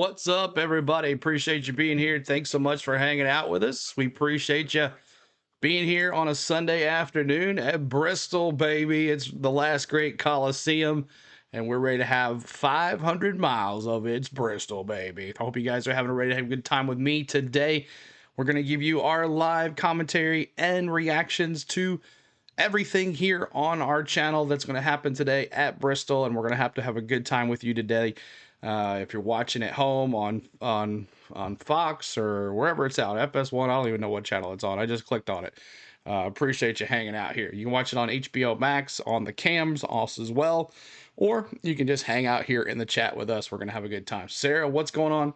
What's up, everybody? Appreciate you being here. Thanks so much for hanging out with us. We appreciate you being here on a Sunday afternoon at Bristol, baby. It's the last great Coliseum, and we're ready to have 500 miles of It's Bristol, baby. I hope you guys are having a ready to have a good time with me today. We're going to give you our live commentary and reactions to everything here on our channel that's going to happen today at Bristol, and we're going to have a good time with you today. If you're watching at home on Fox or wherever it's out, FS1, I don't even know what channel it's on. I just clicked on it. Appreciate you hanging out here. You can watch it on HBO Max on the cams also as well, or you can just hang out here in the chat with us. We're gonna have a good time. Sarah, what's going on?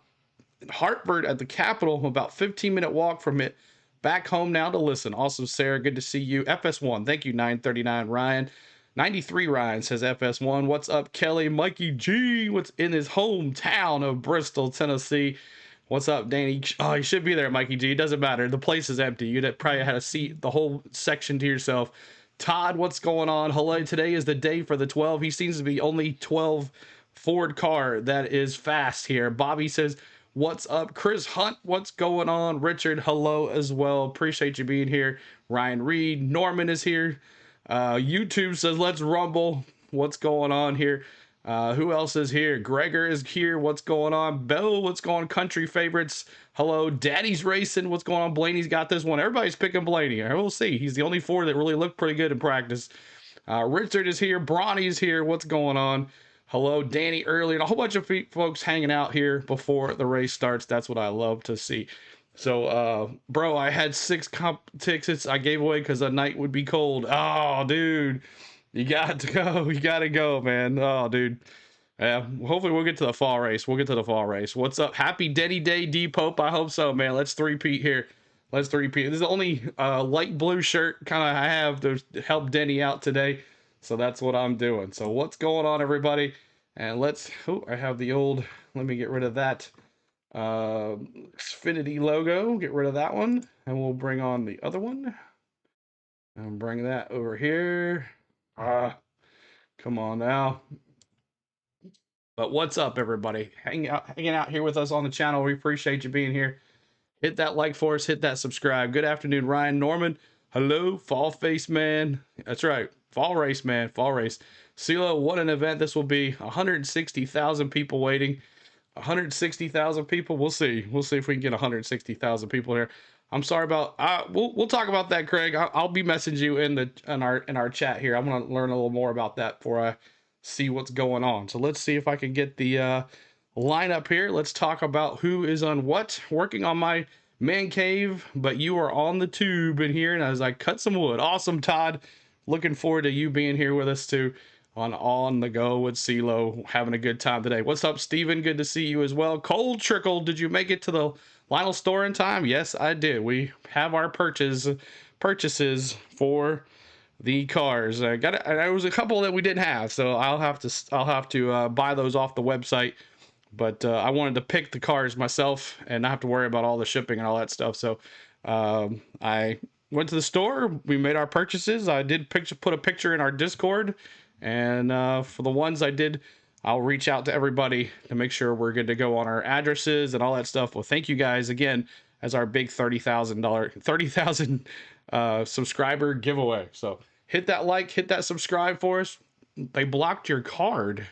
Hartford at the Capitol, about 15-minute walk from it. Back home now to listen. Also, Sarah, good to see you. FS1, thank you, 939 Ryan. 93 Ryan says FS1. What's up, Kelly? Mikey G, what's in his hometown of Bristol, Tennessee? What's up, Danny? Oh, you should be there, Mikey G. It doesn't matter. The place is empty. You'd probably had a seat, the whole section to yourself. Todd, what's going on? Hello, today is the day for the 12. He seems to be only 12 Ford car that is fast here. Bobby says, what's up? Chris Hunt, what's going on? Richard, hello as well. Appreciate you being here. Ryan Reed, Norman is here. YouTube says, let's rumble. What's going on here? Who else is here? Gregor is here. What's going on? Bill, what's going on? Country favorites. Hello. Daddy's racing. What's going on? Blaney's got this one. Everybody's picking Blaney. We'll see. He's the only Ford that really looked pretty good in practice. Richard is here. Bronny's here. What's going on? Hello, Danny early, and a whole bunch of folks hanging out here before the race starts. That's what I love to see. So, bro, I had 6 comp tickets I gave away because the night would be cold. Oh, dude, you got to go. You got to go, man. Oh, dude. Yeah, hopefully we'll get to the fall race. What's up? Happy Denny Day, D Pope. I hope so, man. Let's three-peat here. This is the only light blue shirt kind of I have to help Denny out today. So that's what I'm doing. So what's going on, everybody? And I have the old, let me get rid of that Xfinity logo. Get rid of that one. And we'll bring on the other one. And bring that over here. Come on now. But what's up, everybody? Hanging out here with us on the channel. We appreciate you being here. Hit that like for us. Hit that subscribe. Good afternoon, Ryan Norman. Hello, Fall Face Man. That's right. Fall race, man. Fall race. CeeLo, what an event this will be. 160,000 people waiting. 160,000 people. We'll see. We'll see if we can get 160,000 people here. I'm sorry about. We'll talk about that, Craig. I'll be messaging you in our chat here. I'm gonna learn a little more about that before I see what's going on. So let's see if I can get the lineup here. Let's talk about who is on what. Working on my man cave, but you are on the tube in here, and as I cut some wood. Awesome, Todd. Looking forward to you being here with us too on the go with CeeLo, having a good time today. What's up, Steven? Good to see you as well. Cold Trickle, did you make it to the Lionel store in time? Yes, I did. We have our purchases for the cars. There was a couple that we didn't have, so I'll have to buy those off the website. But I wanted to pick the cars myself and not have to worry about all the shipping and all that stuff. So I went to the store. We made our purchases. I did put a picture in our Discord, and for the ones I did, I'll reach out to everybody to make sure we're good to go on our addresses and all that stuff. Well, thank you guys again as our big $30,000 subscriber giveaway. So hit that like, hit that subscribe for us. They blocked your card.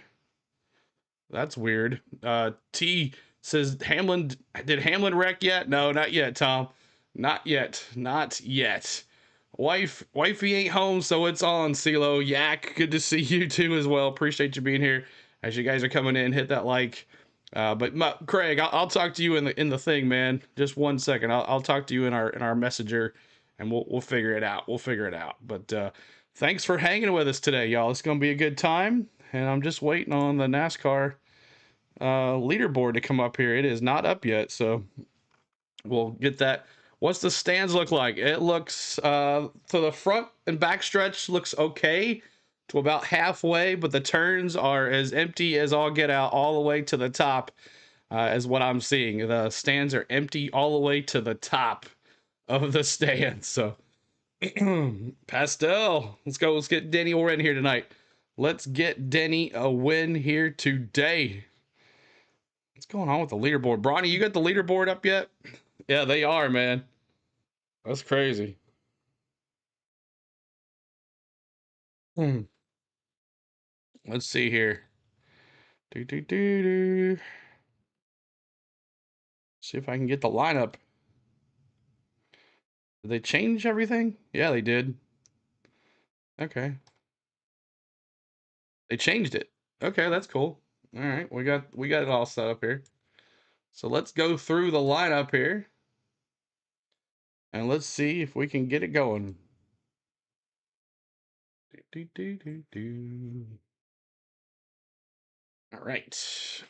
That's weird. T says did Hamlin wreck yet? No, not yet, Tom. Not yet. Wifey ain't home, so it's on. CeeLo, Yak, good to see you too as well. Appreciate you being here. As you guys are coming in, hit that like. Craig, I'll talk to you in the thing, man. Just 1 second. I'll talk to you in our messenger, and we'll figure it out. But thanks for hanging with us today, y'all. It's gonna be a good time, and I'm just waiting on the NASCAR leaderboard to come up here. It is not up yet, so we'll get that. What's the stands look like? It looks to the front and back stretch looks okay to about halfway, but the turns are as empty as all get out all the way to the top, is what I'm seeing. The stands are empty all the way to the top of the stands. So Pastel, let's go. Let's get Denny a win here tonight. Let's get Denny a win here today. What's going on with the leaderboard? Bronny, you got the leaderboard up yet? Yeah, they are, man. That's crazy. Hmm. Let's see here. Do, do, do, do. See if I can get the lineup. Did they change everything? Yeah, they did. Okay. They changed it. Okay, that's cool. All right, we got it all set up here. So let's go through the lineup here. And let's see if we can get it going. Do, do, do, do. All right.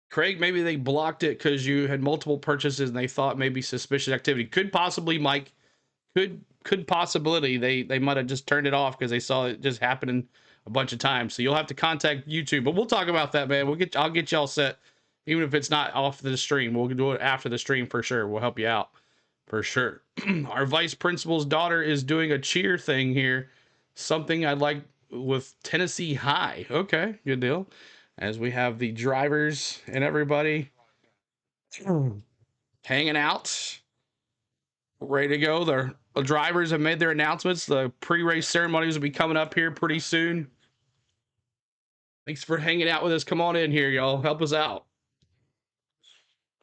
Craig, maybe they blocked it because you had multiple purchases and they thought maybe suspicious activity. Could possibly, Mike. Could possibility they might have just turned it off because they saw it just happening a bunch of times. So you'll have to contact YouTube, but we'll talk about that, man. I'll get y'all set, even if it's not off the stream. We'll do it after the stream for sure. We'll help you out for sure. Our vice principal's daughter is doing a cheer thing here. Something I'd like with Tennessee High. Okay, good deal. As we have the drivers and everybody hanging out, ready to go. The drivers have made their announcements. The pre-race ceremonies will be coming up here pretty soon. Thanks for hanging out with us. Come on in here, y'all. Help us out.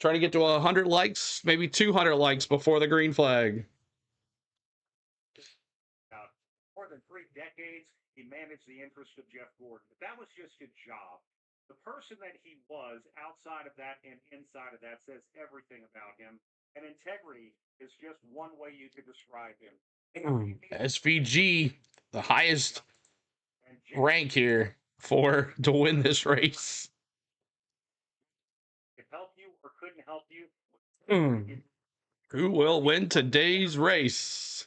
Trying to get to 100 likes, maybe 200 likes before the green flag. More than 3 decades, he managed the interest of Jeff Gordon, but that was just his job. The person that he was outside of that and inside of that says everything about him. And integrity is just one way you could describe him. SVG, the highest rank here to win this race. Could help you or couldn't help you. Who will win today's race?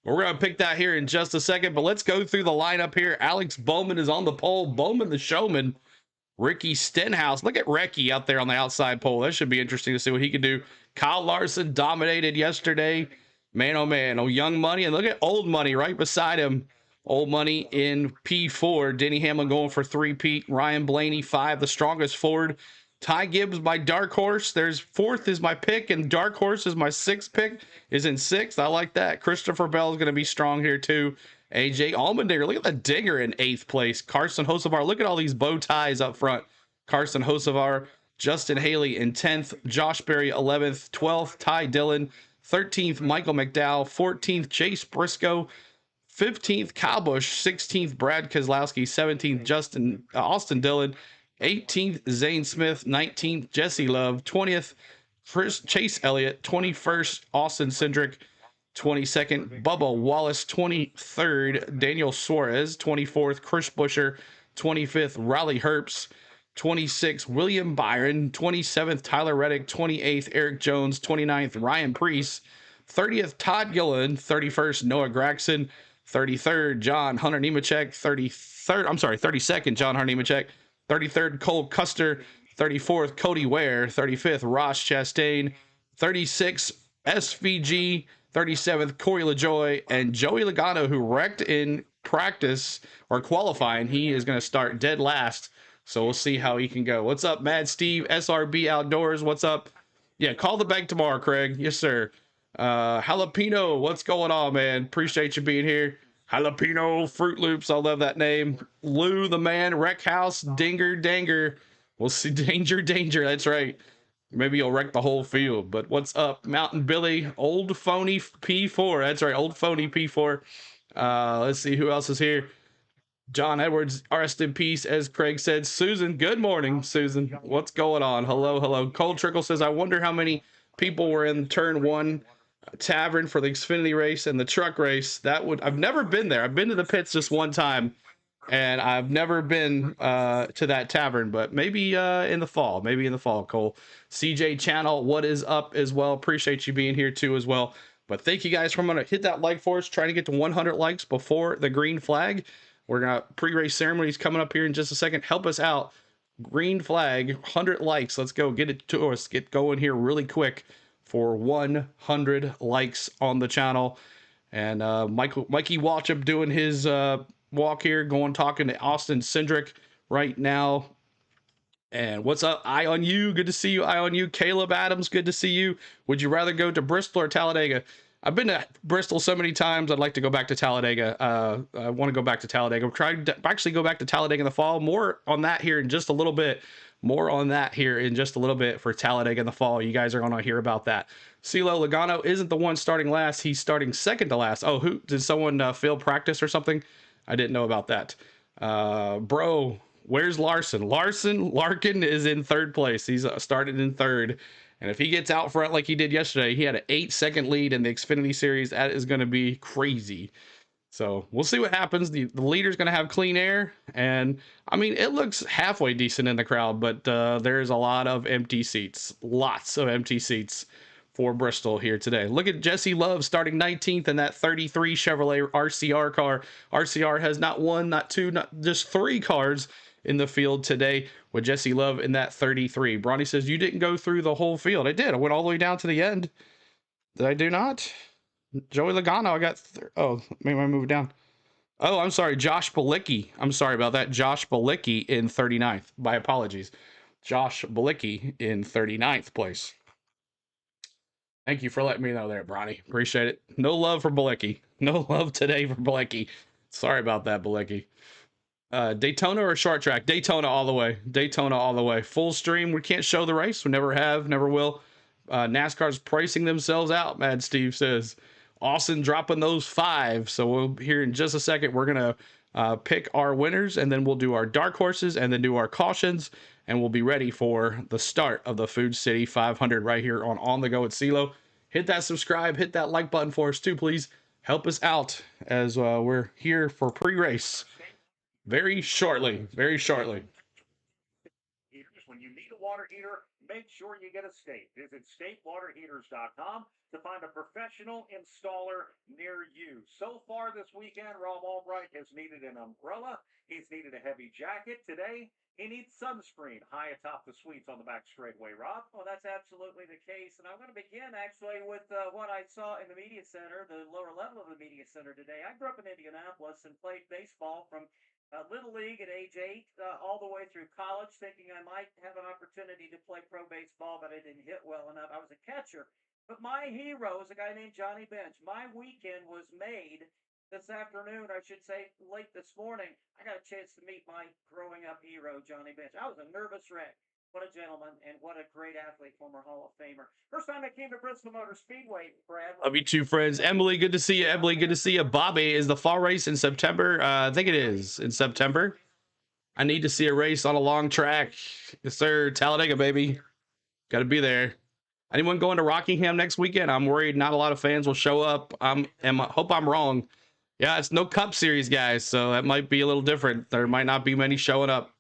We're going to pick that here in just a second, but let's go through the lineup here. Alex Bowman is on the pole. Bowman, the showman. Ricky Stenhouse. Look at Recky out there on the outside pole. That should be interesting to see what he can do. Kyle Larson dominated yesterday. Man, oh man. Oh, Young Money. And look at Old Money right beside him. Old Money in P4. Denny Hamlin going for 3-peat. Ryan Blaney 5, the strongest Ford. Ty Gibbs, my dark horse. There's 4th is my pick, and dark horse is my 6th pick. Is in 6th. I like that. Christopher Bell is going to be strong here too. AJ Allmendinger, look at the Dinger in 8th place. Carson Hocevar, look at all these bow ties up front. Carson Hocevar, Justin Haley in 10th, Josh Berry 11th, 12th, Ty Dillon, 13th, Michael McDowell, 14th, Chase Briscoe, 15th, Kyle Busch, 16th, Brad Keselowski, 17th, Austin Dillon, 18th, Zane Smith, 19th, Jesse Love, 20th, Chase Elliott, 21st, Austin Cindric, 22nd, Bubba Wallace, 23rd, Daniel Suarez, 24th, Chris Buescher, 25th, Riley Herbst, 26th, William Byron, 27th, Tyler Reddick, 28th, Eric Jones, 29th, Ryan Preece, 30th, Todd Gilliland, 31st, Noah Gragson, 33rd, John Hunter Nemechek, 32nd, John Hunter Nemechek, 33rd, Cole Custer, 34th, Cody Ware, 35th, Ross Chastain, 36th, SVG, 37th, Corey LaJoy, and Joey Logano, who wrecked in practice or qualifying. He is going to start dead last, so we'll see how he can go. What's up, Mad Steve, SRB Outdoors? What's up? Yeah, call the bank tomorrow, Craig. Yes, sir. Jalapeno, what's going on, man? Appreciate you being here. Jalapeno Fruit Loops, I love that name. Lou the man, Wreck House, Dinger Danger. We'll see. Danger, that's right. Maybe you'll wreck the whole field. But what's up, Mountain Billy, Old Phony P4. That's right, Old Phony P4. Let's see who else is here. John Edwards, rest in peace, as Craig said. Susan, good morning, Susan. What's going on? Hello. Cole Trickle says, I wonder how many people were in turn 1 tavern for the Xfinity race and the truck race. I've never been there. I've been to the pits just one time, and I've never been to that tavern, but maybe in the fall, Cole. CJ Channel, what is up as well? Appreciate you being here too as well. But thank you guys for going to hit that like for us, trying to get to 100 likes before the green flag. We're going to pre-race ceremonies coming up here in just a second. Help us out. Green flag, 100 likes. Let's go. Get it to us. Get going here really quick for 100 likes on the channel. And Mikey Waltrip doing his walk here, talking to Austin Cindric right now. And what's up? Eye on you. Good to see you. Eye on you. Caleb Adams. Good to see you. Would you rather go to Bristol or Talladega? I've been to Bristol so many times. I'd like to go back to Talladega. I want to go back to Talladega. I'm trying to actually go back to Talladega in the fall. More on that here in just a little bit. More on that here in just a little bit for Talladega in the fall. You guys are going to hear about that. CeeLo Logano isn't the one starting last. He's starting second to last. Oh, who did someone fail practice or something? I didn't know about that. Bro, where's Larson? Larkin is in third place. He's started in third. And if he gets out front like he did yesterday, he had an 8-second lead in the Xfinity Series. That is going to be crazy. So we'll see what happens. The leader's going to have clean air. And I mean, it looks halfway decent in the crowd, but there's a lot of empty seats. Lots of empty seats for Bristol here today. Look at Jesse Love starting 19th in that 33 Chevrolet RCR car. RCR has not one, not two, not just 3 cars in the field today with Jesse Love in that 33. Bronny says, you didn't go through the whole field. I did. I went all the way down to the end. Did I do not? Joey Logano, I got... oh, maybe I moved down. Oh, I'm sorry. Josh Balicki. I'm sorry about that. Josh Balicki in 39th. My apologies. Josh Balicki in 39th place. Thank you for letting me know there, Bronny. Appreciate it. No love for Balicki. No love today for Balicki. Sorry about that, Balicki. Daytona or short track? Daytona all the way. Daytona all the way. Full stream. We can't show the race. We never have, never will. NASCAR's pricing themselves out, Mad Steve says. Austin dropping those 5. So we'll hear in just a second. We're going to pick our winners, and then we'll do our dark horses, and then do our cautions, and we'll be ready for the start of the Food City 500 right here on The Go with CeeLo. Hit that subscribe, hit that like button for us too, please. Help us out as we're here for pre-race very shortly. Very shortly. When you need a water heater, make sure you get a State. Visit statewaterheaters.com to find a professional installer near you. So far this weekend, Rob Albright has needed an umbrella. He's needed a heavy jacket. Today, he needs sunscreen high atop the suites on the back straightaway. Rob? Well, that's absolutely the case. And I'm going to begin actually with what I saw in the media center, the lower level of the media center today. I grew up in Indianapolis and played baseball from Little League at age 8 all the way through college, thinking I might have an opportunity to play pro baseball, but I didn't hit well enough. I was a catcher. But my hero is a guy named Johnny Bench. My weekend was made this afternoon, I should say late this morning. I got a chance to meet my growing up hero, Johnny Bench. I was a nervous wreck. What a gentleman, and what a great athlete, former Hall of Famer. First time I came to Bristol Motor Speedway, Brad. Love you too, friends. Emily, good to see you. Emily, good to see you. Bobby, is the fall race in September? I think it is in September. I need to see a race on a long track. Yes, sir. Talladega, baby. Got to be there. Anyone going to Rockingham next weekend? I'm worried not a lot of fans will show up. Hope I'm wrong. Yeah, it's no Cup Series, guys, so that might be a little different. There might not be many showing up.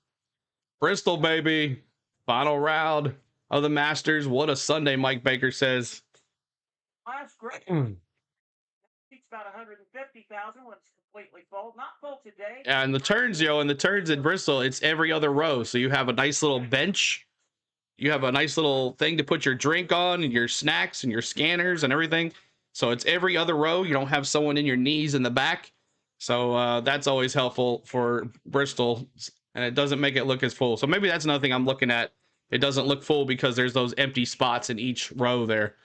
Bristol, baby. Final round of the Masters. What a Sunday, Mike Baker says. Last great. It's about 150,000 when it's completely full. Not full today. Yeah, and the turns, and the turns in Bristol, it's every other row. So you have a nice little bench. You have a nice little thing to put your drink on and your snacks and your scanners and everything. So it's every other row. You don't have someone in your knees in the back. So that's always helpful for Bristol. And it doesn't make it look as full. So maybe that's another thing I'm looking at. It doesn't look full because there's those empty spots in each row there.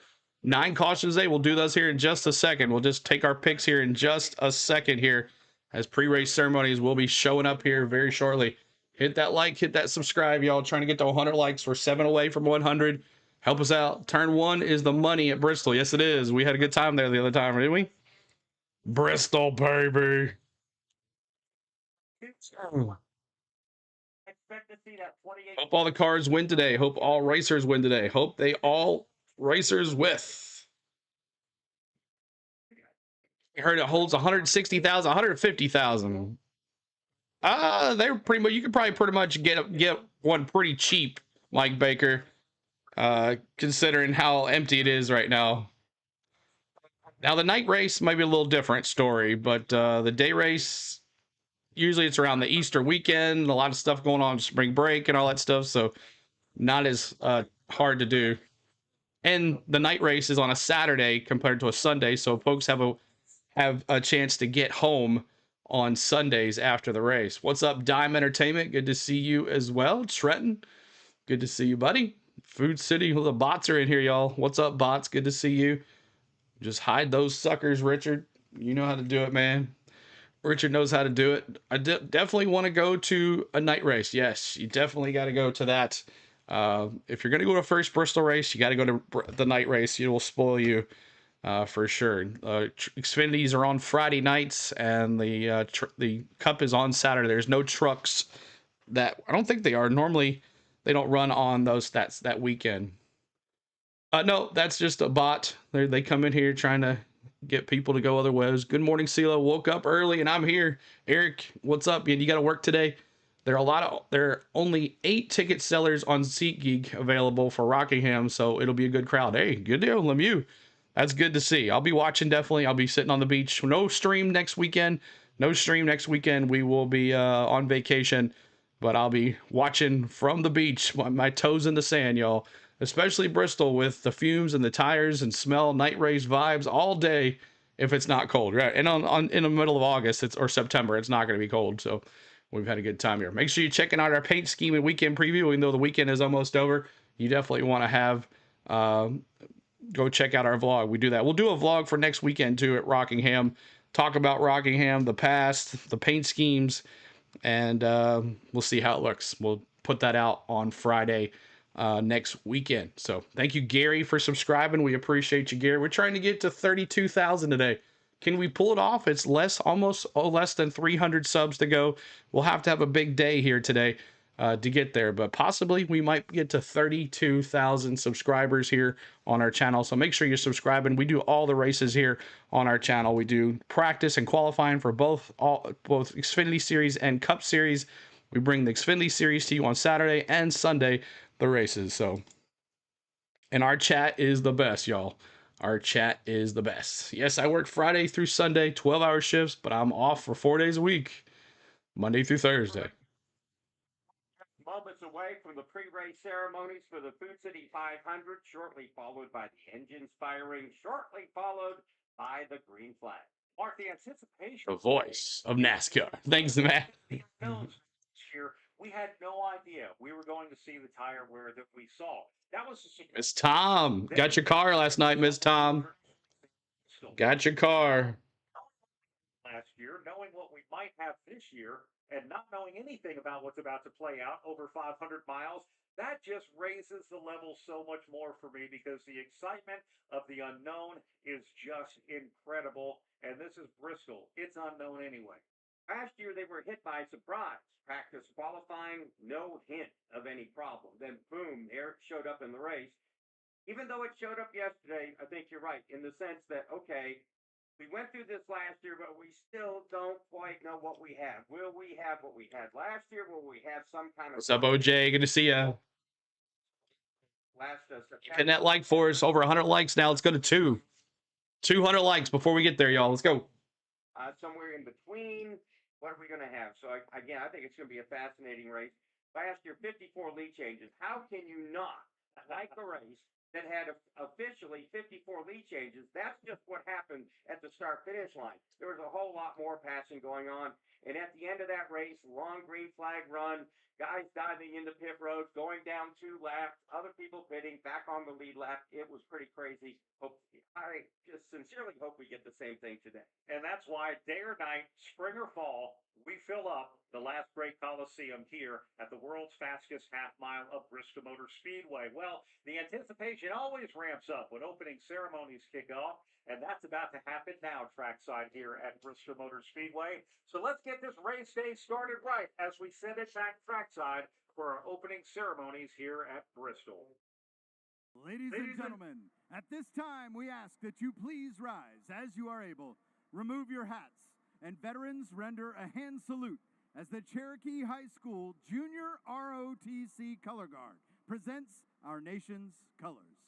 9 cautions today. We'll do those here in just a second. We'll just take our picks here in just a second here as pre-race ceremonies will be showing up here very shortly. Hit that like, hit that subscribe, y'all. Trying to get to 100 likes. We're 7 away from 100. Help us out. Turn 1 is the money at Bristol. Yes, it is. We had a good time there the other time, didn't we? Bristol, baby. Expect to see that 28. Hope all the cars win today. Hope all racers win today. Hope they all racers with. I heard it holds 160,000, 150,000. They're pretty much. You could probably pretty much get one pretty cheap, Mike Baker, considering how empty it is right now. Now the night race might be a little different story, but the day race. Usually it's around the Easter weekend, a lot of stuff going on, spring break and all that stuff, so not as hard to do. And the night race is on a Saturday compared to a Sunday, so folks have a chance to get home on Sundays after the race. What's up, Dime Entertainment? Good to see you as well. Trenton, Good to see you, buddy. Food City, the bots are in here, y'all. What's up, bots? Good to see you. Just hide those suckers, Richard. You know how to do it, man. Richard knows how to do it. I definitely want to go to a night race. Yes, you definitely got to go to that. If you're going to go to a first Bristol race, you got to go to the night race. It will spoil you for sure. Xfinities are on Friday nights, and the Cup is on Saturday. There's no trucks that I don't think they are. Normally, they don't run on that weekend. No, that's just a bot. They come in here trying to get people to go other ways. Good morning, CeeLo. Woke up early and I'm here. Eric, what's up? You got to work today? There are only 8 ticket sellers on SeatGeek available for Rockingham, so it'll be a good crowd. Hey, good deal, Lemieux. That's good to see. I'll be watching definitely. I'll be sitting on the beach. No stream next weekend. We will be on vacation, but I'll be watching from the beach. My toes in the sand, y'all. Especially Bristol with the fumes and the tires and smell, night race vibes all day if it's not cold, right? And in the middle of August or September, it's not going to be cold. So we've had a good time here. Make sure you're checking out our paint scheme and weekend preview. Even though the weekend is almost over, you definitely want to have go check out our vlog. We do that. We'll do a vlog for next weekend too at Rockingham. Talk about Rockingham, the past, the paint schemes, and we'll see how it looks. We'll put that out on Friday next weekend. So thank you, Gary, for subscribing. We appreciate you, Gary. We're trying to get to 32,000 today. Can we pull it off? It's almost less than 300 subs to go. We'll have to have a big day here today to get there, but possibly we might get to 32,000 subscribers here on our channel. So make sure you're subscribing. We do all the races here on our channel. We do practice and qualifying for both Xfinity Series and Cup Series. We bring the Xfinity Series to you on Saturday and Sunday, the races. So, and our chat is the best, y'all. Our chat is the best. Yes, I work Friday through Sunday, 12-hour shifts, but I'm off for 4 days a week, Monday through Thursday. Moments away from the pre-race ceremonies for the Food City 500, shortly followed by the engines firing, shortly followed by the green flag. Mark, the anticipation. The voice of NASCAR. Thanks, Matt. Year, we had no idea we were going to see the tire wear that we saw. That was Miss Tom. Got your car last night, Miss Tom. Got your car. Last year, knowing what we might have this year and not knowing anything about what's about to play out over 500 miles, that just raises the level so much more for me because the excitement of the unknown is just incredible. And this is Bristol. It's unknown anyway. Last year, they were hit by surprise. Practice qualifying, no hint of any problem. Then, boom, there it showed up in the race. Even though it showed up yesterday, I think you're right in the sense that, okay, we went through this last year, but we still don't quite know what we have. Will we have what we had last year? Will we have some kind of... What's up, OJ? Good to see you. Hitting that like for us. Over 100 likes now. Let's go to 200 likes before we get there, y'all. Let's go. Somewhere in between. What are we going to have? So, again, I think it's going to be a fascinating race. Last year, 54 lead changes. How can you not like a race that had officially 54 lead changes? That's just what happened at the start-finish line. There was a whole lot more passing going on. And at the end of that race, long green flag run, guys diving into pit roads, going down 2 laps, other people pitting, back on the lead lap. It was pretty crazy. I just sincerely hope we get the same thing today. And that's why day or night, spring or fall, we fill up the last great Coliseum here at the world's fastest half mile of Bristol Motor Speedway. Well, the anticipation always ramps up when opening ceremonies kick off, and that's about to happen now trackside here at Bristol Motor Speedway. So let's get this race day started right as we send it back trackside for our opening ceremonies here at Bristol. Ladies and gentlemen, at this time we ask that you please rise as you are able, remove your hats, and veterans render a hand salute as the Cherokee High School Junior ROTC Color Guard presents our nation's colors.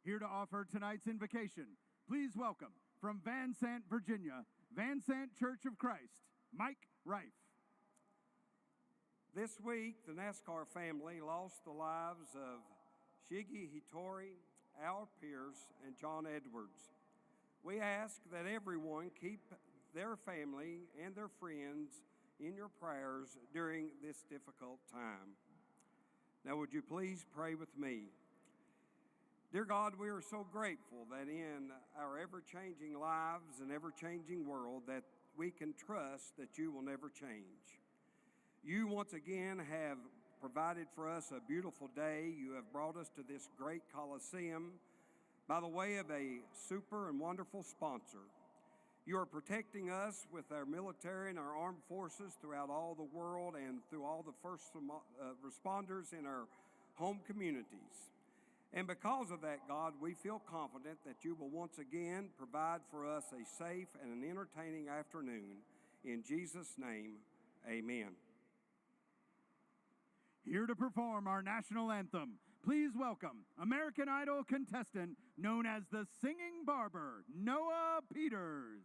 Here to offer tonight's invocation, please welcome from Van Sant, Virginia, Van Sant Church of Christ, Mike Rife. This week, the NASCAR family lost the lives of Shiggy Hitori, Al Pierce, and John Edwards. We ask that everyone keep their family and their friends in your prayers during this difficult time. Now, would you please pray with me? Dear God, we are so grateful that in our ever-changing lives and ever-changing world that we can trust that you will never change. You once again have provided for us a beautiful day. You have brought us to this great Coliseum by the way of a super and wonderful sponsor. You are protecting us with our military and our armed forces throughout all the world and through all the first responders in our home communities. And because of that, God, we feel confident that you will once again provide for us a safe and an entertaining afternoon. In Jesus' name, amen. Here to perform our national anthem, please welcome American Idol contestant known as the Singing Barber, Noah Peters.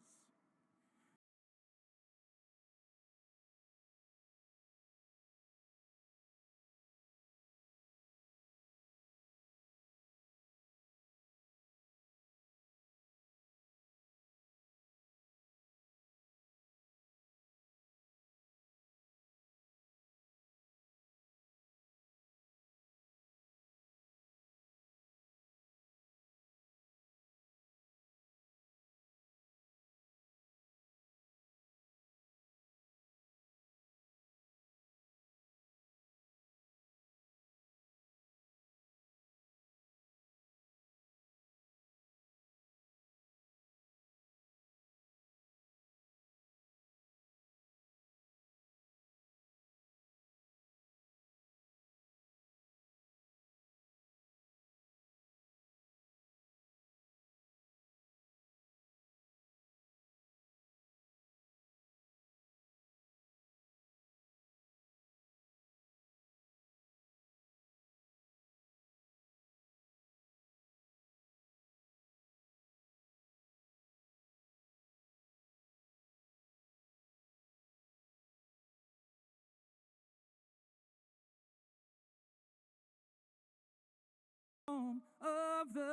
Of the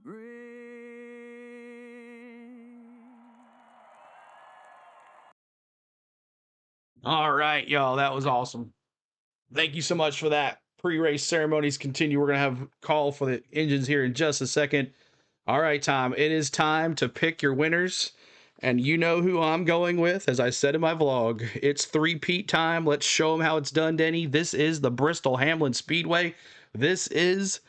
brave. All right, y'all. That was awesome. Thank you so much for that. Pre-race ceremonies continue. We're going to have a call for the engines here in just a second. All right, Tom. It is time to pick your winners. And you know who I'm going with, as I said in my vlog. It's three-peat time. Let's show them how it's done, Denny. This is the Bristol Hamlin Speedway. This is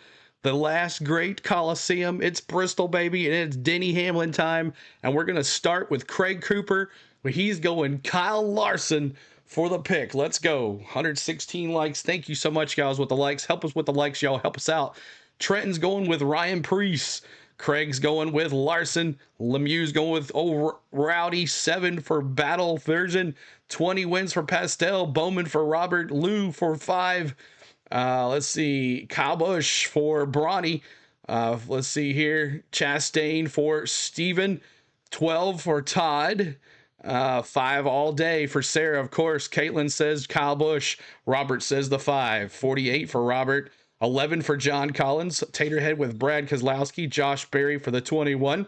the last great Coliseum. It's Bristol, baby, and it's Denny Hamlin time. And we're going to start with Craig Cooper. He's going Kyle Larson for the pick. Let's go. 116 likes. Thank you so much, guys, with the likes. Help us with the likes, y'all. Help us out. Trenton's going with Ryan Preece. Craig's going with Larson. Lemieux's going with Rowdy. 7 for Battle Version. 20 wins for Pastel. Bowman for Robert. Lou for 5. Let's see. Kyle Busch for Brawny. Let's see here. Chastain for Steven. 12 for Todd. 5 all day for Sarah, of course. Caitlin says Kyle Busch. Robert says the 5. 48 for Robert. 11 for John Collins. Taterhead with Brad Kozlowski. Josh Berry for the 21.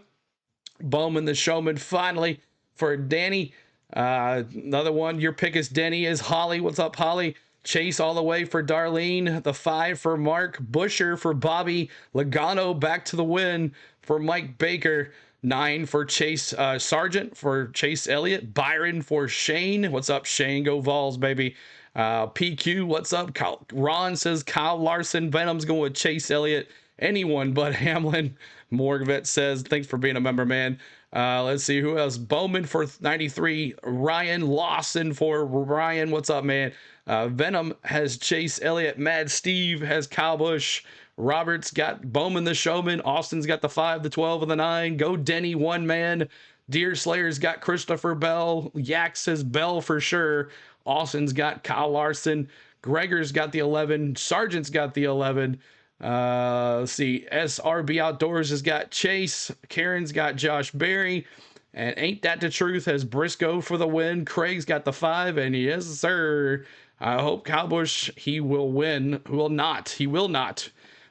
Bowman the Showman finally for Danny. Another one. Your pick is Denny is Holly. What's up, Holly? Chase all the way for Darlene. The 5 for Mark. Busher for Bobby. Logano back to the win for Mike Baker. 9 for Chase Sargent for Chase Elliott. Byron for Shane. What's up, Shane? Go Vols, baby. PQ, what's up? Ron says Kyle Larson. Venom's going with Chase Elliott. Anyone but Hamlin. Morgvet says, thanks for being a member, man. Let's see who else. Bowman for 93. Ryan Lawson for Ryan. What's up, man? Venom has Chase Elliott. Mad Steve has Kyle Busch. Robert's got Bowman the Showman. Austin's got the 5, the 12, and the 9. Go Denny, one man. Deer Slayer's got Christopher Bell. Yak says Bell for sure. Austin's got Kyle Larson. Gregor's got the 11. Sargent's got the 11. Let's see. SRB Outdoors has got Chase. Karen's got Josh Berry. And Ain't That the Truth has Briscoe for the win. Craig's got the 5. And yes, sir. I hope Kyle Busch, he will win. Who will not? He will not.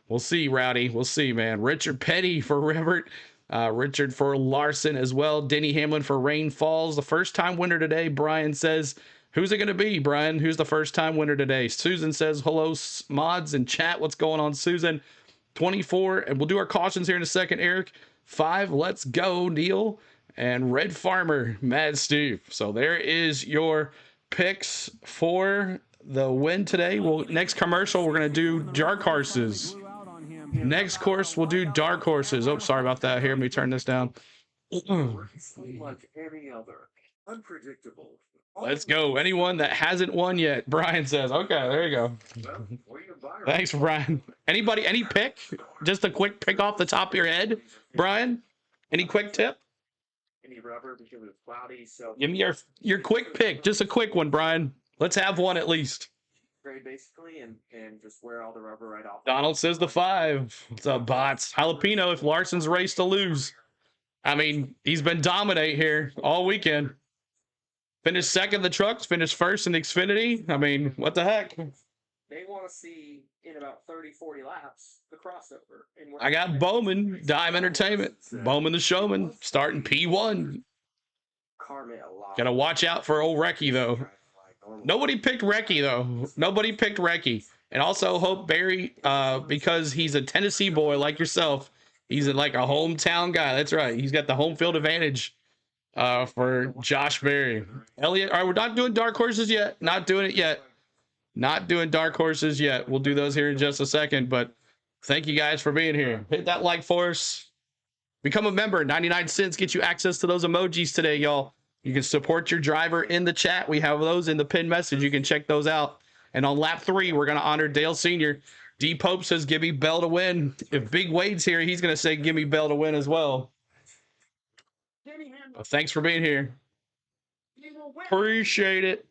We'll see, Rowdy. We'll see, man. Richard Petty for Revert. Richard for Larson as well. Denny Hamlin for Rain Falls. The first time winner today, Brian says. Who's it going to be, Brian? Who's the first time winner today? Susan says, hello, mods and chat. What's going on, Susan? 24. And we'll do our cautions here in a second, Eric. 5, let's go, Neil. And Red Farmer, Mad Steve. So there is your picks for the win today. Well, next commercial, we're going to do dark horses. Next course, we'll do dark horses. Oh, sorry about that. Here, let me turn this down. Like any other. Unpredictable. Let's go. Anyone that hasn't won yet, Brian says. Okay, there you go. Thanks, Brian. Anybody, any pick? Just a quick pick off the top of your head, Brian? Any quick tip? Any rubber because it's cloudy, so Give me your quick pick. Just a quick one, Brian. Let's have one at least. grade basically and just wear all the rubber right off. Donald says the 5. What's up, bots? Jalapeno, if Larson's race to lose. I mean, he's been dominate here all weekend. Finished second in the trucks, finished first in the Xfinity. I mean, what the heck? They want to see in about 30, 40 laps the crossover. I got Bowman, Dime Entertainment. Bowman the Showman, starting P1. Gotta watch out for old Recky, though. Nobody picked Recky, though. Nobody picked Recky. And also hope Barry, because he's a Tennessee boy like yourself, he's like a hometown guy. That's right. He's got the home field advantage for Josh Berry. Elliot, all right, we're not doing dark horses yet. Not doing it yet. Not doing dark horses yet. We'll do those here in just a second, but thank you guys for being here. Hit that like for us. Become a member. 99 cents get you access to those emojis today, y'all. You can support your driver in the chat. We have those in the pinned message. You can check those out. And on lap 3, we're going to honor Dale Sr. D Pope says, give me Bell to win. If Big Wade's here, he's going to say, give me Bell to win as well. Well, thanks for being here. Appreciate it.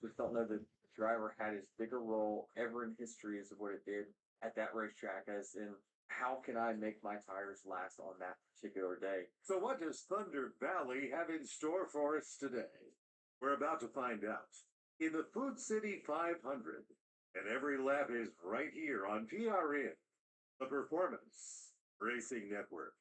Just don't know the driver had as big a role ever in history as what it did at that racetrack, as in how can I make my tires last on that particular day? So what does Thunder Valley have in store for us today? We're about to find out in the Food City 500. And every lap is right here on PRN, the Performance Racing Network.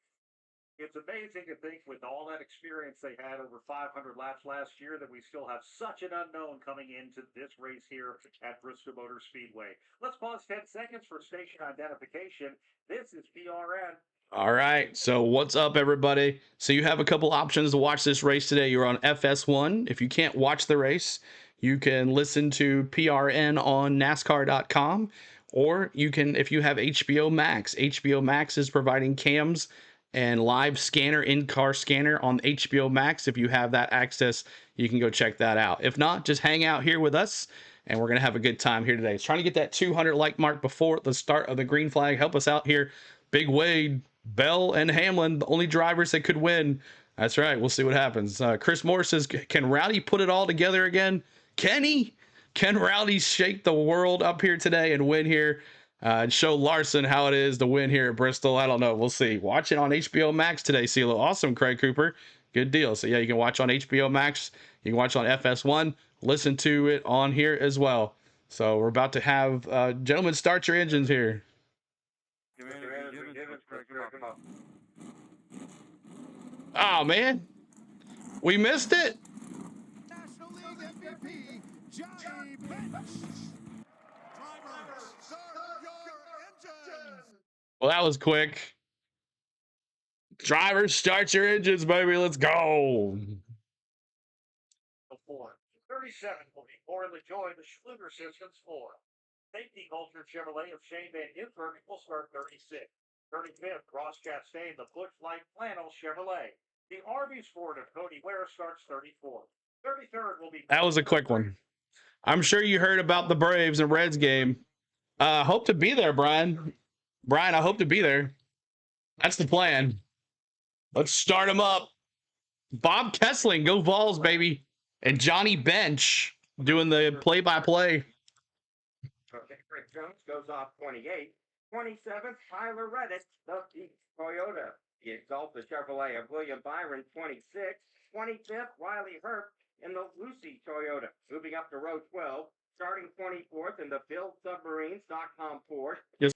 It's amazing to think with all that experience they had over 500 laps last year that we still have such an unknown coming into this race here at Bristol Motor Speedway. Let's pause 10 seconds for station identification. This is PRN. All right, so what's up, everybody? So you have a couple options to watch this race today. You're on FS1. If you can't watch the race, you can listen to PRN on NASCAR.com, or you can, if you have HBO Max. HBO Max is providing cams and live scanner, in-car scanner on HBO Max. If you have that access, you can go check that out. If not, just hang out here with us, and we're going to have a good time here today. Trying to get that 200 like mark before the start of the green flag. Help us out here. Big Wade, Bell, and Hamlin, the only drivers that could win. That's right. We'll see what happens. Chris Moore says, can Rowdy put it all together again? Can he? Can Rowdy shake the world up here today and win here? And show Larson how it is to win here at Bristol. I don't know. We'll see. Watch it on HBO Max today, CeeLo. Awesome, Craig Cooper. Good deal. So, yeah, you can watch on HBO Max. You can watch on FS1. Listen to it on here as well. So, we're about to have, gentlemen, start your engines here. Oh, man. We missed it. National League MVP, Johnny Bench. Drivers, start your engines. Well, that was quick. Drivers, start your engines, baby. Let's go. 37 will be poorly joined the Schluter Systems 4. Safety Culture Chevrolet of Shane Van Gisbergen will start 36. 35th, Ross Chastain, the Bush Light Flannel Chevrolet. The Arby's Ford of Cody Ware starts 34. 33rd will be... That was a quick one. I'm sure you heard about the Braves and Reds game. Hope to be there, Brian. Brian, I hope to be there. That's the plan. Let's start them up. Bob Kessling, go Vols, baby. And Johnny Bench doing the play-by-play. Okay, Rick Jones goes off 28. 27th, Tyler Reddick, the Toyota. The Exalta Chevrolet of William Byron, 26. 25th, Wiley Hurt in the Lucy Toyota. Moving up to row 12. Starting 24th in the Build Submarines.com Ford. Yes.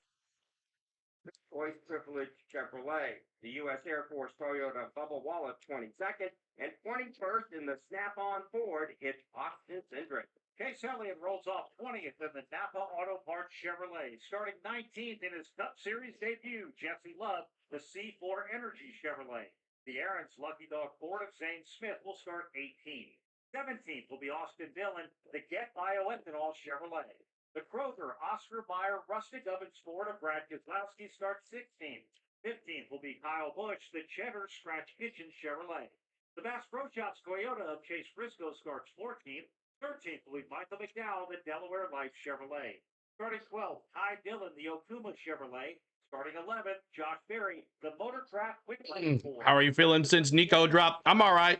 Choice Privilege Chevrolet. The U.S. Air Force Toyota Bubba Wallace 22nd, and 21st in the Snap-on Ford, it's Austin Cindric. Case Elliott rolls off 20th in the Napa Auto Parts Chevrolet. Starting 19th in his Cup Series debut, Jesse Love, the C4 Energy Chevrolet. The Aaron's Lucky Dog Ford of Zane Smith will start 18th. 17th will be Austin Dillon, the Get Bioethanol Chevrolet. The Kroger Oscar Mayer Rustic Ovens Ford of Brad Kozlowski starts 16th. 15th will be Kyle Busch, the Cheddar Scratch Kitchen Chevrolet. The Bass Pro Shops Toyota of Chase Briscoe starts 14th. 13th will be Michael McDowell, the Delaware Life Chevrolet. Starting 12th, Ty Dillon, the Okuma Chevrolet. Starting 11th, Josh Berry, the Motor Trap Quick Lane Ford. How are you feeling since Nico dropped? I'm all right.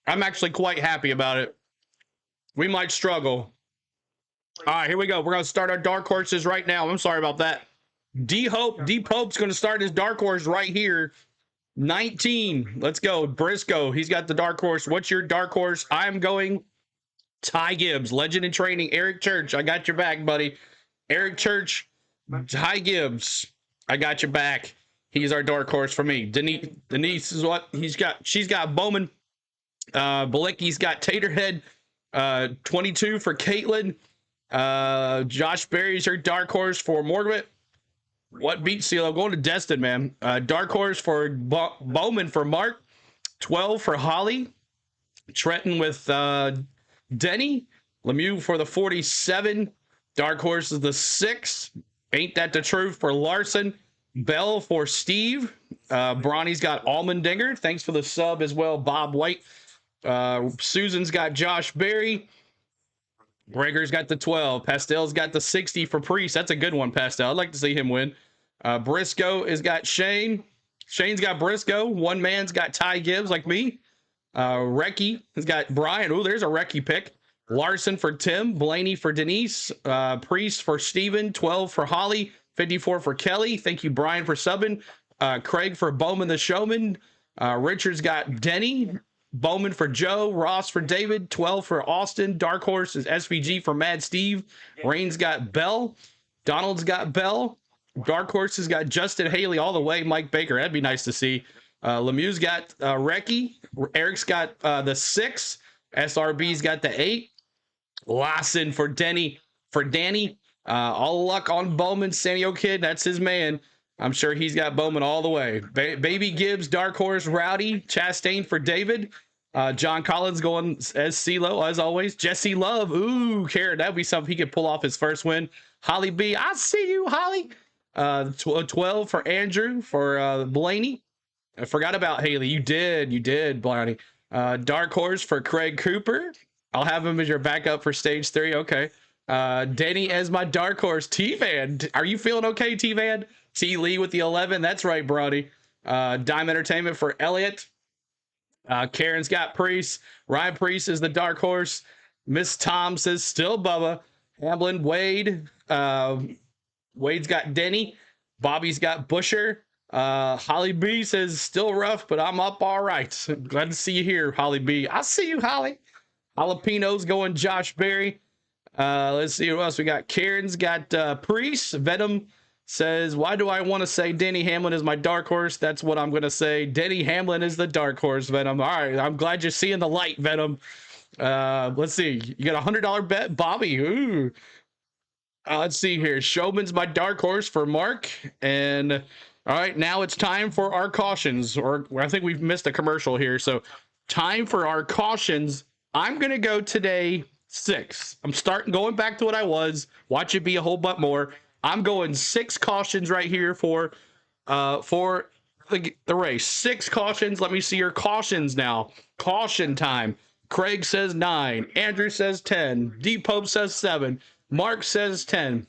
I'm actually quite happy about it. We might struggle. All right, here we go. We're going to start our dark horses right now. I'm sorry about that. D-Pope's going to start his dark horse right here. 19. Let's go. Briscoe, he's got the dark horse. What's your dark horse? I'm going Ty Gibbs, legend in training. Eric Church, I got your back, buddy. Eric Church, Ty Gibbs, I got your back. He's our dark horse for me. Denise is what he's got. She's got Bowman. Balicki's got Taterhead. 22 for Caitlin. Josh Berry's her dark horse for Morgan. What beat seal? I'm going to Destin, man. Dark horse for Bowman for Mark. 12 for Holly. Trenton with Denny. Lemieux for the 47. Dark horse is the 6. Ain't that the truth for Larson. Bell for Steve. Bronny's got Almondinger. Thanks for the sub as well, Bob White. Susan's got Josh Berry. Breger's got the 12. Pastel's got the 60 for Priest. That's a good one, Pastel. I'd like to see him win. Briscoe has got Shane. Shane's got Briscoe. One man's got Ty Gibbs, like me. Recce has got Brian. Oh, there's a Recce pick. Larson for Tim. Blaney for Denise. Priest for Steven. 12 for Holly. 54 for Kelly. Thank you, Brian, for subbing. Craig for Bowman the Showman. Richard's got Denny. Bowman for Joe. Ross for David. 12 for Austin. Dark Horse is SVG for Mad Steve. Rain's got Bell. Donald's got Bell. Dark Horse has got Justin Haley all the way. Mike Baker. That'd be nice to see. Lemieux's got Recce. Eric's got the 6. SRB's got the 8. Lawson for Danny. All luck on Bowman. Sanyo Kid. That's his man. I'm sure he's got Bowman all the way. Baby Gibbs, Dark Horse, Rowdy, Chastain for David. John Collins going as CeeLo, as always. Jesse Love, ooh, Karen, that'd be something he could pull off his first win. Holly B, I see you, Holly. 12 for Andrew, for Blaney. I forgot about Haley. You did, Blaney. Dark Horse for Craig Cooper. I'll have him as your backup for stage 3. Okay. Denny as my Dark Horse. T-Van, are you feeling okay, T-Van? T. Lee with the 11. That's right, Brody. Dime Entertainment for Elliot. Karen's got Priest. Ryan Priest is the Dark Horse. Miss Tom says still Bubba. Hamlin, Wade. Wade's got Denny. Bobby's got Busher. Holly B says still rough, but I'm up all right. Glad to see you here, Holly B. I see you, Holly. Jalapenos going Josh Berry. Let's see who else we got. Karen's got Priest. Venom says, why do I want to say Denny Hamlin is my dark horse? That's what I'm going to say. Denny Hamlin is the dark horse, Venom. All right, I'm glad you're seeing the light, Venom. Let's see. You got a $100 bet, Bobby. Ooh. Let's see here. Showman's my dark horse for Mark. And all right, now it's time for our cautions. Or I think we've missed a commercial here. So time for our cautions. I'm going to go today 6. I'm going back to what I was. Watch it be a whole bunch more. I'm going 6 cautions right here for the race. 6 cautions. Let me see your cautions now. Caution time. Craig says 9. Andrew says 10. D Pope says 7. Mark says 10.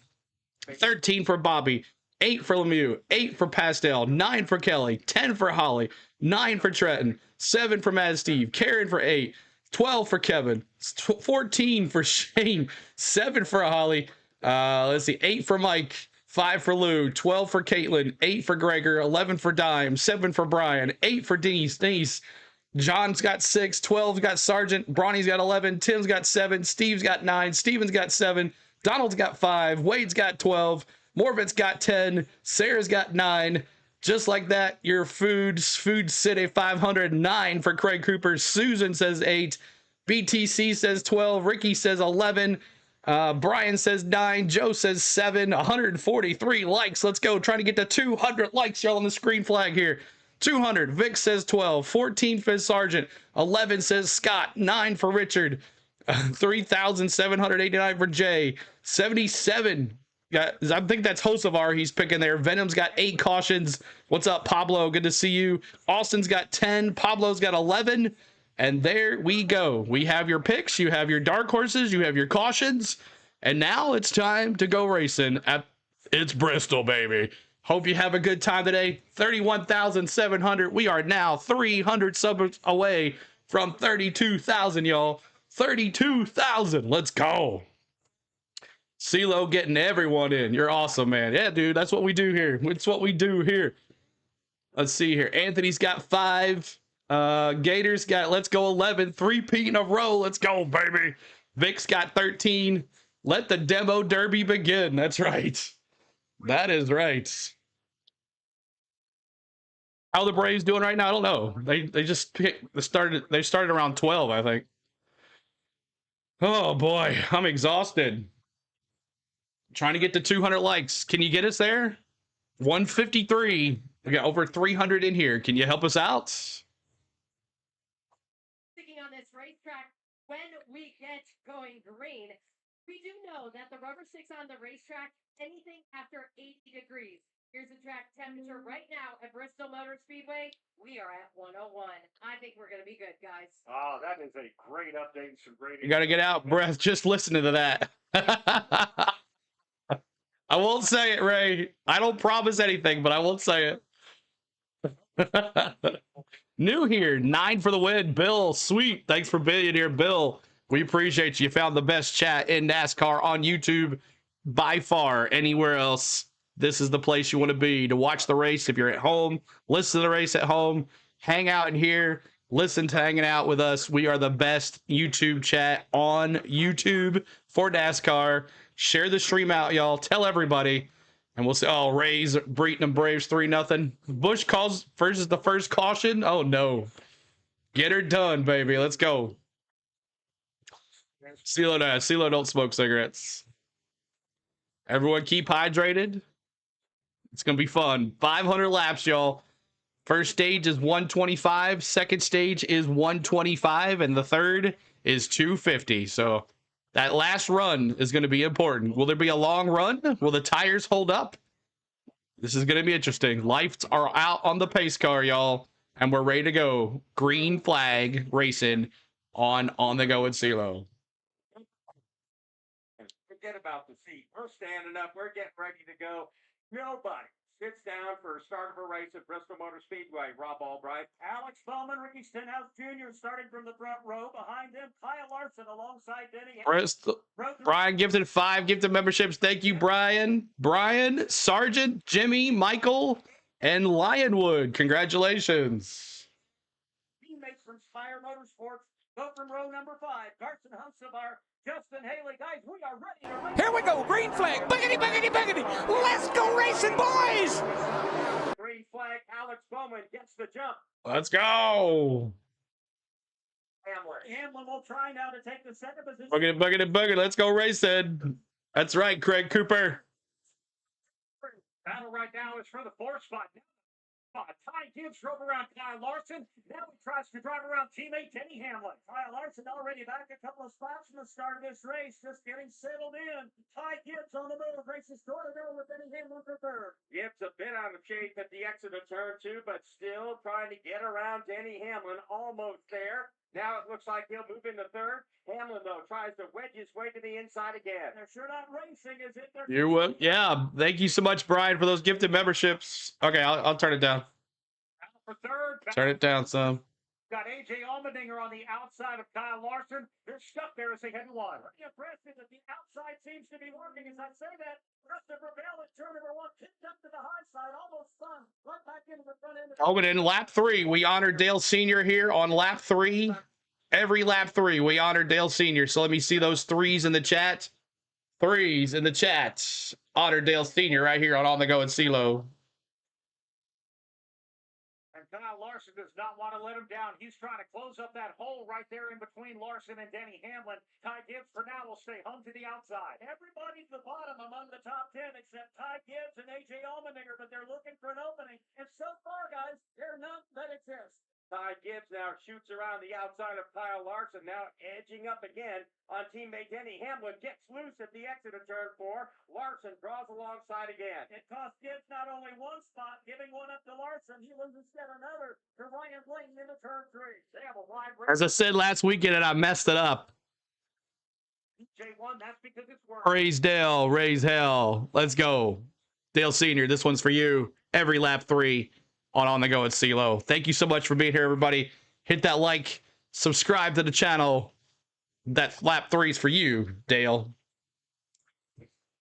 13 for Bobby. 8 for Lemieux. 8 for Pastel. 9 for Kelly. 10 for Holly. 9 for Trenton. 7 for Mad Steve. Karen for 8. 12 for Kevin. 14 for Shane. 7 for Holly. Let's see, 8 for Mike, 5 for Lou, 12 for Caitlin, 8 for Gregor, 11 for Dime, 7 for Brian, 8 for Denise. John's got 6, 12's got Sergeant, Bronny's got 11, Tim's got 7, Steve's got 9, Steven's got 7, Donald's got 5, Wade's got 12, Morvet's got 10. Sarah's got 9. Just like that, your Food City 509 for Craig Cooper. Susan says 8. BTC says 12. Ricky says 11. Brian says 9. Joe says 7. 143 likes. Let's go. Trying to get to 200 likes, y'all, on the screen flag here. 200. Vic says 12. 14 for Sergeant. 11 says Scott. 9 for Richard. 3,789 for Jay. 77. I think that's Hosevar he's picking there. Venom's got 8 cautions. What's up, Pablo? Good to see you. Austin's got 10. Pablo's got 11. And there we go. We have your picks. You have your dark horses. You have your cautions. And now it's time to go racing. It's Bristol, baby. Hope you have a good time today. 31,700. We are now 300 subs away from 32,000, y'all. 32,000. Let's go. CeeLo getting everyone in. You're awesome, man. Yeah, dude, that's what we do here. It's what we do here. Let's see here. Anthony's got 5. Gators got, let's go, 11. 3-peat in a row. Let's go, baby. Vic's got 13. Let the demo derby begin. That's right. That is right. How the Braves doing right now? I don't know. They just started around 12, I think. Oh boy, I'm exhausted. Trying to get to 200 likes. Can you get us there? 153. We got over 300 in here. Can you help us out? Sticking on this racetrack, when we get going green, we do know that the rubber sticks on the racetrack anything after 80 degrees. Here's the track temperature right now at Bristol Motor Speedway. We are at 101. I think we're going to be good, guys. Oh, that is a great update. Some great. You got to get out breath just listening to that. I won't say it, Ray. I don't promise anything, but I won't say it. New here, 9 for the win. Bill, sweet. Thanks for being here, Bill. We appreciate you. You found the best chat in NASCAR on YouTube by far. Anywhere else, this is the place you want to be to watch the race. If you're at home, listen to the race at home, hang out in here, listen to hanging out with us. We are the best YouTube chat on YouTube for NASCAR. Share the stream out, y'all. Tell everybody. And we'll say, oh, Rays beating them Braves 3-0. Bush calls versus the first caution. Oh, no. Get her done, baby. Let's go. CeeLo don't smoke cigarettes. Everyone keep hydrated. It's going to be fun. 500 laps, y'all. First stage is 125. Second stage is 125. And the third is 250. So that last run is going to be important. Will there be a long run? Will the tires hold up? This is going to be interesting. Lights are out on the pace car, y'all. And we're ready to go. Green flag racing on the go at CeeLo. Forget about the seat. We're standing up. We're getting ready to go. Nobody sits down for a start of a race at Bristol Motor Speedway. Rob Albright. Alex Bowman, Ricky Stenhouse Jr. starting from the front row. Behind them, Kyle Larson alongside Denny. Brian gifted 5 gifted memberships. Thank you, Brian. Brian, Sergeant, Jimmy, Michael, and Lionwood. Congratulations. Teammates from Spire Motorsports go from row number 5. Carson Hunsavar, Justin Haley. Guys, we are ready to race. Here we go. Green flag. Buggity, buggity, buggity. Let's go racing, boys. Green flag. Alex Bowman gets the jump. Let's go. Hamlin will try now to take the second position. Buggity. Let's go racing. That's right, Craig Cooper. Battle right now is for the 4th spot. Ty Gibbs drove around Kyle Larson. Now he tries to drive around teammate Denny Hamlin. Kyle Larson already back a couple of spots from the start of this race, just getting settled in. Ty Gibbs on the move, races door to door with Denny Hamlin for 3rd. Gibbs a bit out of shape at the exit of turn 2, but still trying to get around Denny Hamlin. Almost there. Now it looks like he'll move into 3rd. Hamlin, though, tries to wedge his way to the inside again. They're sure not racing, is it? You're welcome. Yeah, thank you so much, Brian, for those gifted memberships. Okay, I'll turn it down. For 3rd. Turn it down some. Got AJ Allmendinger on the outside of Kyle Larson. They're stuck there as they head to 1. Pretty impressive that the outside seems to be working. As I say that, Christopher Bell at turn number 1 picked up to the high side, almost spun right back into the front end. Oh, and in lap 3, we honored Dale Sr. here on lap 3. Every lap 3, we honored Dale Sr. So let me see those 3s in the chat. threes in the chat. Otterdale Senior right here on the Go and CeeLo. And Kyle Larson does not want to let him down. He's trying to close up that hole right there in between Larson and Denny Hamlin. Ty Gibbs for now will stay hung to the outside. Everybody's the bottom among the top 10 except Ty Gibbs and AJ Allmendinger, but they're looking for an opening. And so far, guys, they're none that exist. Ty Gibbs now shoots around the outside of Kyle Larson, now edging up again on teammate Denny Hamlin. Gets loose at the exit of turn 4. Larson draws alongside again. It cost Gibbs not only one spot, giving one up to Larson, he was instead another to Ryan Blayton into turn 3. They have a wide range. As I said last weekend, and I messed it up. J1, that's because it's working. Praise Dale, raise hell. Let's go. Dale Senior, this one's for you. Every lap 3 on the Go at CeeLo. Thank you so much for being here, everybody. Hit that like, subscribe to the channel. That lap 3 is for you, Dale.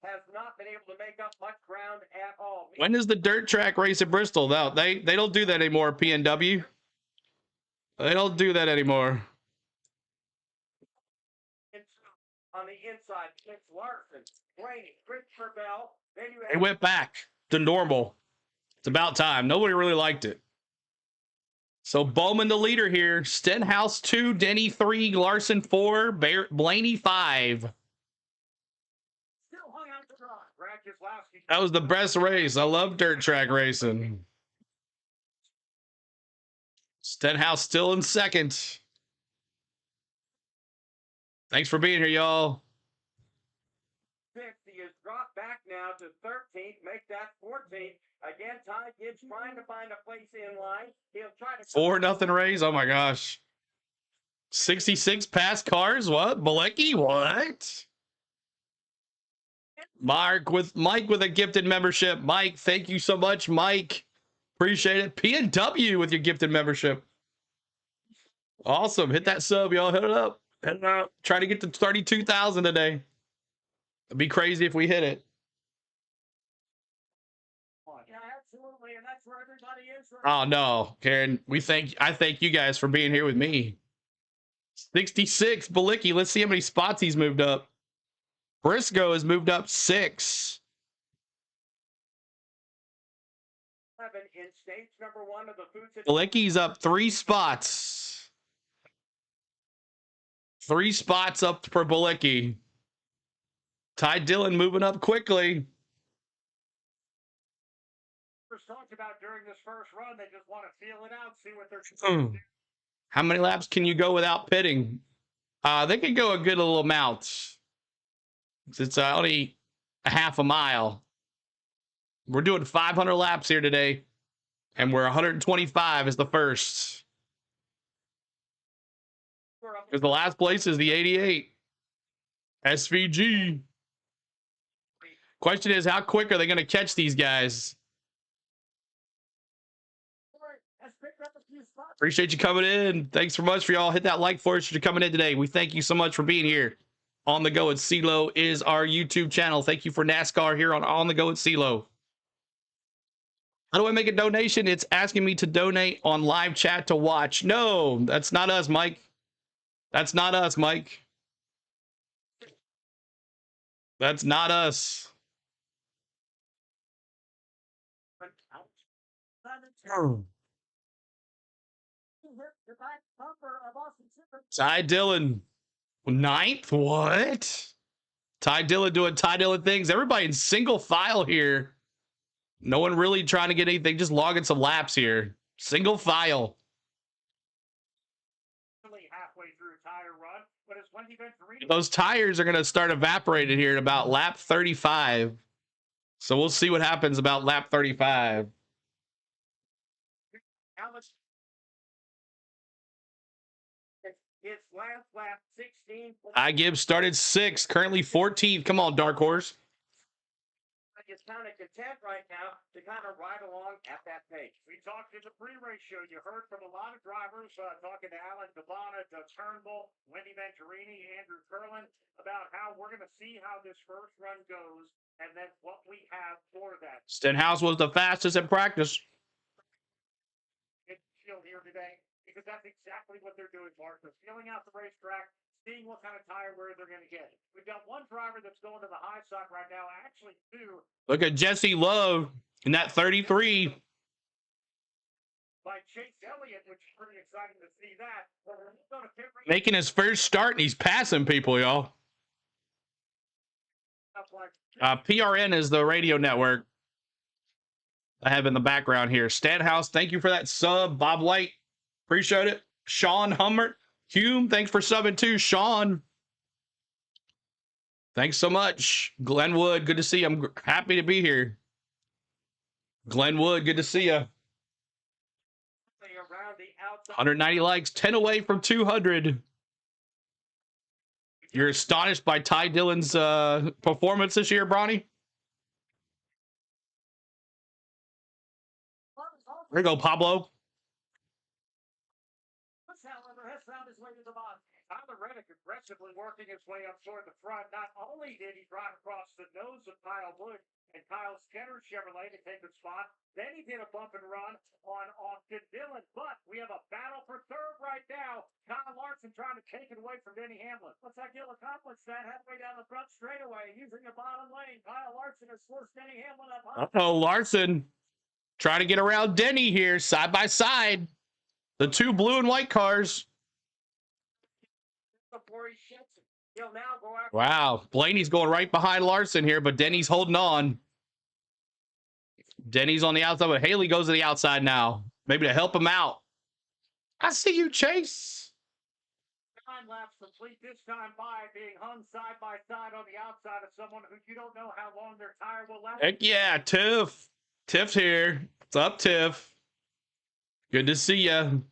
Has not been able to make up much ground at all. When is the dirt track race at Bristol? No, they don't do that anymore, PNW. They don't do that anymore. On the inside, it's Larson, Blaney, Christopher Bell. Then you have They went back to normal. It's about time. Nobody really liked it. So Bowman the leader here. Stenhouse 2, Denny 3, Larson 4, Blaney 5. Still hung out to dry. Brad Keselowski. That was the best race. I love dirt track racing. Stenhouse still in second. Thanks for being here, y'all. 6th. He has dropped back now to 13th. Make that 14th. Again, Ty Gibbs trying to find a place in line. He'll try to 4-0 race. Oh my gosh. 66 past cars. What? Malecki? What? Mike with a gifted membership. Mike, thank you so much, Mike. Appreciate it. PNW with your gifted membership. Awesome. Hit that sub, y'all. Hit it up. Hit it up. Try to get to 32,000 today. It'd be crazy if we hit it. Yeah, absolutely, and that's where everybody is. Oh no, Karen. I thank you guys for being here with me. 66, Balicki. Let's see how many spots he's moved up. Briscoe has moved up 6. 7 in stage number 1 of the food system. Balicki's up 3 spots. 3 spots up for Balicki. Ty Dillon moving up quickly. Talked about during this first run, they just want to feel it out, see what they're doing. How many laps can you go without pitting? They could go a good little amount. It's only a half a mile. We're doing 500 laps here today, and we're 125 as the first. Because the last place is the 88. SVG. Question is, how quick are they going to catch these guys? Appreciate you coming in. Thanks so much for y'all. Hit that like for us for coming in today. We thank you so much for being here. On the Go at CeeLo is our YouTube channel. Thank you for NASCAR here on the Go at CeeLo. How do I make a donation? It's asking me to donate on live chat to watch. No, that's not us, Mike. That's not us, Mike. That's not us. Ty Dillon, 9th. What? Ty Dillon doing Ty Dillon things. Everybody in single file here. No one really trying to get anything. Just logging some laps here. Single file. Halfway through tire run, but it's when he been those tires are going to start evaporating here at about lap 35. So we'll see what happens about lap 35. It's last lap 16. I Gibbs started 6th, currently 14th. Come on, Dark Horse. Is kind of content right now to kind of ride along at that pace. We talked in the pre-race show. You heard from a lot of drivers talking to Alan Cabana, Doug Turnbull, Wendy Venturini, Andrew Curlin about how we're going to see how this first run goes and then what we have for that. Stenhouse was the fastest in practice. It's chill here today because that's exactly what they're doing, Mark. They're feeling out the racetrack, seeing what kind of tire wear they're going to get. We've got one driver that's going to the high side right now, actually two. Look at Jesse Love in that 33. By Chase Elliott, which is pretty exciting to see that. Making his first start, and he's passing people, y'all. PRN is the radio network I have in the background here. Stanhouse, thank you for that sub. Bob White, appreciate it. Sean Hummert, Hume, thanks for subbing too. Sean, thanks so much. Glenwood, good to see you. I'm happy to be here. Glenwood, good to see you. 190 likes, 10 away from 200. You're astonished by Ty Dillon's performance this year, Bronny? There you go, Pablo. However, has found his way to the bottom. Tyler Reddick aggressively working his way up toward the front. Not only did he drive across the nose of Kyle Wood and Kyle Skinner Chevrolet to take the spot, then he did a bump and run on Austin Dillon. But we have a battle for third right now. Kyle Larson trying to take it away from Denny Hamlin. Looks like he'll accomplish that halfway down the front straightaway using the bottom lane. Kyle Larson has forced Denny Hamlin up. Uh-oh, Larson trying to get around Denny here, side by side. The two blue and white cars. Wow, Blaney's going right behind Larson here, but Denny's holding on. Denny's on the outside, but Haley goes to the outside now. Maybe to help him out. I see you, Chase. Time lapse complete this time by being hung side by side on the outside of someone who you don't know how long their tire will last. Heck yeah, Tiff. Tiff's here. What's up, Tiff? Good to see you.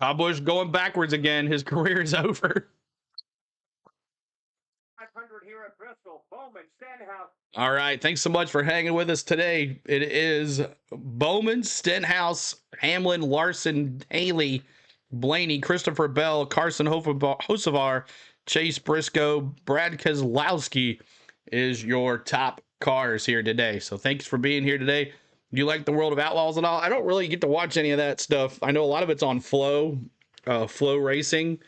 Cowboys going backwards again. His career is over. 500 here at Bristol. Bowman, Stenhouse. All right. Thanks so much for hanging with us today. It is Bowman, Stenhouse, Hamlin, Larson, Haley, Blaney, Christopher Bell, Carson Hosevar, Chase Briscoe, Brad Kozlowski is your top cars here today. So thanks for being here today. You like the World of Outlaws and all? I don't really get to watch any of that stuff. I know a lot of it's on Flow Racing,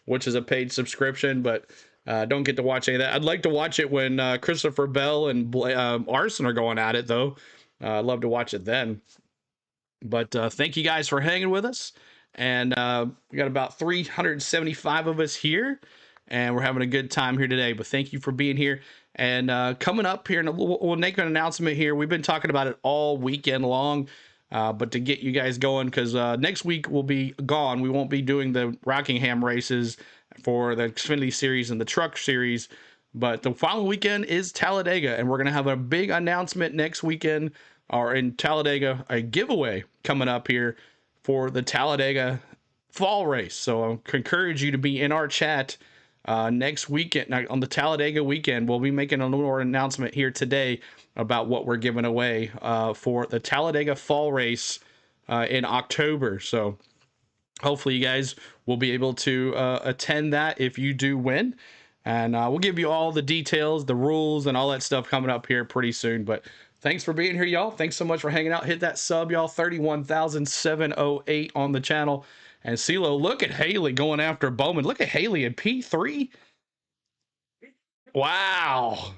which is a paid subscription, but don't get to watch any of that. I'd like to watch it when Christopher Bell and Arson are going at it, though. I'd love to watch it then. But thank you guys for hanging with us. And we got about 375 of us here, and we're having a good time here today. But thank you for being here. And coming up here, and we'll make an announcement here. We've been talking about it all weekend long, but to get you guys going, because next week we'll be gone. We won't be doing the Rockingham races for the Xfinity Series and the Truck Series, but the following weekend is Talladega, and we're going to have a big announcement next weekend, or in Talladega, a giveaway coming up here for the Talladega Fall Race. So I encourage you to be in our chat next weekend on the Talladega weekend. We'll be making a little announcement here today about what we're giving away for the Talladega Fall Race in October. So hopefully you guys will be able to attend that if you do win. And we'll give you all the details, the rules, and all that stuff coming up here pretty soon. But thanks for being here, y'all. Thanks so much for hanging out. Hit that sub, y'all. 31,708 on the channel. And CeeLo, look at Haley going after Bowman. Look at Haley in P3. Wow.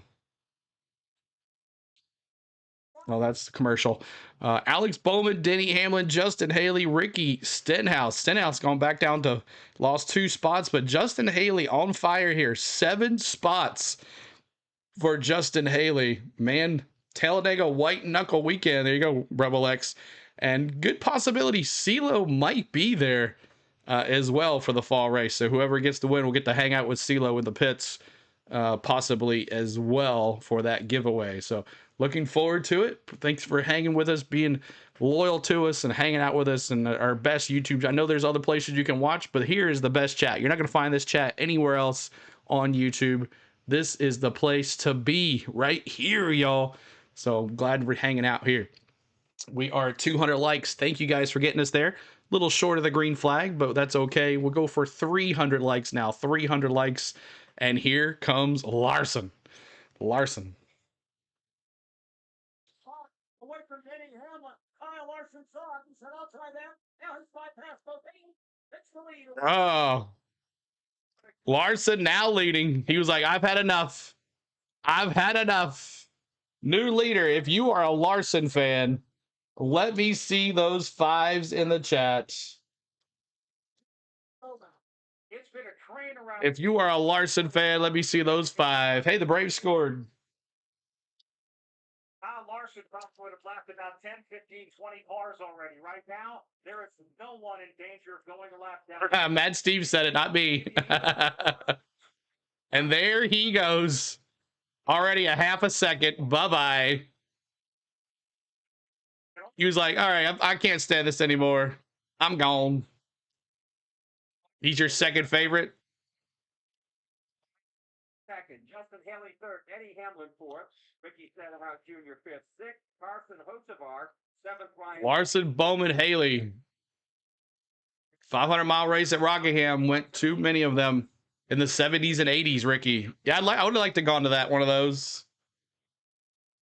Oh, that's the commercial. Alex Bowman, Denny Hamlin, Justin Haley, Ricky Stenhouse. Stenhouse going back down to lost 2 spots, but Justin Haley on fire here. 7 spots for Justin Haley. Man, Talladega white knuckle weekend. There you go, Rebel X. And good possibility CeeLo might be there as well for the fall race. So whoever gets the win will get to hang out with CeeLo in the pits possibly as well for that giveaway. So looking forward to it. Thanks for hanging with us, being loyal to us and hanging out with us, and our best YouTube. I know there's other places you can watch, but here is the best chat. You're not going to find this chat anywhere else on YouTube. This is the place to be right here, y'all. So glad we're hanging out here. We are 200 likes. Thank you guys for getting us there. A little short of the green flag, but that's okay. We'll go for 300 likes now. 300 likes. And here comes Larson. Larson. Away from Denny Hamlin. Kyle Larson saw it and said, I'll try that. Now he's bypassed both teams. It's the leader. Oh, Larson now leading. He was like, I've had enough. I've had enough. New leader. If you are a Larson fan, let me see those fives in the chat. It's been a train around. If you are a Larson fan, let me see those five. Hey, the Braves scored. Kyle Larson probably would have lapped about 10, 15, 20 cars already. Right now, there is no one in danger of going a lap down. Mad Steve said it, not me. And there he goes. Already a half a second. Bye-bye. He was like, all right, I can't stand this anymore. I'm gone. He's your second favorite? Second, Justin Haley third, Eddie Hamlin fourth, Ricky Stenhouse Jr. fifth, sixth, Carson Hocevar, seventh, Ryan Larson, Bowman, Haley. 500-mile race at Rockingham. Went too many of them in the 70s and 80s, Ricky. Yeah, I would have liked to gone to that one of those.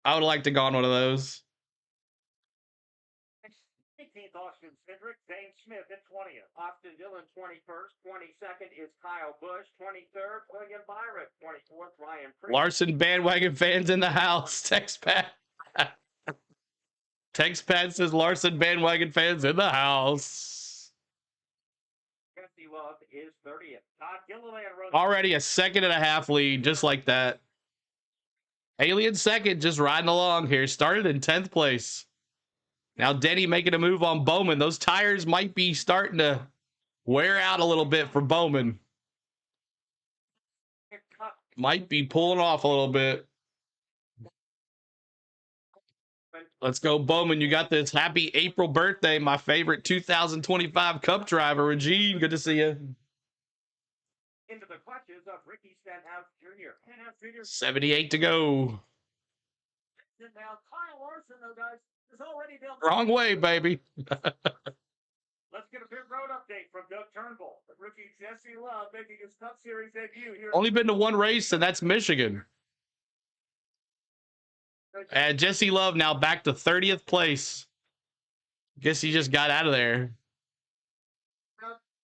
I would have liked to gone one of those. 18th, Austin Cindric, Dane Smith at 20th. Austin Dillon 21st, 22nd is Kyle Busch, 23rd, William Byron, 24th, Ryan Preece. Larson bandwagon fans in the house. Text pad. Text pad says Larson bandwagon fans in the house. Jesse Love is 30th. Todd Gilliland rode Already a second and a half lead, just like that. Alien second, just riding along here. Started in 10th place. Now Denny making a move on Bowman. Those tires might be starting to wear out a little bit for Bowman. Might be pulling off a little bit. Let's go, Bowman. You got this. Happy April birthday, my favorite 2025 Cup driver, Regine. Good to see you. Into the clutches of Ricky Stenhouse Jr. 78 to go. And now Kyle Larson, though, guys, is already down. Wrong way, baby. Let's get a pit road update from Doug Turnbull. Rookie Jesse Love making his Cup Series debut here. Only been to one race, and that's Michigan. And Jesse Love now back to 30th place. Guess he just got out of there.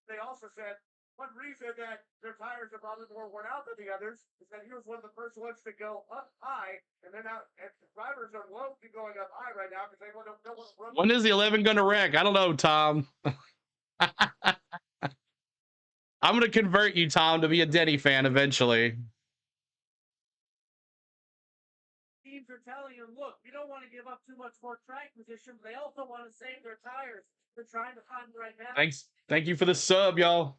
They also said one reason that their tires are probably more worn out than the others is that he was one of the first ones to go up high, and then now and the drivers are low to going up high right now because they want to run. When is the 11 going to wreck? I don't know, Tom. I'm going to convert you, Tom, to be a Denny fan eventually. Teams are telling you, look, we don't want to give up too much more track position, but they also want to save their tires. They're trying to find the right balance. Thanks. Thank you for the sub, y'all.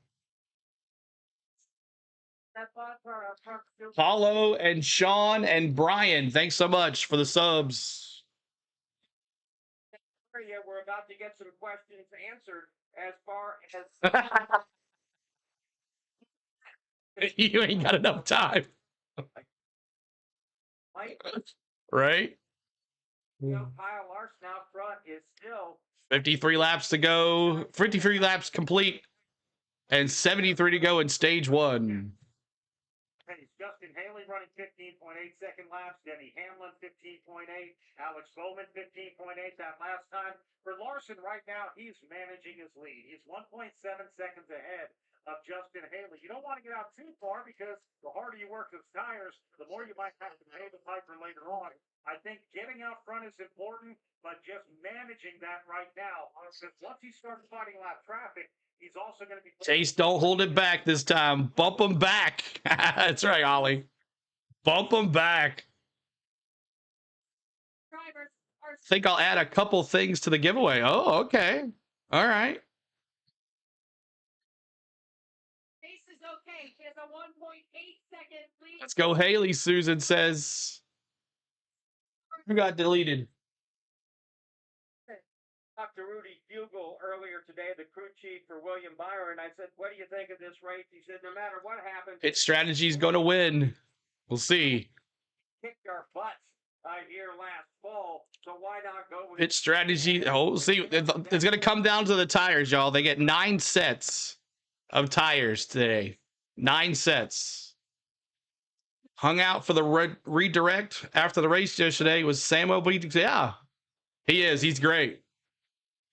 Paulo and Sean and Brian, thanks so much for the subs. We're about to get some questions answered as far as You ain't got enough time. Right? Kyle Larson out front is still 53 laps to go. 53 laps complete. And 73 to go in stage one. Hey, Justin Haley running 15.8 second laps. Denny Hamlin 15.8. Alex Bowman 15.8 that last time. For Larson right now, he's managing his lead. He's 1.7 seconds ahead of Justin Haley. You don't want to get out too far because the harder you work those tires, the more you might have to pay the piper later on. I think getting out front is important, but just managing that right now. Because once he starts fighting lap traffic, he's also going to be... Chase, don't hold it back this time. Bump him back. That's right, Ollie. Bump him back. I think I'll add a couple things to the giveaway. Oh, okay. All right. Chase is okay. He has a 1.8 second lead. Let's go, Haley, Susan says. Who got deleted? Talked to Rudy Fugel earlier today, the crew chief for William Byron. I said, what do you think of this race? He said, no matter what happens, Pit strategy's going to win. We'll see. Kicked our butts here last fall, so why not go with Pit strategy. Oh, see, it's going to come down to the tires, y'all. They get 9 sets of tires today. 9 sets. Hung out for the redirect after the race yesterday was Sam O'B. Yeah, he is. He's great.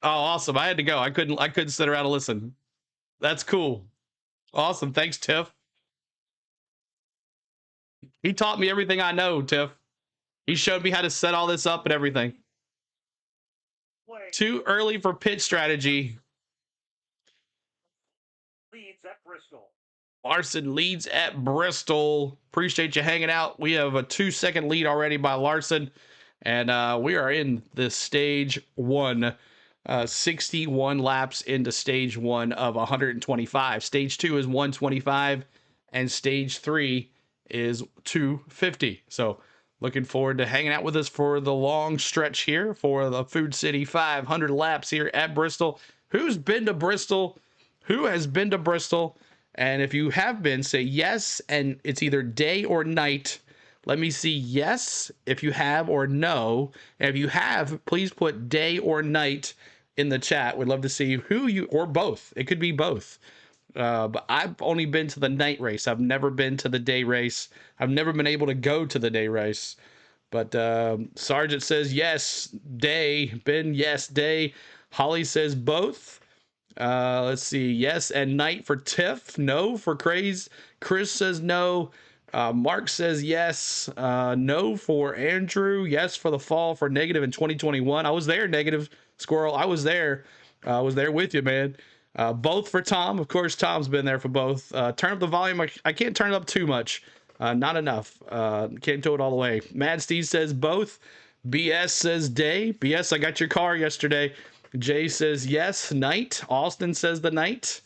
Oh, awesome. I had to go. I couldn't sit around and listen. That's cool. Awesome. Thanks, Tiff. He taught me everything I know, Tiff. He showed me how to set all this up and everything. Too early for pit strategy. Leads at Bristol. Larson leads at Bristol. Appreciate you hanging out. We have a 2-second lead already by Larson. And we are in the stage 1. 61 laps into stage 1 of 125. Stage 2 is 125. And stage 3 is 250. So looking forward to hanging out with us for the long stretch here for the Food City 500 laps here at Bristol. Who's been to Bristol? Who has been to Bristol? And if you have been, say yes, and it's either day or night. Let me see yes if you have or no. And if you have, please put day or night in the chat. We'd love to see who you, or both. It could be both. But I've only been to the night race. I've never been to the day race. I've never been able to go to the day race. But Sergeant says yes, day. Ben, yes, day. Holly says both. Let's see. Yes and night for Tiff. No for Craze. Chris says no. Mark says yes. No for Andrew. Yes for the fall for negative in 2021. I was there, negative Squirrel. I was there. I was there with you, man. Both for Tom. Of course, Tom's been there for both. Turn up the volume. I can't turn it up too much. Not enough. Can't do it all the way. Mad Steve says both. BS says day. BS, I got your car yesterday. Jay says yes, night. Austin says the night.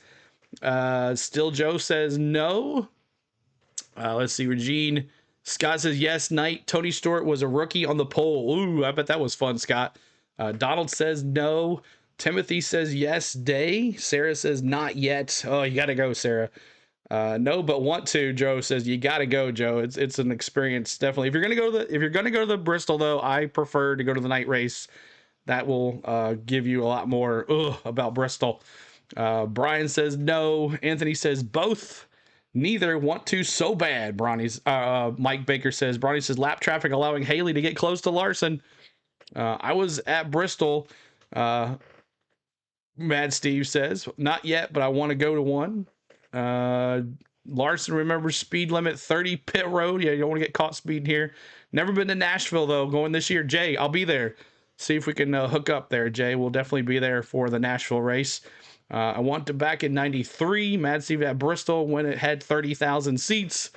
Still Joe says no. Let's see, Regine. Scott says yes, night. Tony Stewart was a rookie on the pole. Ooh, I bet that was fun, Scott. Donald says no. Timothy says yes, day. Sarah says not yet. Oh, you got to go, Sarah. No, but want to. Joe says you got to go, Joe. It's an experience, definitely. If you're gonna go to the Bristol, though, I prefer to go to the night race. That will give you a lot more about Bristol. Brian says no. Anthony says both. Neither want to so bad. Bronny's Mike Baker says Bronny says lap traffic allowing Haley to get close to Larson. I was at Bristol. Mad Steve says not yet, but I want to go to one. Larson remembers speed limit 30 pit road. Yeah, you don't want to get caught speeding here. Never been to Nashville though. Going this year. Jay, I'll be there. See if we can hook up there, Jay. We'll definitely be there for the Nashville race. I want to back in 93. Mad Steve at Bristol when it had 30,000 seats.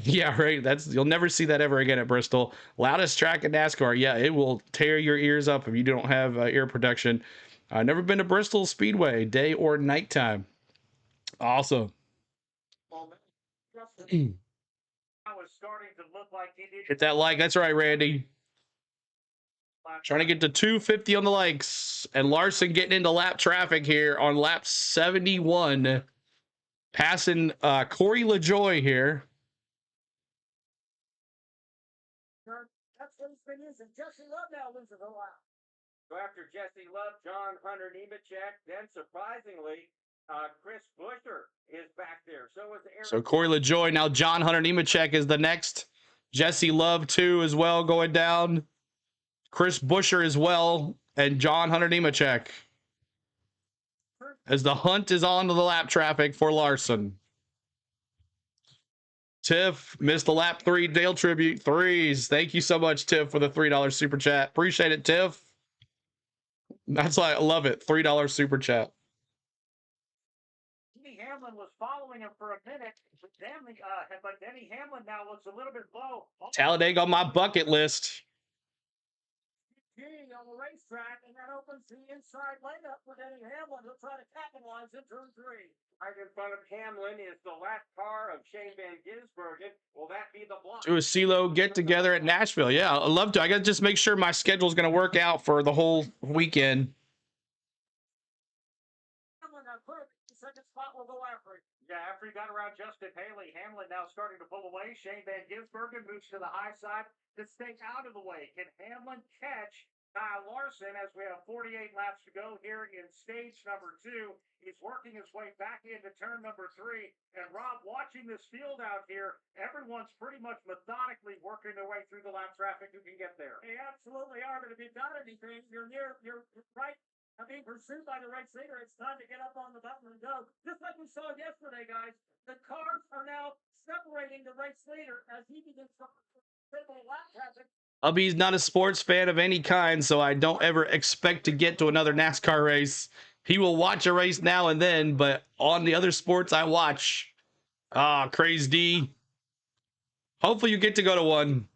Yeah, right. You'll never see that ever again at Bristol. Loudest track in NASCAR. Yeah, it will tear your ears up if you don't have ear protection. Never been to Bristol Speedway, day or nighttime. Awesome. Hit that like. That's right, Randy. Trying to get to 250 on the likes. And Larson getting into lap traffic here on lap 71. Passing Corey LaJoy here. That's what he's been using. Jesse Love now loses a lap. So after Jesse Love, John Hunter Nemechek, then surprisingly, Chris Buescher is back there. So Corey LaJoy. Now John Hunter Nemechek is the next. Jesse Love, too, as well, going down. Chris Buescher as well. And John Hunter Nemechek. As the hunt is on to the lap traffic for Larson. Tiff missed the lap 3 Dale tribute threes. Thank you so much, Tiff, for the $3 super chat. Appreciate it, Tiff. That's why I love it. $3 super chat. Denny Hamlin was following him for a minute, but Denny Hamlin now looks a little bit low. Talladega on my bucket list. On the racetrack, and that opens the inside lane up for Denny Hamlin. He'll try to capitalize in turn 3. Right in front of Hamlin is the last car of Shane Van Gisbergen. Will that be the block? Do a CeeLo get together at Nashville. Yeah, I'd love to. I got to just make sure my schedule is going to work out for the whole weekend. Hamlin, the second spot will go after it. Yeah, after he got around Justin Haley, Hamlin now starting to pull away. Shane Van Gisbergen moves to the high side to stay out of the way. Can Hamlin catch Kyle Larson as we have 48 laps to go here in stage number 2? He's working his way back into turn number 3. And Rob, watching this field out here, everyone's pretty much methodically working their way through the lap traffic who can get there. They absolutely are, but if you've got anything, you're right being pursued by the race leader. It's time to get up on the button and go. Just like we saw yesterday, guys. The cars are now separating the race leader as he begins to lap traffic. Hubby's not a sports fan of any kind, so I don't ever expect to get to another NASCAR race. He will watch a race now and then, but on the other sports I watch. Ah, Craze D. Hopefully you get to go to one.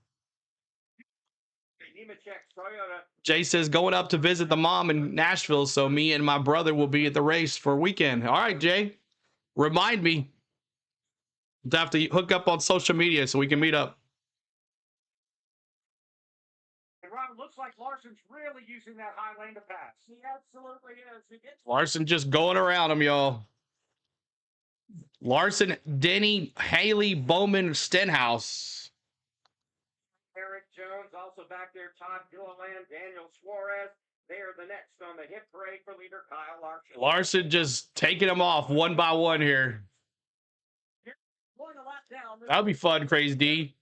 Jay says going up to visit the mom in Nashville, so me and my brother will be at the race for a weekend. All right, Jay. Remind me. We'll have to hook up on social media so we can meet up. And Rob, it looks like Larson's really using that high lane to pass. He absolutely is. He gets Larson just going around him, y'all. Larson, Denny, Haley, Bowman, Stenhouse. Eric Jones also back there. Todd Gilliland, Daniel Suarez. They are the next on the hit parade for leader Kyle Larson. Larson just taking them off one by one here. going a lap down. That'll be fun, Crazy D.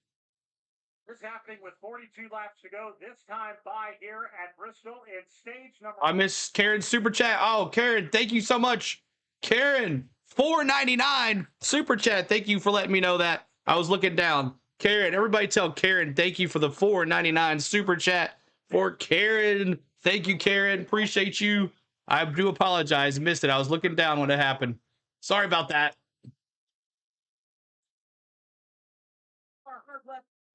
This is happening with 42 laps to go. This time by here at Bristol in stage number. I miss Karen's super chat. Oh, Karen, thank you so much. Karen, $4.99 super chat. Thank you for letting me know that. I was looking down. Karen, everybody tell Karen thank you for the $4.99 super chat for Karen. Thank you, Karen. Appreciate you. I do apologize. Missed it. I was looking down when it happened. Sorry about that.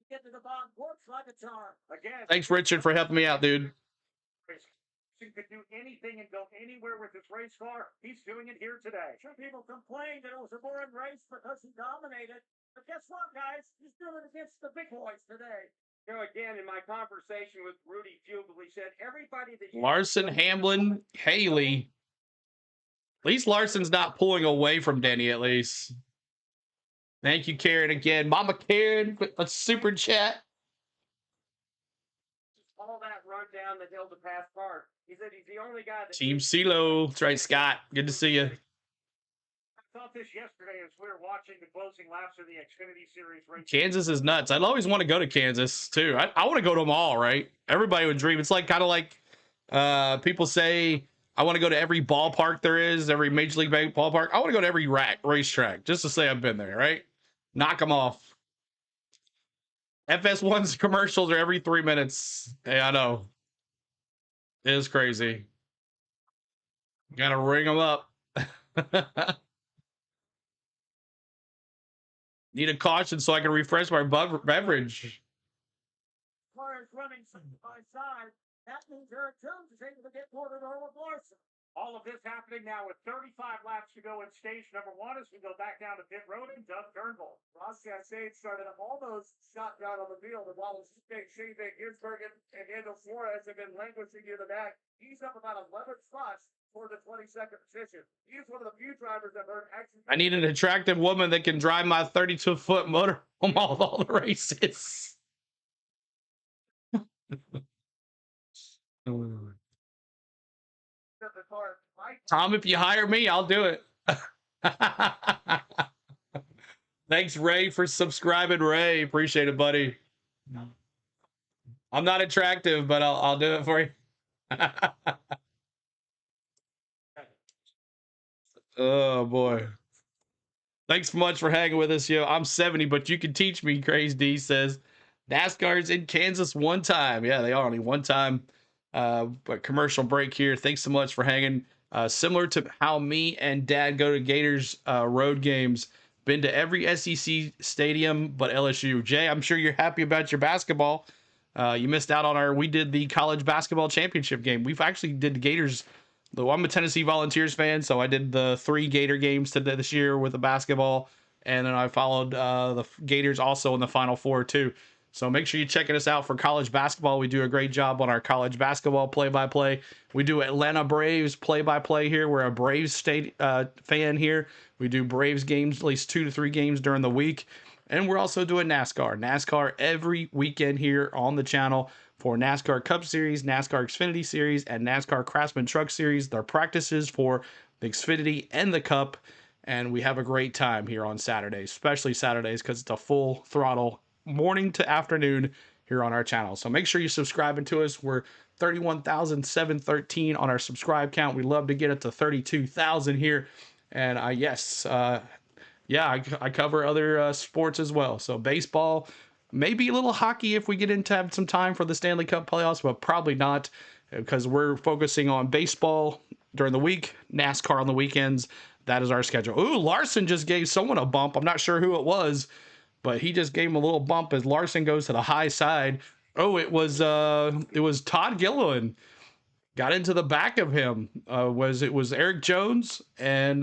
Get to the bottom, works like a charm. Again, Thanks, Richard, for helping me out, dude. He could do anything and go anywhere with his race car. He's doing it here today. Sure, people complained that it was a boring race because he dominated. But guess what, guys? He's doing it against the big boys today. You know, again, in my conversation with Rudy Fugle, he said everybody that Larson, Hamlin, Haley. At least Larson's not pulling away from Denny, at least. Thank you, Karen, again. Mama Karen with a super chat. all that run down the hill to pass Park. He said he's the only guy that Team CeeLo. That's right, Scott. Good to see you. I thought this yesterday as we were watching the closing laps of the Xfinity Series race. Kansas is nuts. I'd always want to go to Kansas, too. I want to go to them all, right? Everybody would dream. It's like kind of like people say, I want to go to every ballpark there is, every Major League ballpark. I want to go to every racetrack just to say I've been there, right? Knock them off. FS1's commercials are every 3 minutes. Yeah, I know. It is crazy. Gotta ring them up. Need a caution so I can refresh my beverage. Cars running side by side. That means Eric Jones is able to get more than Owen Larson. All of this happening now with 35 laps to go in stage number one as we go back down to pit road and Doug Turnbull. Ross Chastain started almost shot down on the field, and while Shane Ginsburg and Daniel Suarez have been languishing near the back, he's up about 11 spots for the 22nd position. He's one of the few drivers that earned actually. I need an attractive woman that can drive my 32-foot motorhome all the races. Tom, if you hire me, I'll do it. Thanks, Ray, for subscribing, Ray. Appreciate it, buddy. I'm not attractive, but I'll do it for you. Oh, boy. Thanks so much for hanging with us, yo. I'm 70, but you can teach me, Crazy D says. NASCAR's in Kansas one time. Yeah, they are only one time. But commercial break here. Thanks so much for hanging. Similar to how me and Dad go to Gators road games. Been to every SEC stadium but LSU. Jay, I'm sure you're happy about your basketball. You missed out on we did the college basketball championship game. We've actually did the Gators. Though I'm a Tennessee Volunteers fan, so I did the 3 Gator games this year with the basketball. And then I followed the Gators also in the Final Four too. So make sure you're checking us out for college basketball. We do a great job on our college basketball play-by-play. We do Atlanta Braves play-by-play here. We're a Braves fan here. We do Braves games, at least 2 to 3 games during the week. And we're also doing NASCAR. NASCAR every weekend here on the channel for NASCAR Cup Series, NASCAR Xfinity Series, and NASCAR Craftsman Truck Series. They're practices for the Xfinity and the Cup. And we have a great time here on Saturdays, especially Saturdays because it's a full throttle morning to afternoon here on our channel. So make sure you're subscribing to us. We're 31,713 on our subscribe count. We love to get it to 32,000 here. And I cover other sports as well. So baseball, maybe a little hockey if we get into have some time for the Stanley Cup playoffs, but probably not because we're focusing on baseball during the week, NASCAR on the weekends. That is our schedule. Ooh, Larson just gave someone a bump. I'm not sure who it was, but he just gave him a little bump as Larson goes to the high side. Oh, it was Todd Gilliland. Got into the back of him. It was Eric Jones and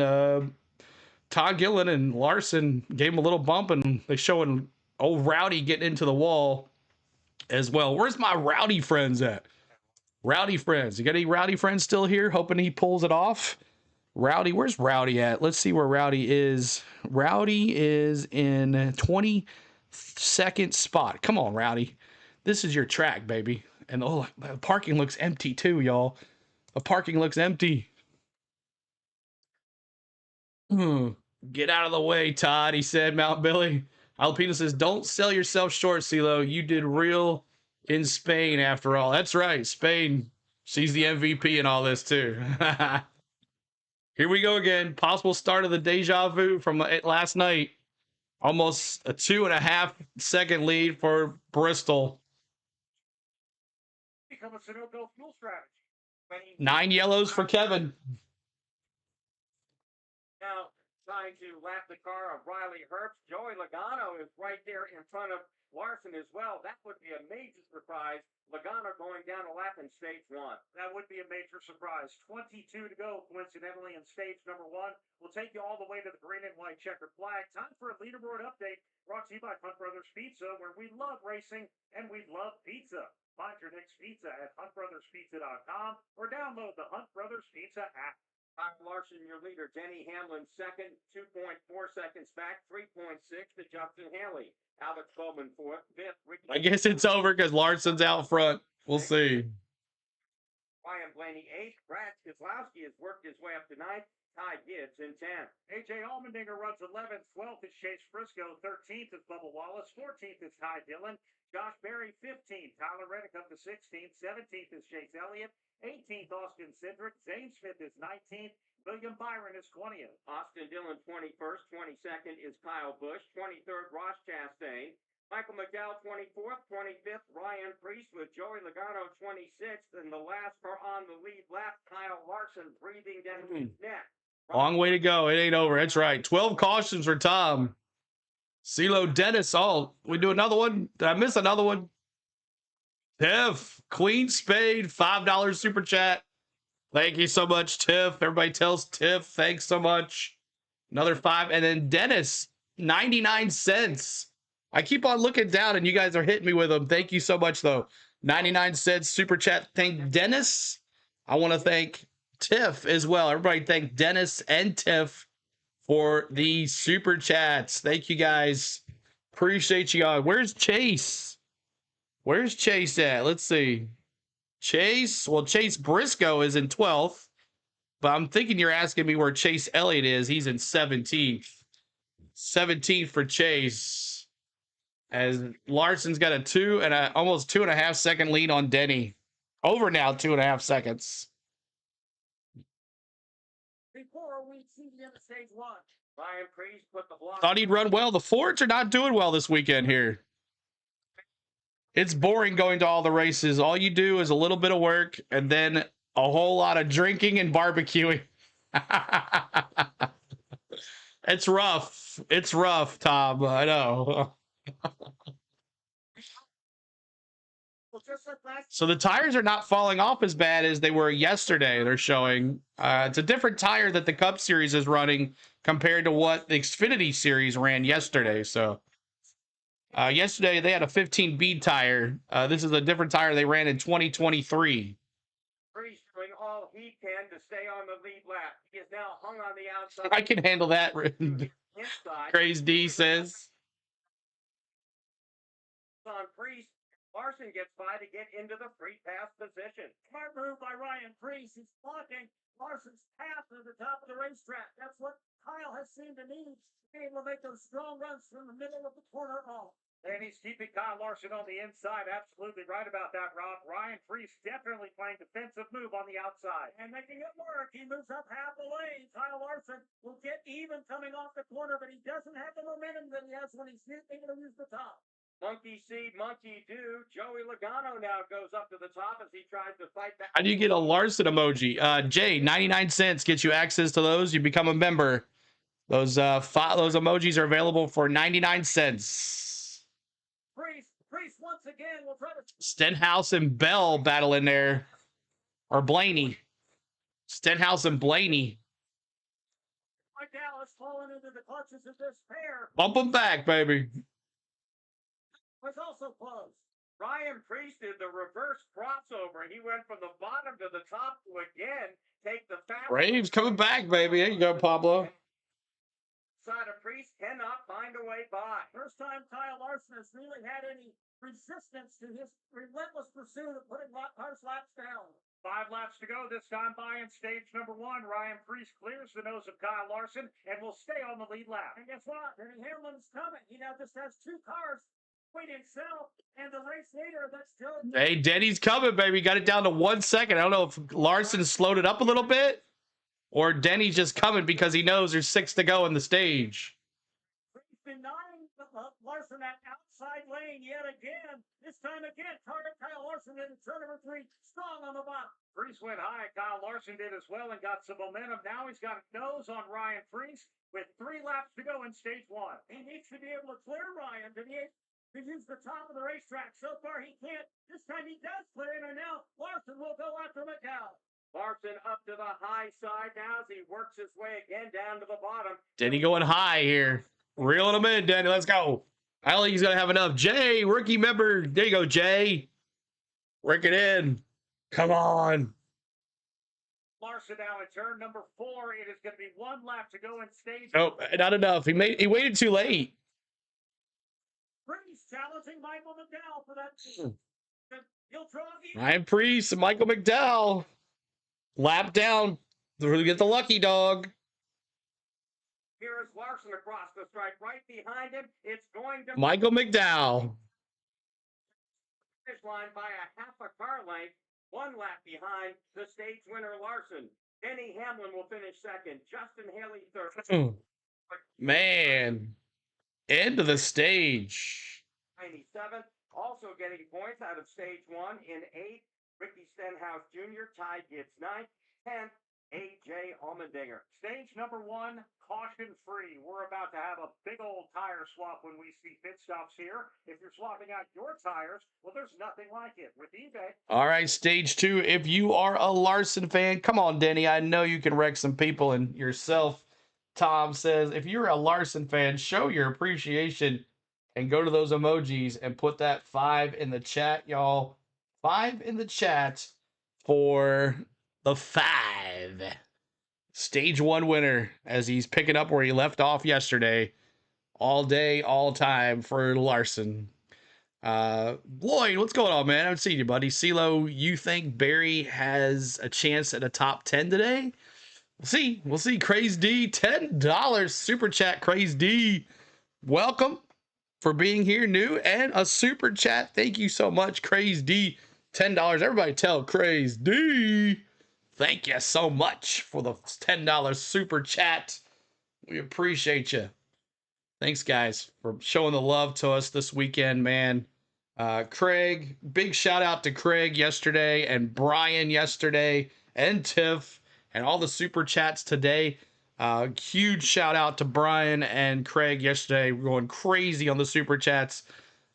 Todd Gilliland and Larson gave him a little bump, and they showing old Rowdy getting into the wall as well. Where's my Rowdy friends at? Rowdy friends. You got any Rowdy friends still here? Hoping he pulls it off. Rowdy, where's Rowdy at? Let's see where Rowdy is. Rowdy is in 22nd spot. Come on, Rowdy. This is your track, baby. And the parking looks empty too, y'all. The parking looks empty. Get out of the way, Todd, he said, Mount Billy. Alpina says, don't sell yourself short, CeeLo. You did real in Spain after all. That's right, Spain. She's the MVP in all this too. Here we go again. Possible start of the deja vu from last night. Almost a 2.5 second lead for Bristol. Become a Sunoco fuel strategy. 9 yellows for Kevin. Now, trying to lap the car of Riley Herbst. Joey Logano is right there in front of Larson as well. That would be a major surprise. Logano going down a lap in stage 1. That would be a major surprise. 22 to go, coincidentally, in stage number 1. We'll take you all the way to the green and white checkered flag. Time for a leaderboard update brought to you by Hunt Brothers Pizza, where we love racing and we love pizza. Find your next pizza at huntbrotherspizza.com or download the Hunt Brothers Pizza app. Kyle Larson, your leader. Denny Hamlin, second, 2.4 seconds back, 3.6 to Justin Haley. Alex Bowman, fourth, fifth. I guess it's over because Larson's out front. We'll see. Ryan Blaney, eighth. Brad Keselowski has worked his way up to ninth. Ty Gibbs in 10th. AJ Allmendinger runs 11th. 12th is Chase Briscoe. 13th is Bubba Wallace. 14th is Ty Dillon. Josh Berry, 15th. Tyler Reddick up to 16th. 17th is Chase Elliott. 18th, Austin Cindric. Zane Smith is 19th. William Byron is 20th. Austin Dillon, 21st. 22nd is Kyle Busch. 23rd, Ross Chastain. Michael McDowell, 24th. 25th, Ryan Preece with Joey Logano, 26th. And the last car on the lead lap, Kyle Larson breathing down his neck. Long way to go. It ain't over. That's right. 12 cautions for Tom. CeeLo Dennis. Oh, we do another one? Did I miss another one? Tiff, Queen Spade, $5 super chat. Thank you so much, Tiff. Everybody tells Tiff, thanks so much. Another 5. And then Dennis, 99 cents. I keep on looking down and you guys are hitting me with them. Thank you so much, though. 99 cents super chat. Thank Dennis. I want to thank Tiff as well. Everybody thank Dennis and Tiff for the super chats. Thank you guys. Appreciate you guys. Where's Chase? Where's Chase at? Let's see. Chase Briscoe is in 12th, but I'm thinking you're asking me where Chase Elliott is. He's in 17th. 17th for Chase. As Larson's got a almost 2.5 second lead on Denny. Over now, 2.5 seconds. Before we see the end of stage 1. Ryan Preece put the block. Thought he'd run well. The Fords are not doing well this weekend here. It's boring going to all the races. All you do is a little bit of work and then a whole lot of drinking and barbecuing. It's rough. It's rough, Tom. I know. So the tires are not falling off as bad as they were yesterday. They're showing it's a different tire that the Cup Series is running compared to what the Xfinity Series ran yesterday. So yesterday they had a 15 bead tire. This is a different tire they ran in 2023. Preece doing all he can to stay on the lead lap. He is now hung on the outside. I can handle that. Inside. Crazy D says. On Preece. Larson gets by to get into the free pass position. Smart move by Ryan Preece. He's blocking Larson's path to the top of the racetrack. That's what Kyle has seemed to need to be able to make those strong runs from the middle of the corner off. And he's keeping Kyle Larson on the inside. Absolutely right about that, Rob. Ryan Preece definitely playing defensive move on the outside. And making it work. He moves up half the lane. Kyle Larson will get even coming off the corner, but he doesn't have the momentum that he has when he's able to use the top. Monkey see, monkey do. Joey Logano now goes up to the top as he tries to fight back. How do you get a Larson emoji? Jay, 99 cents gets you access to those. You become a member. Those those emojis are available for 99 cents. Priest once again will try to. Stenhouse and Bell battle in there. Or Blaney. Stenhouse and Blaney. Dallas falling into the clutches of this pair. Bump them back, baby. Was also close. Ryan Preece did the reverse crossover. He went from the bottom to the top to again take the fast. Braves coming back, baby. There you go, Pablo. Side of Preece cannot find a way by. First time Kyle Larson has really had any resistance to his relentless pursuit of putting cars laps down. 5 laps to go this time by in stage number 1. Ryan Preece clears the nose of Kyle Larson and will stay on the lead lap. And guess what? Denny Hamlin's coming. He now just has 2 cars between himself and the race leader. That's still. Hey, Denny's coming, baby. Got it down to 1 second. I don't know if Larson slowed it up a little bit or Denny's just coming because he knows there's 6 to go in the stage. He's denying Larson that outside lane yet again. This time again, Kyle Larson in turn number 3, strong on the bottom. Preece went high. Kyle Larson did as well and got some momentum. Now he's got a nose on Ryan Preece with 3 laps to go in stage 1. He needs to be able to clear Ryan to use the top of the racetrack. So far, he can't. This time he does clear him, and now Larson will go after McDowell. Larson up to the high side now as he works his way again down to the bottom. Denny going high here. Reeling him in, Denny. Let's go. I don't think he's going to have enough. Jay, rookie member. There you go, Jay. Work it in. Come on. Larson now in turn number 4. It is going to be 1 lap to go in stage. Oh, not enough. He waited too late. Preece challenging Michael McDowell for that. He'll draw the. Ryan Preece and Michael McDowell. Lap down. They'll get the lucky dog. Here is Larson across the stripe. Right behind him, it's going to Michael McDowell. finish line by a half a car length. 1 lap behind the stage winner Larson. Denny Hamlin will finish second. Justin Haley third. Man. End of the stage. 97. Also getting points out of stage 1 in 8th. Ricky Stenhouse Jr. tied gets 9th. 10th. A.J. Allmendinger. Stage number 1, caution free. We're about to have a big old tire swap when we see pit stops here. If you're swapping out your tires, well, there's nothing like it with eBay. All right, stage 2. If you are a Larson fan, come on, Denny. I know you can wreck some people and yourself. Tom says, if you're a Larson fan, show your appreciation and go to those emojis and put that 5 in the chat, y'all. 5 in the chat for the 5. Stage 1 winner as he's picking up where he left off yesterday. All day, all time for Larson. Lloyd, what's going on, man? I haven't seen you, buddy. CeeLo, you think Barry has a chance at a top 10 today? We'll see. Craze D, $10 super chat. Craze D, welcome for being here, new and a super chat. Thank you so much, Craze D. $10. Everybody tell Craze D, thank you so much for the $10 super chat. We appreciate you. Thanks, guys, for showing the love to us this weekend, man. Craig, big shout out to Craig yesterday and Brian yesterday and Tiff. And all the super chats today. Huge shout out to Brian and Craig yesterday. We're going crazy on the super chats.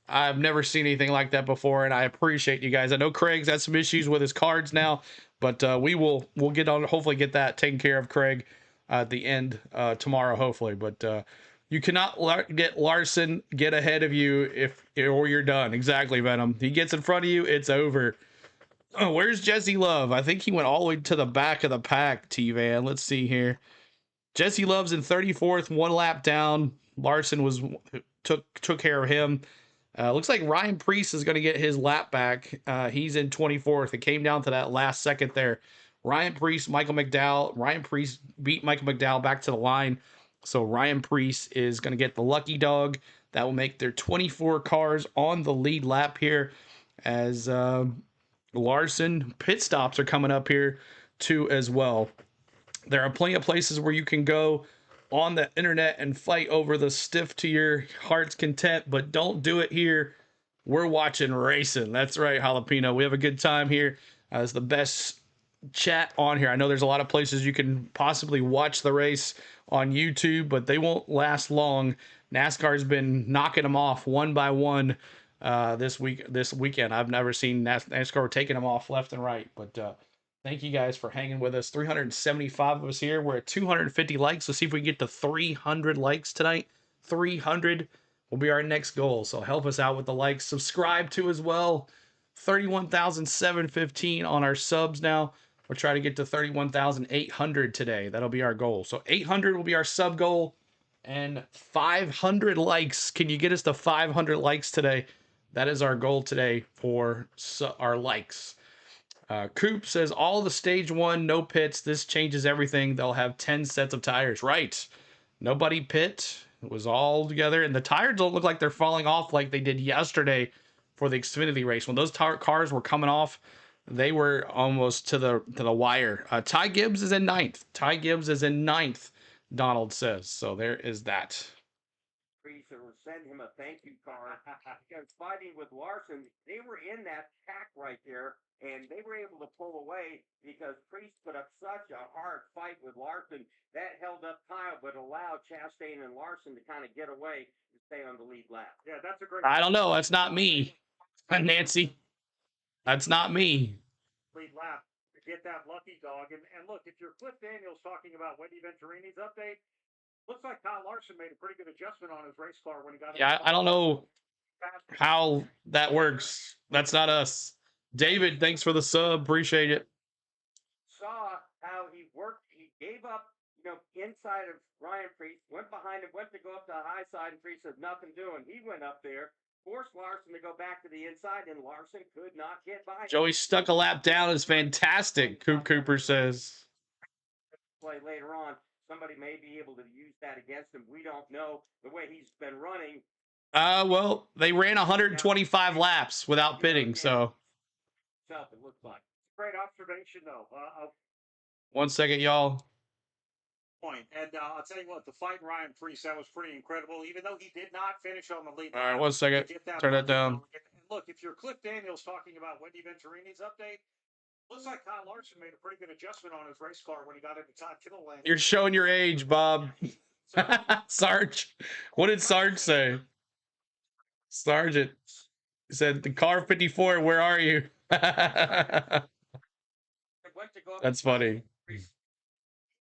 I've never seen anything like that before, and I appreciate you guys. I know Craig's had some issues with his cards now, but we'll get on. Hopefully, get that taken care of, Craig, at the end tomorrow. Hopefully, but you cannot get Larson get ahead of you or you're done. Exactly, Venom. He gets in front of you, it's over. Oh, where's Jesse Love? I think he went all the way to the back of the pack, T-Van. Let's see here. Jesse Love's in 34th, 1 lap down. Larson took care of him. Looks like Ryan Preece is going to get his lap back. He's in 24th. It came down to that last second there. Ryan Preece, Michael McDowell. Ryan Preece beat Michael McDowell back to the line. So Ryan Preece is going to get the lucky dog. That will make there 24 cars on the lead lap here, as Larson pit stops are coming up here too as well. There are plenty of places where you can go on the internet and fight over the stiff to your heart's content, but don't do it here. We're watching racing. That's right, Jalapeno. We have a good time here. It's the best chat on here. I know there's a lot of places you can possibly watch the race on YouTube, but they won't last long. NASCAR's been knocking them off one by one this weekend. I've never seen NASCAR taking them off left and right, but thank you guys for hanging with us. 375 of us here. We're at 250 likes. Let's see if we can get to 300 likes tonight. 300 will be our next goal. So help us out with the likes. Subscribe to as well. 31,715 on our subs now. We'll try to get to 31,800 today. That'll be our goal. So 800 will be our sub goal. And 500 likes. Can you get us to 500 likes today? That is our goal today for our likes. Coop says, all the stage 1, no pits. This changes everything. They'll have 10 sets of tires. Right. Nobody pit. It was all together. And the tires don't look like they're falling off like they did yesterday for the Xfinity race. When those cars were coming off, they were almost to the wire. Ty Gibbs is in 9th. Ty Gibbs is in 9th, Donald says. So there is that. Or send him a thank you card. Because fighting with Larson, they were in that pack right there, and they were able to pull away because Priest put up such a hard fight with Larson that held up Kyle, but allowed Chastain and Larson to kind of get away and stay on the lead lap. Yeah, that's a great. I don't know. That's not me, Nancy. That's not me. Lead lap to get that lucky dog. And look, if you're Cliff Daniels talking about Wendy Venturini's update, looks like Kyle Larson made a pretty good adjustment on his race car when he got. Yeah, I don't know how that works. That's not us. David, thanks for the sub. Appreciate it. Saw how he worked. He gave up, inside of Ryan Priest, went behind him, went to go up to the high side, and Priest said, nothing doing. He went up there, forced Larson to go back to the inside, and Larson could not get by. Joey stuck a lap down is fantastic, Cooper says. Play later on. Somebody may be able to use that against him. We don't know the way he's been running. Well, they ran 125 laps without pitting, so. It looks like. Great observation, though. 1 second, y'all. Point. And I'll tell you what, the fight Ryan Priest, that was pretty incredible. Even though he did not finish on the lead. All right, 1 second. Turn that down. And look, if you're Cliff Daniels talking about Wendy Venturini's update, looks like Kyle Larson made a pretty good adjustment on his race car when he got into Todd Kittle land. You're showing your age, Bob. Sarge. What did Sarge say? Sergeant said, the car 54, where are you? That's funny.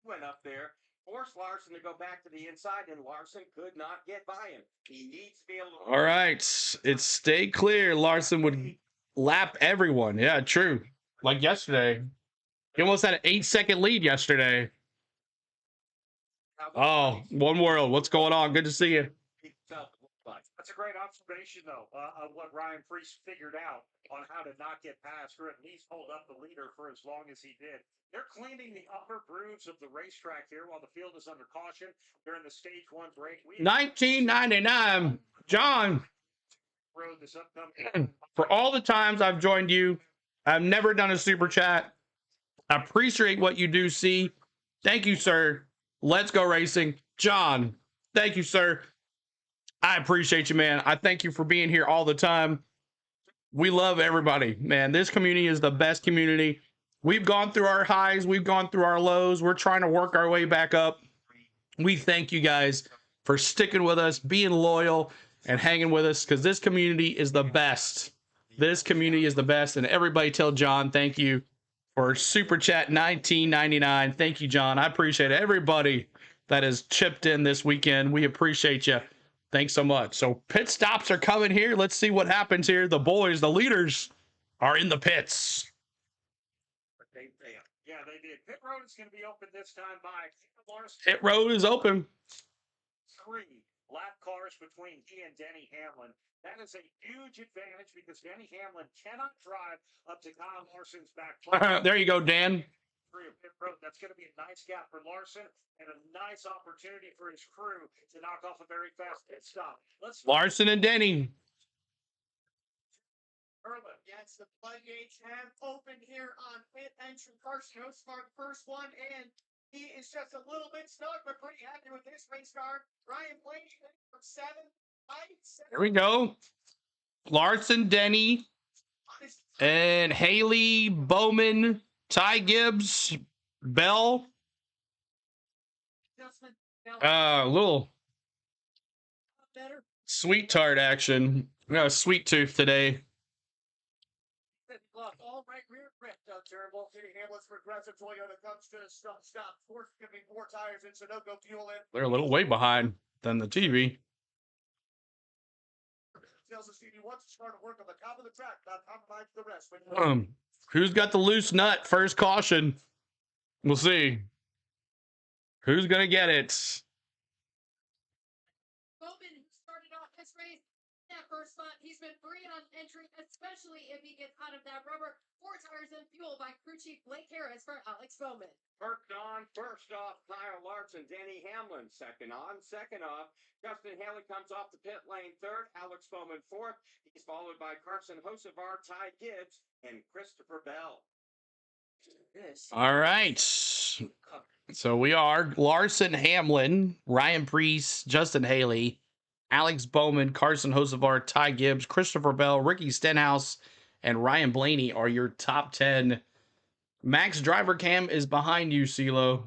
Went up there, forced Larson to go back to the inside, and Larson could not get by him. He needs to be able to. All right. It's stay clear. Larson would lap everyone. Yeah, true. Like yesterday. He almost had an 8-second lead yesterday. Oh, One World. What's going on? Good to see you. That's a great observation, though, of what Ryan Priest figured out on how to not get past or at least hold up the leader for as long as he did. They're cleaning the upper grooves of the racetrack here while the field is under caution during the stage 1 break. 1999, John. Road this upcoming. For all the times I've joined you, I've never done a super chat. I appreciate what you do, see. Thank you, sir. Let's go racing. John, thank you, sir. I appreciate you, man. I thank you for being here all the time. We love everybody, man. This community is the best community. We've gone through our highs. We've gone through our lows. We're trying to work our way back up. We thank you guys for sticking with us, being loyal, and hanging with us, because this community is the best. This community is the best. And everybody tell John thank you for Super Chat 1999. Thank you, John. I appreciate everybody that has chipped in this weekend. We appreciate you. Thanks so much. So pit stops are coming here. Let's see what happens here. The boys, the leaders, are in the pits. Yeah, they did. Pit road is going to be open this time by Pit road is open. 3 lap cars between he and Denny Hamlin. That is a huge advantage because Denny Hamlin cannot drive up to Kyle Larson's back. There you go, Dan. 3 of pit road. That's going to be a nice gap for Larson and a nice opportunity for his crew to knock off a very fast pit stop. Larson and Denny. Yes, the floodgates have opened here on pit entry. Carson Osmar, first one, and he is just a little bit stuck, but pretty happy with this race car. Ryan Blaney from 7. Here we go. Larson, Denny, and Haley, Bowman, Ty Gibbs, Bell. Little sweet tart action. We got a sweet tooth today. All right, rear grip, terrible. Hamlet's progressive Toyota comes to a stop. Force giving 4 tires in Sunoco fuel in. They're a little way behind than the TV. Tells us he wants to start to work on the top of the track, not compromise the rest. Who's got the loose nut? First caution. We'll see. Who's gonna get it? Bowman, who started off this race in that first spot, he's been free on entry, especially if he gets out of that rubber. 4 tires and fuel by crew chief Blake Harris for Alex Bowman. Perked on, first off, Kyle Larson, Danny Hamlin, second on, second off. Justin Haley comes off the pit lane third, Alex Bowman fourth. He's followed by Carson Hocevar, Ty Gibbs, and Christopher Bell. All right. So we are Larson, Hamlin, Ryan Preece, Justin Haley, Alex Bowman, Carson Hocevar, Ty Gibbs, Christopher Bell, Ricky Stenhouse, and Ryan Blaney are your top 10. Max driver cam is behind you, CeeLo.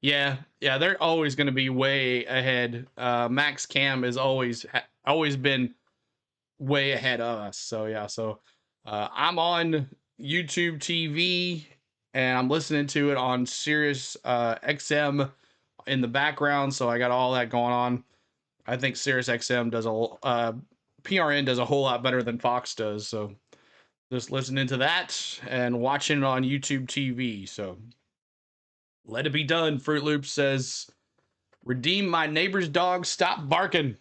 Yeah, they're always going to be way ahead. Max cam is always been way ahead of us. So yeah, I'm on YouTube TV and I'm listening to it on Sirius XM in the background. So I got all that going on. I think Sirius XM does PRN does a whole lot better than Fox does. So just listening to that and watching it on YouTube TV. So let it be done. Fruit Loop says, redeem my neighbor's dog. Stop barking.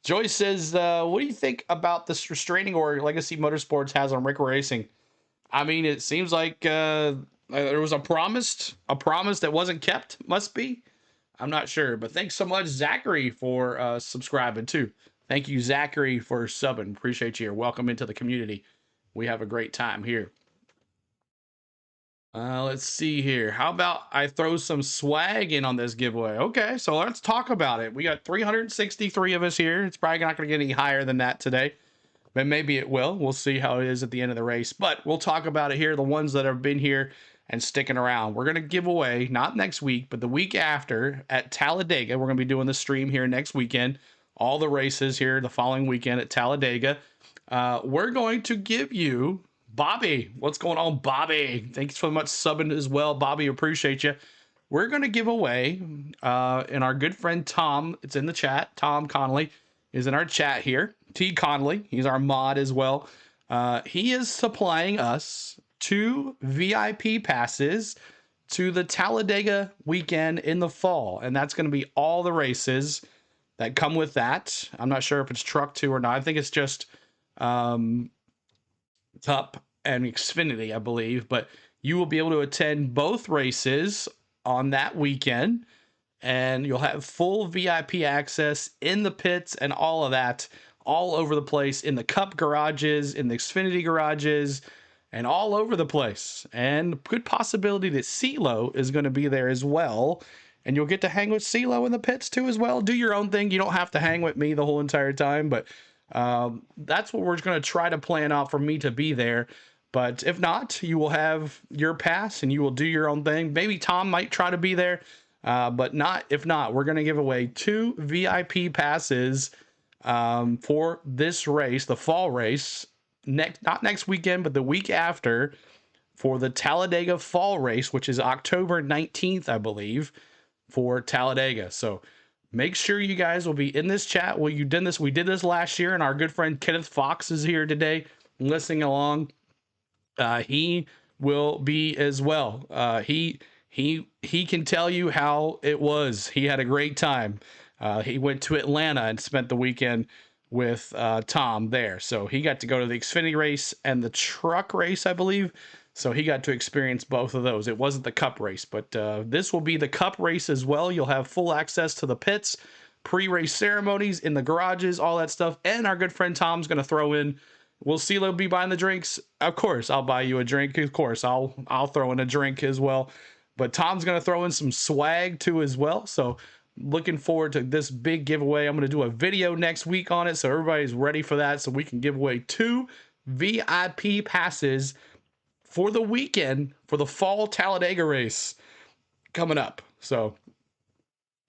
Joyce says, what do you think about this restraining order Legacy Motorsports has on Rick Racing? I mean, it seems like there was a promise that wasn't kept. Must be. I'm not sure. But thanks so much, Zachary, for subscribing too. Thank you, Zachary, for subbing. Appreciate you. Welcome into the community. We have a great time here. Let's see here. How about I throw some swag in on this giveaway? Okay, so let's talk about it. We got 363 of us here. It's probably not going to get any higher than that today, but maybe it will. We'll see how it is at the end of the race, but we'll talk about it here. The ones that have been here and sticking around. We're going to give away, not next week, but the week after at Talladega. We're going to be doing the stream here next weekend. All the races here the following weekend at Talladega. We're going to give you Bobby. What's going on, Bobby? Thanks so much subbing as well, Bobby. Appreciate you. We're going to give away, and our good friend Tom, it's in the chat. Tom Connolly is in our chat here. T. Connolly, he's our mod as well. He is supplying us 2 VIP passes to the Talladega weekend in the fall, and that's going to be all the races that come with that. I'm not sure if it's truck 2 or not. I think it's just Cup and Xfinity, I believe, but you will be able to attend both races on that weekend, and you'll have full VIP access in the pits and all of that, all over the place, in the Cup garages, in the Xfinity garages, and all over the place. And good possibility that CeeLo is going to be there as well, and you'll get to hang with CeeLo in the pits too as well. Do your own thing. You don't have to hang with me the whole entire time, but that's what we're going to try to plan out for me to be there. But if not, you will have your pass and you will do your own thing. Maybe Tom might try to be there, but not. If not, we're going to give away 2 VIP passes for this race, the fall race, not next weekend, but the week after, for the Talladega fall race, which is October 19th, I believe, for Talladega. So make sure you guys will be in this chat. Well, you did this. We did this last year, and our good friend Kenneth Fox is here today listening along. He will be as well. He can tell you how it was. He had a great time. He went to Atlanta and spent the weekend with Tom there. So he got to go to the Xfinity race and the truck race, I believe. So he got to experience both of those. It wasn't the Cup race, but this will be the Cup race as well. You'll have full access to the pits, pre-race ceremonies in the garages, all that stuff. And our good friend Tom's going to throw in. Will CeeLo be buying the drinks? Of course, I'll buy you a drink. Of course, I'll throw in a drink as well. But Tom's going to throw in some swag too as well. So looking forward to this big giveaway. I'm going to do a video next week on it, so everybody's ready for that, so we can give away 2 VIP passes for the weekend for the fall Talladega race coming up. So,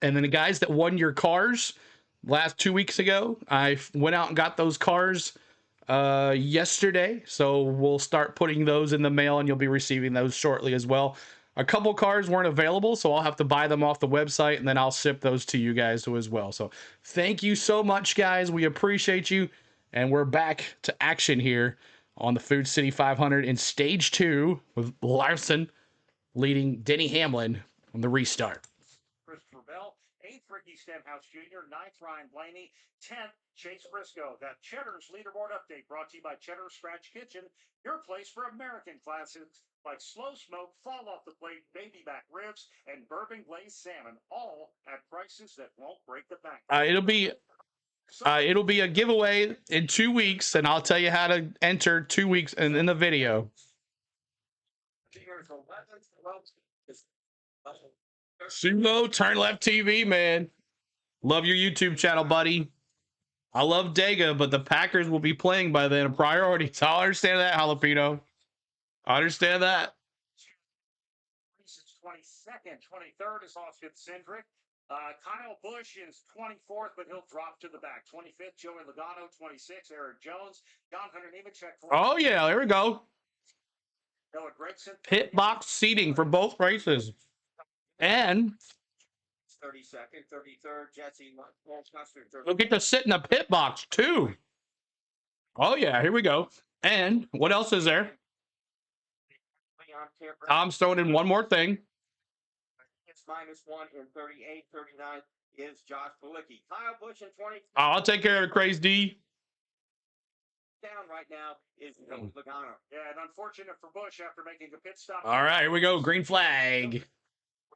and then the guys that won your cars last 2 weeks ago, I went out and got those cars yesterday. So we'll start putting those in the mail, and you'll be receiving those shortly as well. A couple cars weren't available, so I'll have to buy them off the website, and then I'll ship those to you guys as well. So thank you so much, guys. We appreciate you, and we're back to action here on the Food City 500 in Stage 2 with Larson leading Denny Hamlin on the restart. Christopher Bell, 8th Ricky Stenhouse Jr., 9th Ryan Blaney, 10th Chase Briscoe. That Cheddar's leaderboard update brought to you by Cheddar's Scratch Kitchen, your place for American classics like slow smoke, fall off the plate, baby back ribs, and bourbon glazed salmon, all at prices that won't break the bank. It'll be a giveaway in 2 weeks, and I'll tell you how to enter 2 weeks in the video. Sumo Turn Left TV, man. Love your YouTube channel, buddy. I love Dega, but the Packers will be playing by then. A priority. So I understand that, Jalapeno. I understand that. 22nd, 23rd is Austin Cindric. Kyle Busch is 24th, but he'll drop to the back. 25th, Joey Logano. 26th, Eric Jones. John Hunter Nemechek. Oh, yeah, there we go. Noah Gragson. Pit box seating for both races. And 32nd, 33rd, Jesse Lancaster. we'll get to sit in a pit box, too. Oh, yeah, here we go. And what else is there? Tom's throwing in one more thing. It's -1 in 38, 39 is Josh Palicki. Kyle Busch in 20. I'll take care of it, Crazy D. Down right now is Joey Logano. Yeah, and unfortunate for Busch after making a pit stop. All right, here we go. Green flag.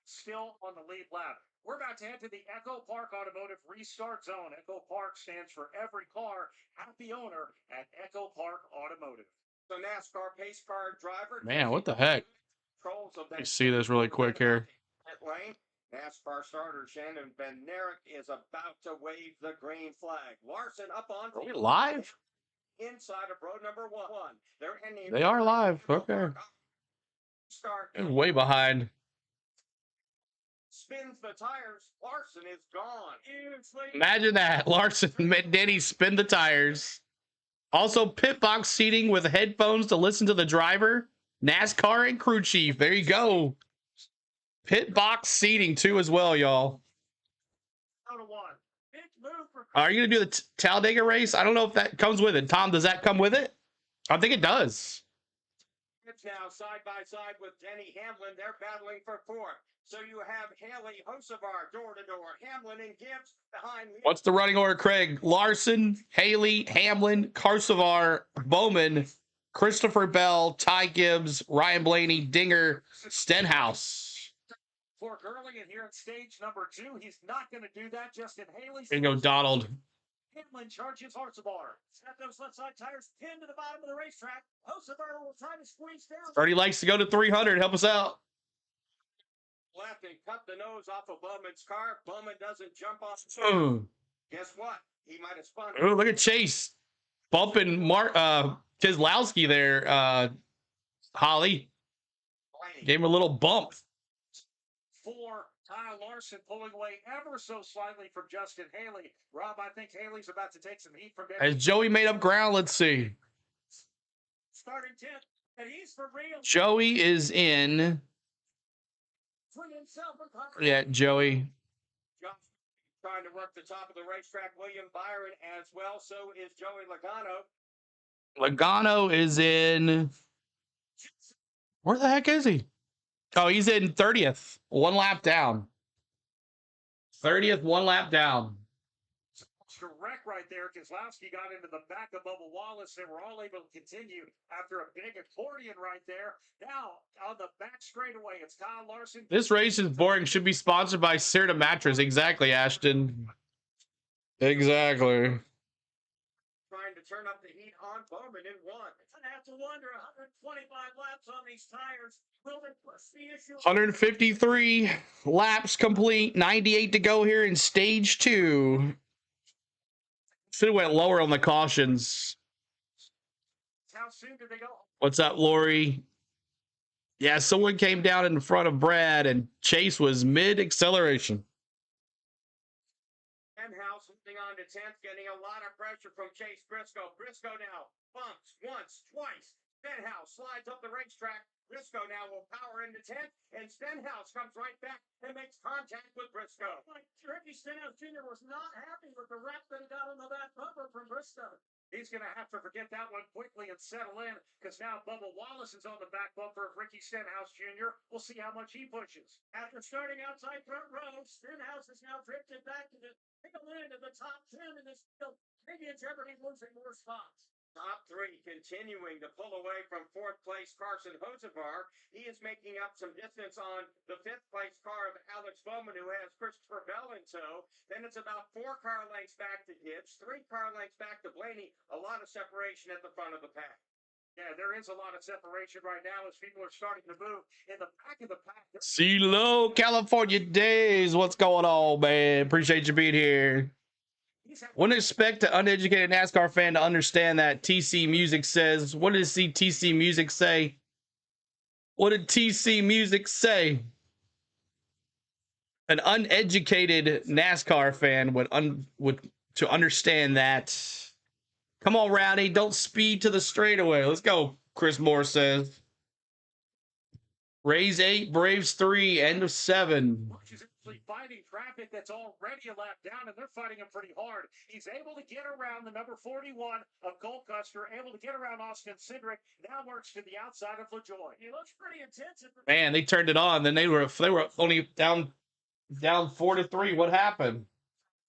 Still on the lead lap. We're about to head to the Echo Park Automotive Restart Zone. Echo Park stands for every car, happy owner at Echo Park Automotive. So NASCAR pace car driver. Man, what the heck? Let me see this really quick here. Lane. NASCAR starter Shannon Benerick is about to wave the green flag. Larson up on. Are we live? Inside of road number 1. They're ending. They are live. Okay. Start. Way behind. Spins the tires. Larson is gone. Imagine that. Larson made Denny spin the tires. Also, pit box seating with headphones to listen to the driver. NASCAR and crew chief. There you go. Pit box seating too as well, y'all. Are you going to do the Talladega race? I don't know if that comes with it. Tom, does that come with it? I think it does. It's now side by side with Denny Hamlin. They're battling for 4th. So you have Haley Hocevar door to door. Hamlin and Gibbs behind. What's the running order, Craig? Larson, Haley, Hamlin, Hocevar, Bowman, Christopher Bell, Ty Gibbs, Ryan Blaney, Dinger, Stenhouse. For Gurley and here at stage number 2, he's not going to do that. Justin Haley. There you go, Donald. Hamlin charges Hocevar. Snap those left side tires, pinned to the bottom of the racetrack. Hocevar will try to squeeze down. Already likes to go to 300. Help us out. Left and cut the nose off of Bowman's car. Bowman doesn't jump off. Guess what? He might have spun. Oh, look at Chase bumping Keselowski there. Holly gave him a little bump. 4, Kyle Larson pulling away ever so slightly from Justin Haley. Rob, I think Haley's about to take some heat from Denny. As Joey made up ground, let's see. Starting 10th, and he's for real. Joey is in. Yeah, Joey. Josh trying to work the top of the racetrack. William Byron as well. So is Joey Logano. Logano is in. Where the heck is he? Oh, he's in 30th. 1 lap down. 30th, 1 lap down. monster wreck right there. Keselowski got into the back of Bubba Wallace. They were all able to continue after a big accordion right there. Now, on the back straightaway, it's Kyle Larson. This race is boring. Should be sponsored by Certa Mattress. Exactly, Ashton. Exactly. Trying to turn up the heat on Bowman in one. I have to wonder, 125 laps on these tires. Will it push the issue? 153 laps complete. 98 to go here in stage 2. Should have went lower on the cautions. How soon do they go? What's up, Lori? Yeah, someone came down in front of Brad, and Chase was mid-acceleration. House holding on to 10th, getting a lot of pressure from Chase Briscoe. Briscoe now bumps once, twice. Stenhouse slides up the racetrack. Briscoe now will power into 10th, and Stenhouse comes right back and makes contact with Briscoe. Ricky Stenhouse Jr. was not happy with the wrap that he got on the back bumper from Briscoe. He's going to have to forget that one quickly and settle in, because now Bubba Wallace is on the back bumper of Ricky Stenhouse Jr. We'll see how much he pushes. After starting outside front row, Stenhouse has now drifted back to the middle end of the top 10 in this field. Maybe in jeopardy losing more spots. Top 3 continuing to pull away from 4th place Carson Hosevar. He is making up some distance on the 5th place car of Alex Bowman, who has Christopher Bell in tow. Then it's about 4 car lengths back to Gibbs, 3 car lengths back to Blaney. A lot of separation at the front of the pack. Yeah, there is a lot of separation right now as people are starting to move in the back of the pack. CeeLo, California Days. What's going on, man? Appreciate you being here. Wouldn't expect an uneducated NASCAR fan to understand that TC Music says. What did TC Music say? What did TC Music say? An uneducated NASCAR fan would to understand that. Come on, Rowdy, don't speed to the straightaway. Let's go, Chris Moore says. Rays 8, Braves 3, end of 7. She's actually fighting traffic that's already a lap down, and they're fighting him pretty hard. He's able to get around the number 41 of Goldcuster, able to get around Austin Cindric, now works to the outside of LaJoy. He looks pretty intense. Man, they turned it on. Then they were only down 4-3. What happened?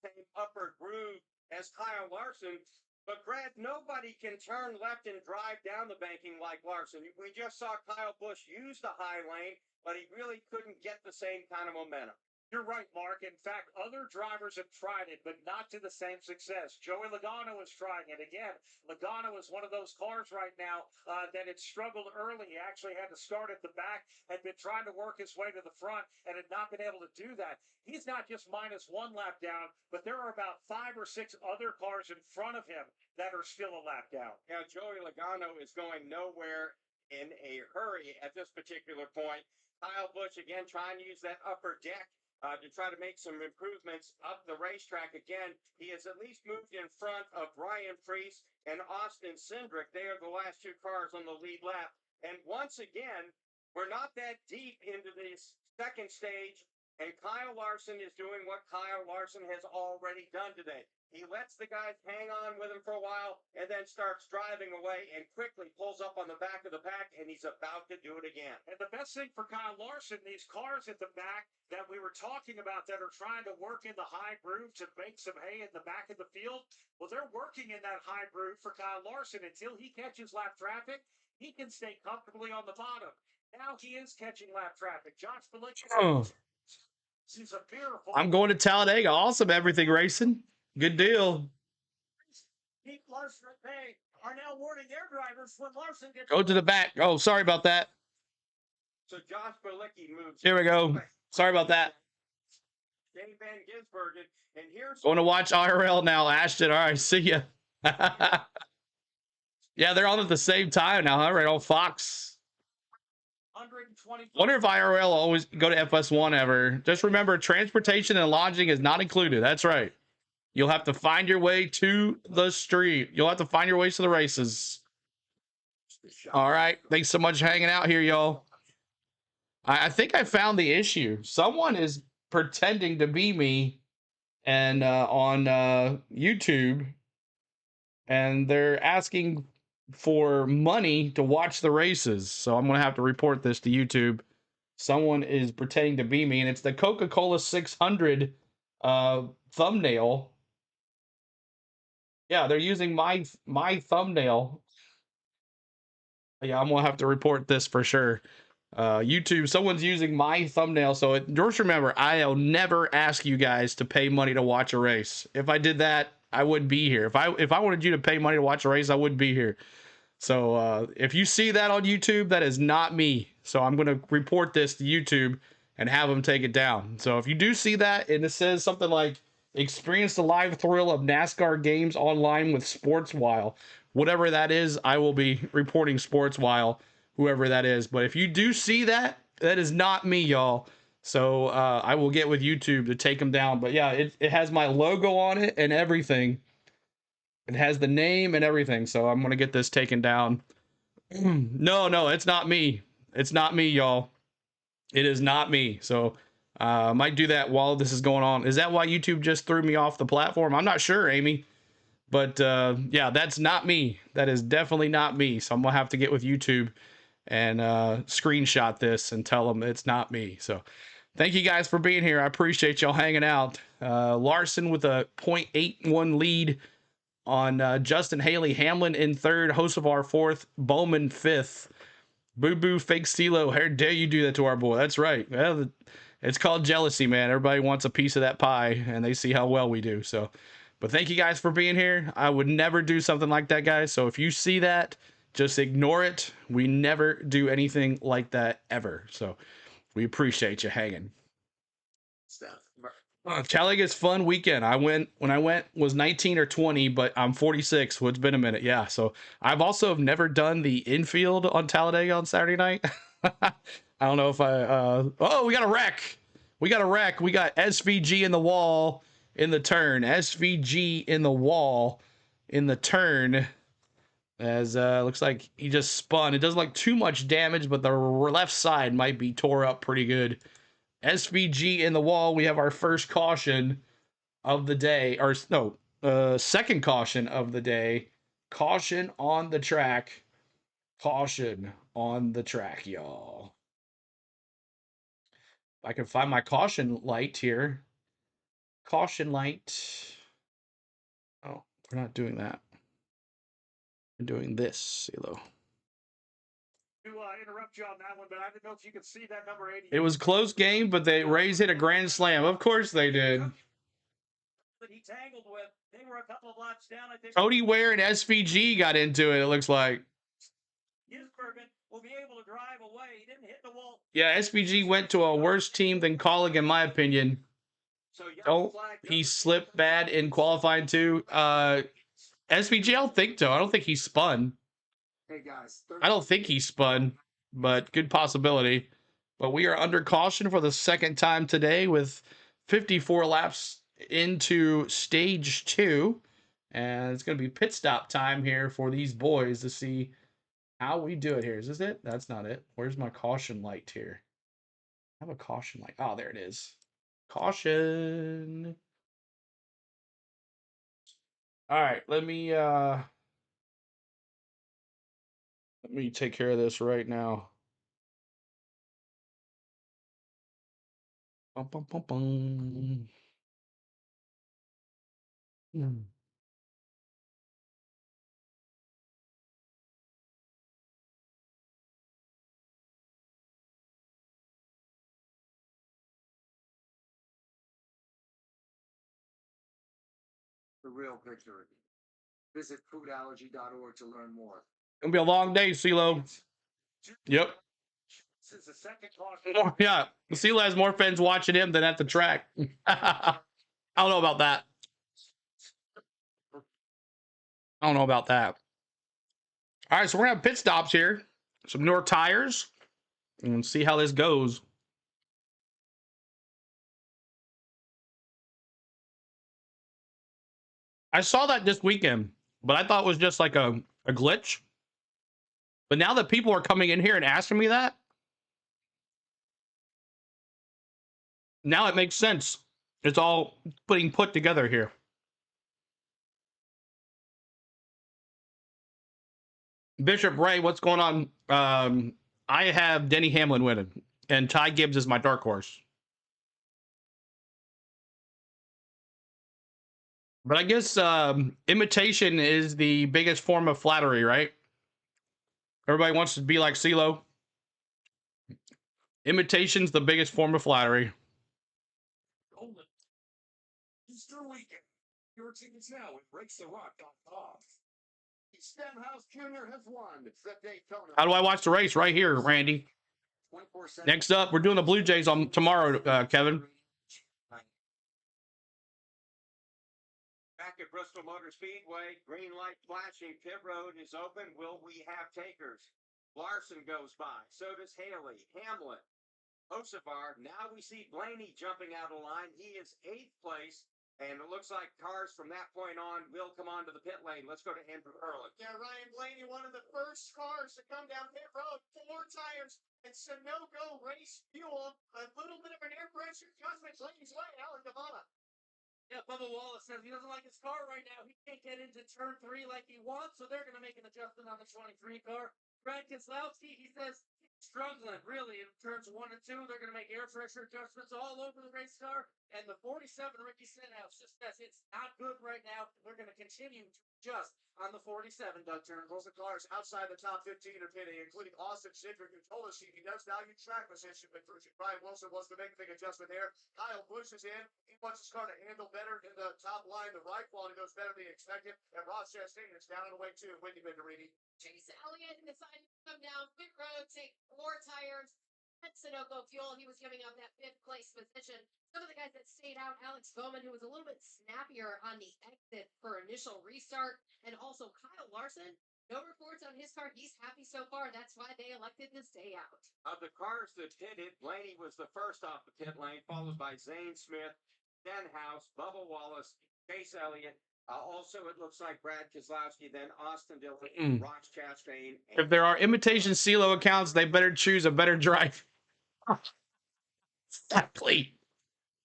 Same upper groove as Kyle Larson. But, Brad, nobody can turn left and drive down the banking like Larson. We just saw Kyle Busch use the high lane, but he really couldn't get the same kind of momentum. You're right, Mark. In fact, other drivers have tried it, but not to the same success. Joey Logano is trying it again. Logano is one of those cars right now that had struggled early. He actually had to start at the back, had been trying to work his way to the front, and had not been able to do that. He's not just minus 1 lap down, but there are about 5 or 6 other cars in front of him that are still a lap down. Now, Joey Logano is going nowhere in a hurry at this particular point. Kyle Busch, again, trying to use that upper deck to try to make some improvements up the racetrack. Again, he has at least moved in front of Ryan Preece and Austin Cindric. They are the last 2 cars on the lead lap. And once again, we're not that deep into this second stage, and Kyle Larson is doing what Kyle Larson has already done today. He lets the guys hang on with him for a while and then starts driving away and quickly pulls up on the back of the pack, and he's about to do it again. And the best thing for Kyle Larson, these cars at the back that we were talking about that are trying to work in the high groove to make some hay in the back of the field, well, they're working in that high groove for Kyle Larson until he catches lap traffic. He can stay comfortably on the bottom. Now he is catching lap traffic. Josh Belicki. This is a beautiful. I'm going to Talladega. Awesome, everything racing. Good deal. Keep Larson at bay. Are now warning their drivers when Larson gets. Go to the back. Oh, sorry about that. So Josh Belicki moves. Here we go. Sorry about that. Dave Van Gisbergen, and here's Going to watch IRL now, Ashton. All right, see ya. Yeah, they're on at the same time now, huh? Right on Fox. 120. Wonder if IRL will always go to FS1 ever. Just remember, transportation and lodging is not included. That's right. You'll have to find your way to the street. You'll have to find your ways to the races. All right. Thanks so much for hanging out here, y'all. I think I found the issue. Someone is pretending to be me and on YouTube, and they're asking for money to watch the races. So I'm going to have to report this to YouTube. Someone is pretending to be me, and it's the Coca-Cola 600 thumbnail. Yeah, they're using my thumbnail. Yeah, I'm gonna have to report this for sure. YouTube, someone's using my thumbnail. So just remember, I'll never ask you guys to pay money to watch a race. If I did that, I wouldn't be here. If I wanted you to pay money to watch a race, I wouldn't be here. So if you see that on YouTube, that is not me. So I'm gonna report this to YouTube and have them take it down. So if you do see that and it says something like experience the live thrill of NASCAR games online with SportsWhile, whatever that is, I will be reporting SportsWhile, whoever that is. But if you do see that, that is not me, y'all. So I will get with YouTube to take them down. But yeah, it has my logo on it and everything. It has the name and everything. So I'm gonna get this taken down. No, it's not me. It's not me, y'all. It is not me. So I might do that while this is going on. Is that why YouTube just threw me off the platform? I'm not sure, Amy. But yeah, that's not me. That is definitely not me. So I'm gonna have to get with YouTube and screenshot this and tell them it's not me. So thank you guys for being here. I appreciate y'all hanging out. Larson with a 0.81 lead on Justin Haley. Hamlin in third. Hocevar fourth. Bowman fifth. Boo boo fake Stilo. How dare you do that to our boy? That's right. Well, it's called jealousy, man. Everybody wants a piece of that pie and they see how well we do. So, but thank you guys for being here. I would never do something like that, guys. So if you see that, just ignore it. We never do anything like that ever. So we appreciate you hanging. Talladaga's fun weekend. When I went was 19 or 20, but I'm 46, so it's been a minute. Yeah, so I've also never done the infield on Talladega on Saturday night. I don't know if oh, we got a wreck. We got SVG in the wall in the turn. SVG in the wall in the turn. As looks like he just spun. It doesn't look too much damage, but the left side might be tore up pretty good. SVG in the wall. We have our first caution of the day, or no, second caution of the day. Caution on the track. Caution on the track, y'all. If I can find my caution light here. Caution light. Oh, we're not doing that. We're doing this, Silo. To interrupt you on that one, but I didn't know if you could see that number 80. It was close game, but Rays hit a grand slam. Of course they did. That he tangled with. They were a couple of laps down, I think. Cody Ware and SVG got into it, it looks like. Gisbergen will be able to drive away. He didn't hit the wall. Yeah, SVG went to a worse team than Colleague, in my opinion. Oh, he slipped bad in qualifying too. SVG, I don't think so. I don't think he spun. Hey guys, I don't think he spun, but good possibility. But we are under caution for the second time today with 54 laps into stage 2. And it's going to be pit stop time here for these boys to see how we do it here. Is this it? That's not it. Where's my caution light here? I have a caution light. Oh, there it is. Caution. All right, let me take care of this right now. Bum, bum, bum, bum. the real picture. Visit foodallergy.org to learn more. Gonna be a long day, CeeLo. Yep. Since the second caution. Yeah, CeeLo has more fans watching him than at the track. I don't know about that. I don't know about that. All right, so we're gonna have pit stops here. Some newer tires. And see how this goes. I saw that this weekend, but I thought it was just like a glitch. But now that people are coming in here and asking me that, now it makes sense. It's all being put together here. Bishop Ray, what's going on? I have Denny Hamlin winning, and Ty Gibbs is my dark horse. But I guess imitation is the biggest form of flattery, right? Everybody wants to be like CeeLo. Imitation's the biggest form of flattery. Easter weekend. Your tickets now at RaceTheRock.com. Stenhouse Jr. has won the Daytona. How do I watch the race? Right here, Randy. Next up, we're doing the Blue Jays on tomorrow, Kevin. Back at Bristol Motor Speedway, green light flashing, pit road is open. Will we have takers? Larson goes by. So does Haley, Hamlin, Hocevar. Now we see Blaney jumping out of line. He is 8th place. And it looks like cars from that point on will come onto the pit lane. Let's go to Andrew Ehrlich. Yeah, Ryan Blaney, one of the first cars to come down pit road. 4 tires and Sunoco race fuel. A little bit of an air pressure adjustment. Blaney's way, Alan Devana. Yeah, Bubba Wallace says he doesn't like his car right now. He can't get into turn 3 like he wants, so they're going to make an adjustment on the 23 car. Brad Keselowski, he says, struggling really in turns 1 and 2. They're going to make air pressure adjustments all over the race car. And the 47, Ricky Stenhouse, just says it's not good right now. They're going to continue to adjust on the 47, Doug Turner. Those are cars outside the top 15 are pitting, including Austin Cindric, who told us he does value track position, but Brian Wilson wants to make a big adjustment there. Kyle Busch is in. He wants his car to handle better in the top line. The ride quality goes better than he expected. And Ross Chastain is down and away too. Wendy Venturini. Chase Elliott decided to come down pit road, take 4 tires, and Sunoco fuel. He was giving up that 5th place position. Some of the guys that stayed out, Alex Bowman, who was a little bit snappier on the exit for initial restart, and also Kyle Larson. No reports on his car. He's happy so far. That's why they elected to stay out. Of the cars that pitted, Blaney was the first off the pit lane, followed by Zane Smith, Stenhouse, Bubba Wallace, Chase Elliott. Also, it looks like Brad Keselowski, then Austin Dillon, Ross Chastain. If there are imitation CeeLo accounts, they better choose a better driver.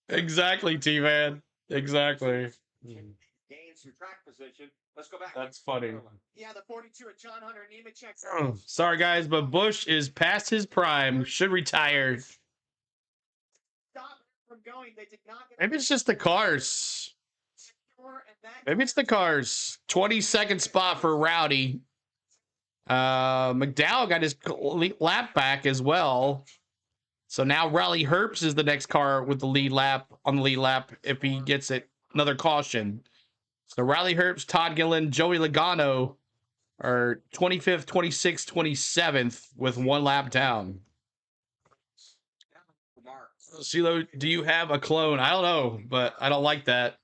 Exactly, T-Man. Exactly. Gains some track position. Let's go back. That's funny. Yeah, the 42 at John Hunter Nemechek's. Sorry, guys, but Bush is past his prime. Should retire. Stop from going. They did not get. Maybe it's just the cars. Maybe it's the cars. 22nd spot for Rowdy. McDowell got his lap back as well. So now Riley Herbst is the next car with the lead lap on the lead lap if he gets it. Another caution. So Riley Herbst, Todd Gillen, Joey Logano are 25th, 26th, 27th with 1 lap down. CeeLo, do you have a clone? I don't know, but I don't like that.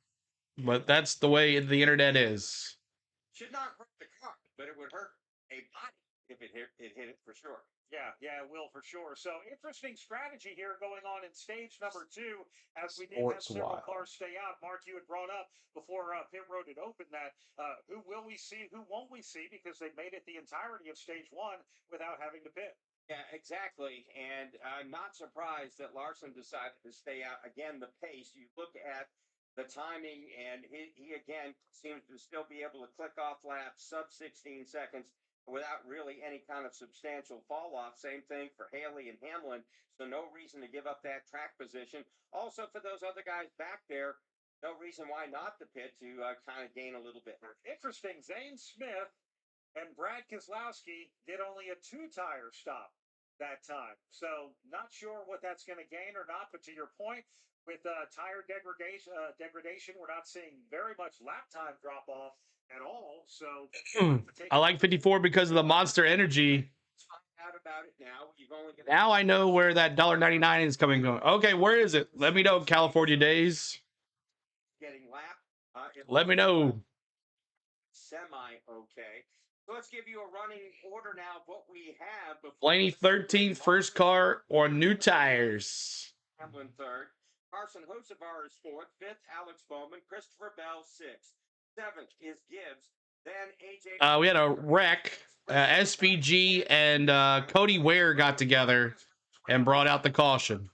But that's the way the internet is. Should not hurt the car, but it would hurt a body if it hit it for sure. Yeah, it will for sure. So interesting strategy here going on in stage number 2 as we did have several cars stay out. Mark, you had brought up before pit road had opened that who will we see, who won't we see, because they made it the entirety of stage 1 without having to pit. Yeah, exactly. And I'm not surprised that Larson decided to stay out. Again, the pace, you look at the timing, and he again seems to still be able to click off laps sub 16 seconds without really any kind of substantial fall off. Same thing for Haley and Hamlin. So no reason to give up that track position. Also for those other guys back there, no reason why not to pit to kind of gain a little bit. Interesting. Zane Smith and Brad Keselowski did only a 2-tire stop that time. So not sure what that's going to gain or not, but to your point, with tire degradation, we're not seeing very much lap time drop off at all. So I like 54 because of the Monster Energy. Out about it now. You've only got Now I know where that $1.99 is coming from. Okay, where is it? Let me know, California Days. Getting lap. Let me know. Semi-okay. So let's give you a running order now of what we have. Blaney 13th, first car on new tires. Hamlin 3rd. Carson Hocevar is 4th. 5th, Alex Bowman. Christopher Bell 6th. 7th is Gibbs. Then AJ. We had a wreck. SVG and Cody Ware got together and brought out the caution.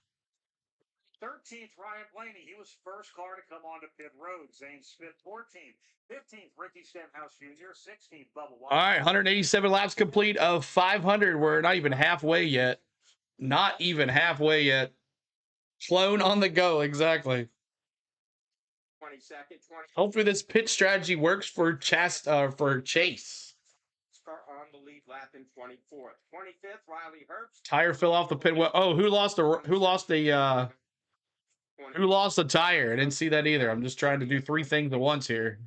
13th, Ryan Blaney. He was first car to come onto pit road. Zane Smith, 14th. 15th, Ricky Stenhouse Jr. 16th, Bubba Wallace. All right, 187 laps complete of 500. We're not even halfway yet. Not even halfway yet. Clone on the go, exactly. 22nd, 20. Hopefully this pit strategy works for Chase. Start on the lead lap in 24th. 25th, Riley Herbst. Tire fell off the pit. Oh, who lost the tire? I didn't see that either. I'm just trying to do 3 things at once here.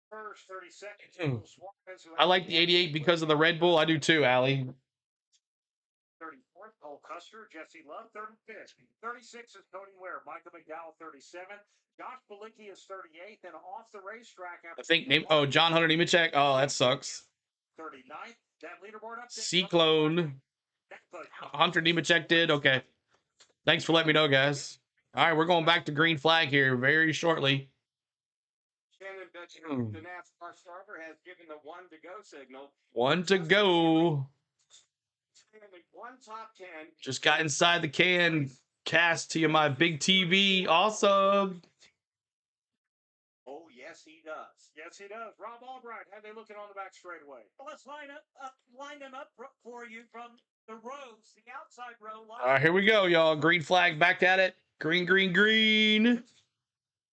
First 30 seconds. I like the 88 because of the Red Bull. I do too, Allie. 34th, Cole Custer, Jesse Love, 35th. 36 is Cody Ware, Michael McDowell, 37th. Josh Balicki is 38th, and off the racetrack. I think John Hunter Nemechek. Oh, that sucks. 39th. That leaderboard update. Cyclone. Hunter Nemechek did. Okay. Thanks for letting me know, guys. All right, we're going back to green flag here very shortly. Shannon Dutcher, the NASCAR starter, has given the 1 to go signal. 1 to go. Only 1 top 10. Just got inside the can. Cast to you my big TV. Awesome. Oh, yes, he does. Yes, he does. Rob Albright, how they looking on the back straightaway? Well, let's line them up for you from the rows, the outside row. All right, here we go, y'all. Green flag, back at it. Green, green, green.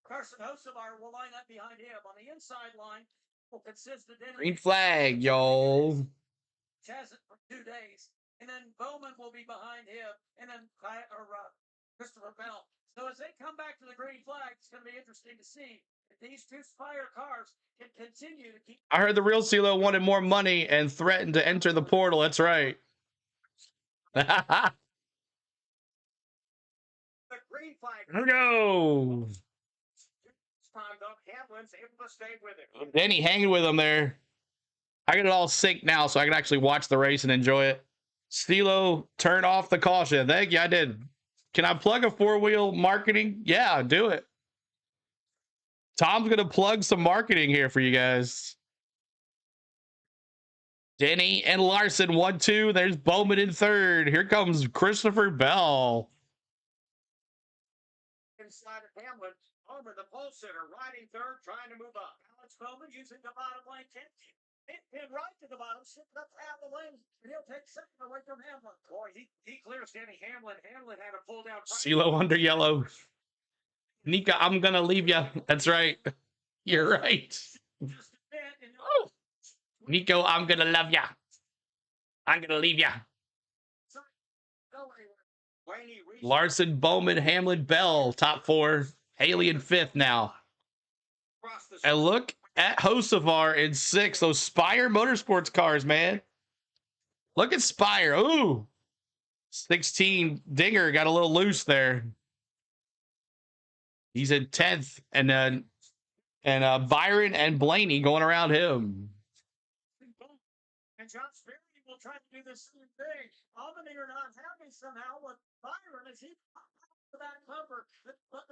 Carson Hocevar will line up behind him. On the inside line will consist of Denny. Green flag, y'all. Hasn't for 2 days. And then Bowman will be behind him. And then Christopher Bell. So as they come back to the green flag, it's going to be interesting to see if these 2 Spire cars can continue to keep. I heard the real CeeLo wanted more money and threatened to enter the portal. That's right. The green flag. Here we go. Timed up. Hamlin's able to stay with it. Denny hanging with him there. I got it all synced now so I can actually watch the race and enjoy it. CeeLo, turn off the caution. Thank you, I did. Can I plug a 4-wheel marketing? Yeah, do it. Tom's going to plug some marketing here for you guys. Denny and Larson, 1-2. There's Bowman in 3rd. Here comes Christopher Bell. Inside of Hamlin, Homer, the pole sitter, riding 3rd, trying to move up. Alex Bowman using the bottom lane 10. Pin right to the bottom, sitting up half the lane, and he'll take 2nd away from Hamlin. Boy, he clears Denny Hamlin. Hamlin had a pull down. CeeLo under yellow. Nika, I'm going to leave you. That's right. You're right. Oh. Nico, I'm going to love you. I'm going to leave you. Larson, Bowman, Hamlin, Bell, top 4. Haley in 5th now. And look at Hocevar in 6th. Those Spire Motorsports cars, man. Look at Spire. Ooh. 16. Dinger got a little loose there. He's in 10th. And Byron and Blaney going around him. And John Sperry will try to do the same thing. Albany are not happy somehow with Byron as he to that cover. But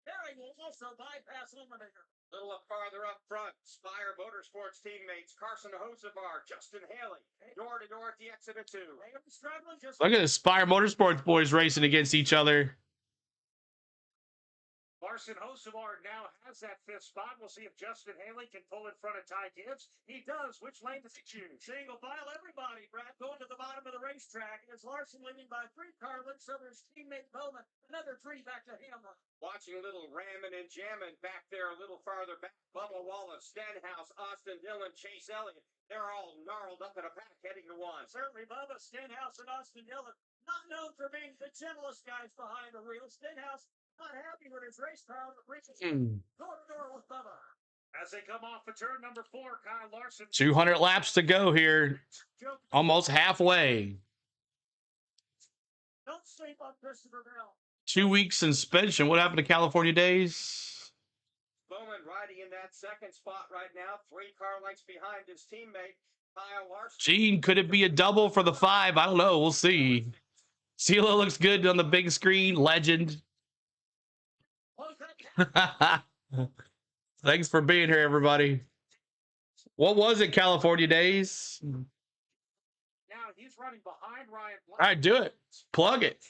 Perry will also bypass Eliminator. A little farther up front, Spire Motorsports teammates Carson Hocevar, Justin Haley, door to door at the exit of 2. They are struggling just. Look at the Spire Motorsports boys racing against each other. Larson Hocevar now has that 5th spot. We'll see if Justin Haley can pull in front of Ty Gibbs. He does. Which lane does he choose? Single file, everybody. Brad going to the bottom of the racetrack. It's Larson leading by 3 car lengths over his teammate Bowman. Another 3 back to Hamlin. Watching a little ramming and jamming back there a little farther back. Bubba Wallace, Stenhouse, Austin Dillon, Chase Elliott. They're all gnarled up in a pack heading to 1. Certainly Bubba, Stenhouse, and Austin Dillon. Not known for being the gentlest guys behind the wheel. Stenhouse not happy with his race car, but reaches door to door with Bubba. As they come off of turn number 4, Kyle Larson. 200 laps to go here. Almost halfway. Don't sleep on Christopher Bell. 2 weeks suspension. What happened to California Days? Bowman riding in that 2nd spot right now. 3 car lengths behind his teammate, Kyle Larson. Gene, could it be a double for the 5? I don't know. We'll see. CeeLo looks good on the big screen. Legend. Thanks for being here, everybody. What was it, California Days? Now he's running behind Ryan Blaney. All right, do it. Plug it.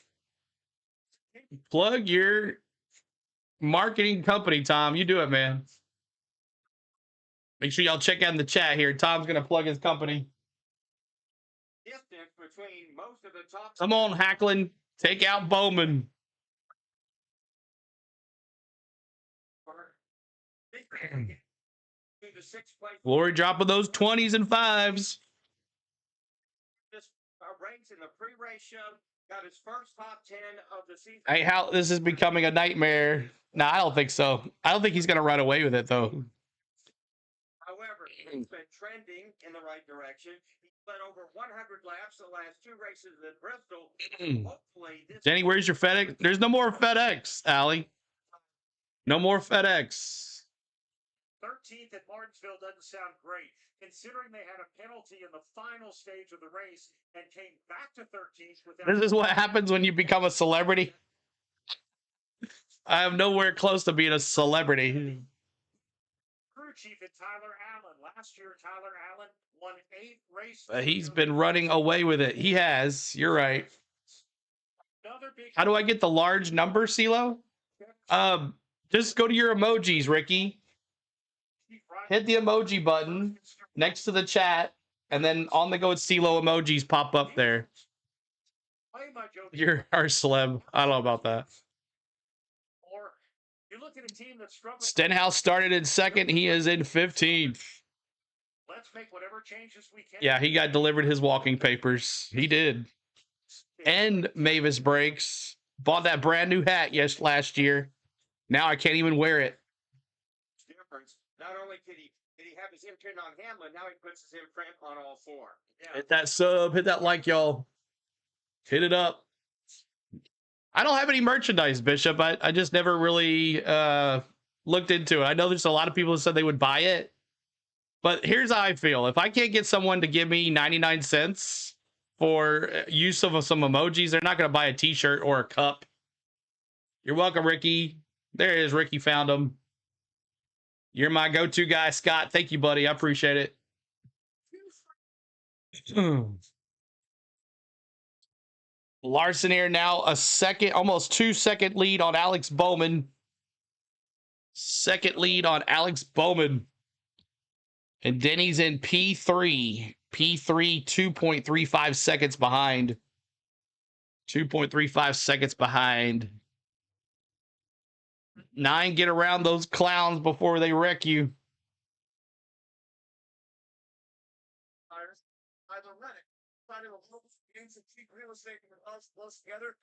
Plug your marketing company, Tom. You do it, man. Make sure y'all check out in the chat here. Tom's going to plug his company. Distance between most of the top. Come on, Hacklin. Take out Bowman. To the sixth place. Glory dropping those 20s and 5s. This race in the pre-race show got his first top 10 of the season. Hey, how this is becoming a nightmare. No, I don't think so. I don't think he's going to run away with it, though. However, he's been trending in the right direction. He's led over 100 laps the last 2 races at Bristol. Hopefully, this Jenny, where's your FedEx? There's no more FedEx, Allie. No more FedEx. 13th at Martinsville doesn't sound great, considering they had a penalty in the final stage of the race and came back to 13th without. This is what happens when you become a celebrity. I am nowhere close to being a celebrity. Crew chief at Tyler Allen. Last year, Tyler Allen won 8 races. He's been running away with it. He has. You're right. Another big. How do I get the large number, CeeLo? Just go to your emojis, Ricky. Hit the emoji button next to the chat, and then on the go with CeeLo emojis pop up there. You're our celeb. I don't know about that. Or you look at a team that's struggling. Stenhouse started in 2nd. He is in 15th. Let's make whatever changes we can. Yeah, he got delivered his walking papers. He did. And Mavis Brakes bought that brand new hat last year. Now I can't even wear it. difference. Not only did he have his imprint on Hamlin, now he puts his imprint on all 4. Yeah. Hit that sub, hit that like, y'all. Hit it up. I don't have any merchandise, Bishop. I just never really looked into it. I know there's a lot of people who said they would buy it. But here's how I feel. If I can't get someone to give me 99 cents for use of some emojis, they're not going to buy a t-shirt or a cup. You're welcome, Ricky. There it is. Ricky found them. You're my go-to guy, Scott. Thank you, buddy. I appreciate it. Larson here now a second, almost 2-second lead on Alex Bowman. Second lead on Alex Bowman. And Denny's in P3. P3, 2.35 seconds behind. 2.35 seconds behind. 9, get around those clowns before they wreck you. Either rent it, finding a local games and cheap real estate and us close together.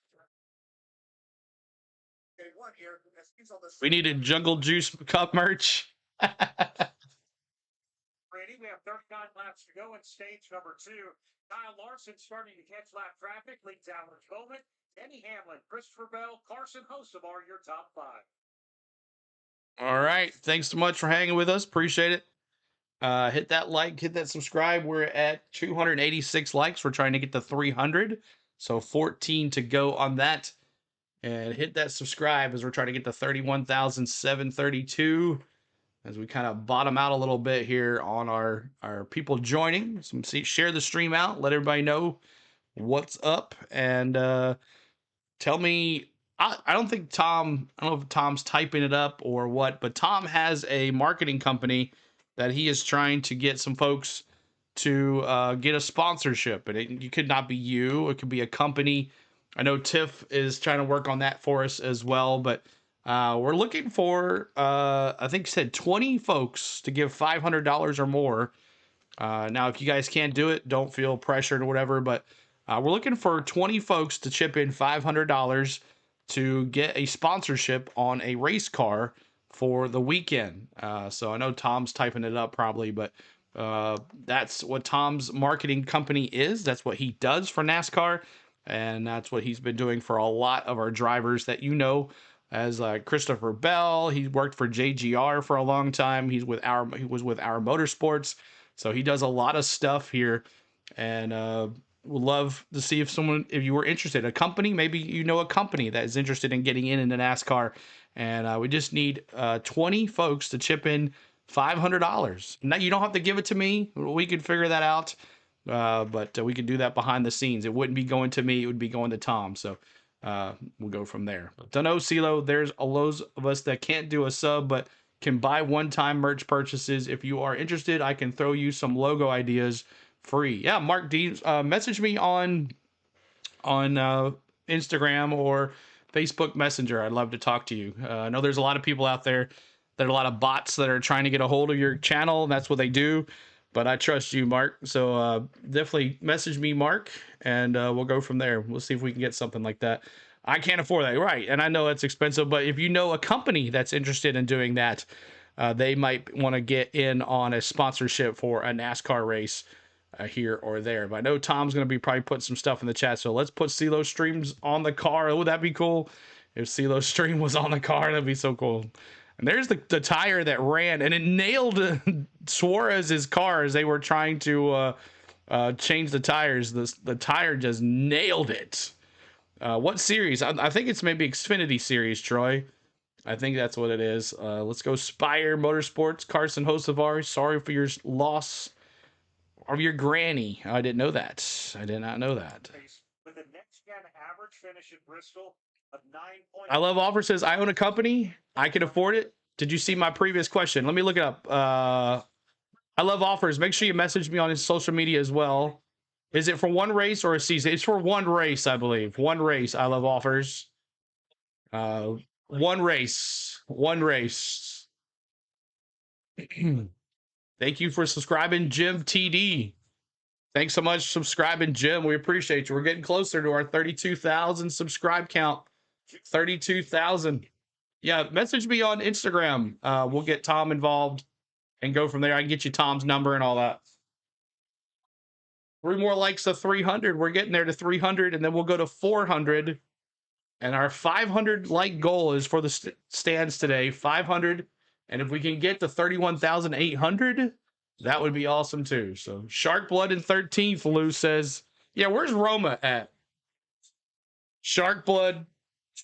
Okay, one here. We need a Jungle Juice Cup merch. Brady, we have 39 laps to go in stage number 2. Kyle Larson starting to catch lap traffic, leads Alex Bowman, Denny Hamlin, Christopher Bell, Carson Hocevar are your top 5. All right. Thanks so much for hanging with us. Appreciate it. Hit that like, hit that subscribe. We're at 286 likes. We're trying to get to 300. So 14 to go on that. And hit that subscribe as we're trying to get to 31,732. As we kind of bottom out a little bit here on our people joining. Share the stream out. Let everybody know what's up. And tell me, I don't think Tom, I don't know if Tom's typing it up or what, but Tom has a marketing company that he is trying to get some folks to get a sponsorship. And it could not be you. It could be a company. I know Tiff is trying to work on that for us as well, but we're looking for, I think said 20 folks to give $500 or more. Now, if you guys can't do it, don't feel pressured or whatever, but we're looking for 20 folks to chip in $500 to get a sponsorship on a race car for the weekend. So I know Tom's typing it up probably, but that's what Tom's marketing company is. That's what he does for NASCAR. And that's what he's been doing for a lot of our drivers that you know, as Christopher Bell. He worked for JGR for a long time. He was with Our Motorsports. So he does a lot of stuff here, and would love to see if you were interested. A company, maybe you know a company that is interested in getting into NASCAR, and we just need 20 folks to chip in $500. Now, you don't have to give it to me. We could figure that out. But we could do that behind the scenes. It wouldn't be going to me. It would be going to Tom. So we'll go from there. Don't know, CeeLo. There's a loads of us that can't do a sub, but can buy one-time merch purchases. If you are interested, I can throw you some logo ideas free. Yeah, Mark D, message me on Instagram or Facebook Messenger. I'd love to talk to you. I know there's a lot of people out there There are a lot of bots that are trying to get a hold of your channel, and that's what they do. But I trust you, Mark. So definitely message me, Mark, and we'll go from there. We'll see if we can get something like that. I can't afford that, right? And I know it's expensive, but if you know a company that's interested in doing that, they might want to get in on a sponsorship for a NASCAR race here or there. But I know Tom's going to be probably putting some stuff in the chat. So let's put CeeLo Streams on the car. Oh, that'd be cool. If CeeLo Stream was on the car, that'd be so cool. And there's the tire that ran, and it nailed Suarez's car as they were trying to change the tires. The tire just nailed it. What series? I think it's maybe Xfinity Series, Troy. I think that's what it is. Let's go Spire Motorsports. Carson Hocevar, sorry for your loss of your granny. I didn't know that. I did not know that. With the next gen average finish at Bristol of 9. I Love Offer says, I own a company. I can afford it. Did you see my previous question? Let me look it up. I Love Offers. Make sure you message me on his social media as well. Is it for one race or a season? It's for one race, I believe. One race, I Love Offers. One race. One race. Thank you for subscribing, Jim TD. Thanks so much for subscribing, Jim. We appreciate you. We're getting closer to our 32,000 subscribe count. 32,000. Yeah, message me on Instagram. We'll get Tom involved and go from there. I can get you Tom's number and all that. 3 more likes to 300. We're getting there to 300, and then we'll go to 400. And our 500 like goal is for the stands today, 500. And if we can get to 31,800, that would be awesome too. So Shark Blood in 13th, Lou says. Yeah, where's Roma at? Shark Blood.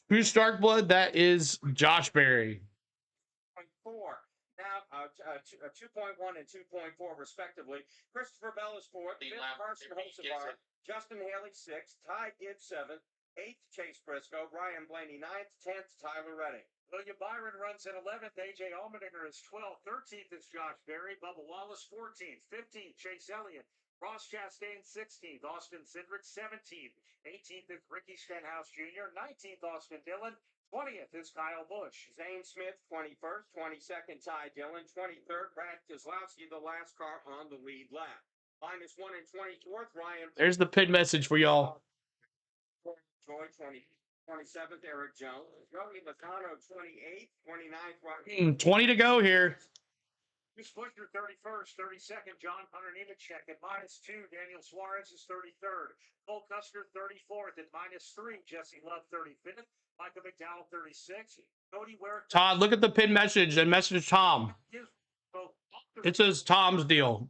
Who's Shark Blood? That is Josh Berry. 2.4. Now, 2.1 and 2.4 respectively. Christopher Bell is 4th. 5th, Carson Hocevar. Justin Haley 6th. Ty Gibbs 7th. 8th, Chase Briscoe. Brian Blaney 9th. 10th, Tyler Reddick. William Byron runs in 11th. AJ Allmendinger is 12th. 13th is Josh Berry. Bubba Wallace 14th. 15th, Chase Elliott. Ross Chastain 16th. Austin Cindric 17th. 18th is Ricky Stenhouse Jr. 19th, Austin Dillon. 20th is Kyle Busch. Zane Smith 21st. 22nd, Ty Dillon. 23rd, Brad Keselowski, the last car on the lead lap. -1 and 24th, Ryan. There's the pin message for y'all. Joy 27th, Eric Jones. Joey Lozano 28th. 29th, Ryan. 20 to go here. Chris Buescher 31st, 32nd, John Hunter Nemechek at -2. Daniel Suarez is 33rd. Cole Custer 34th at -3. Jesse Love 35th. Michael McDowell 36th. Cody Ware. Todd, look at the pin message and message Tom. It says Tom's deal.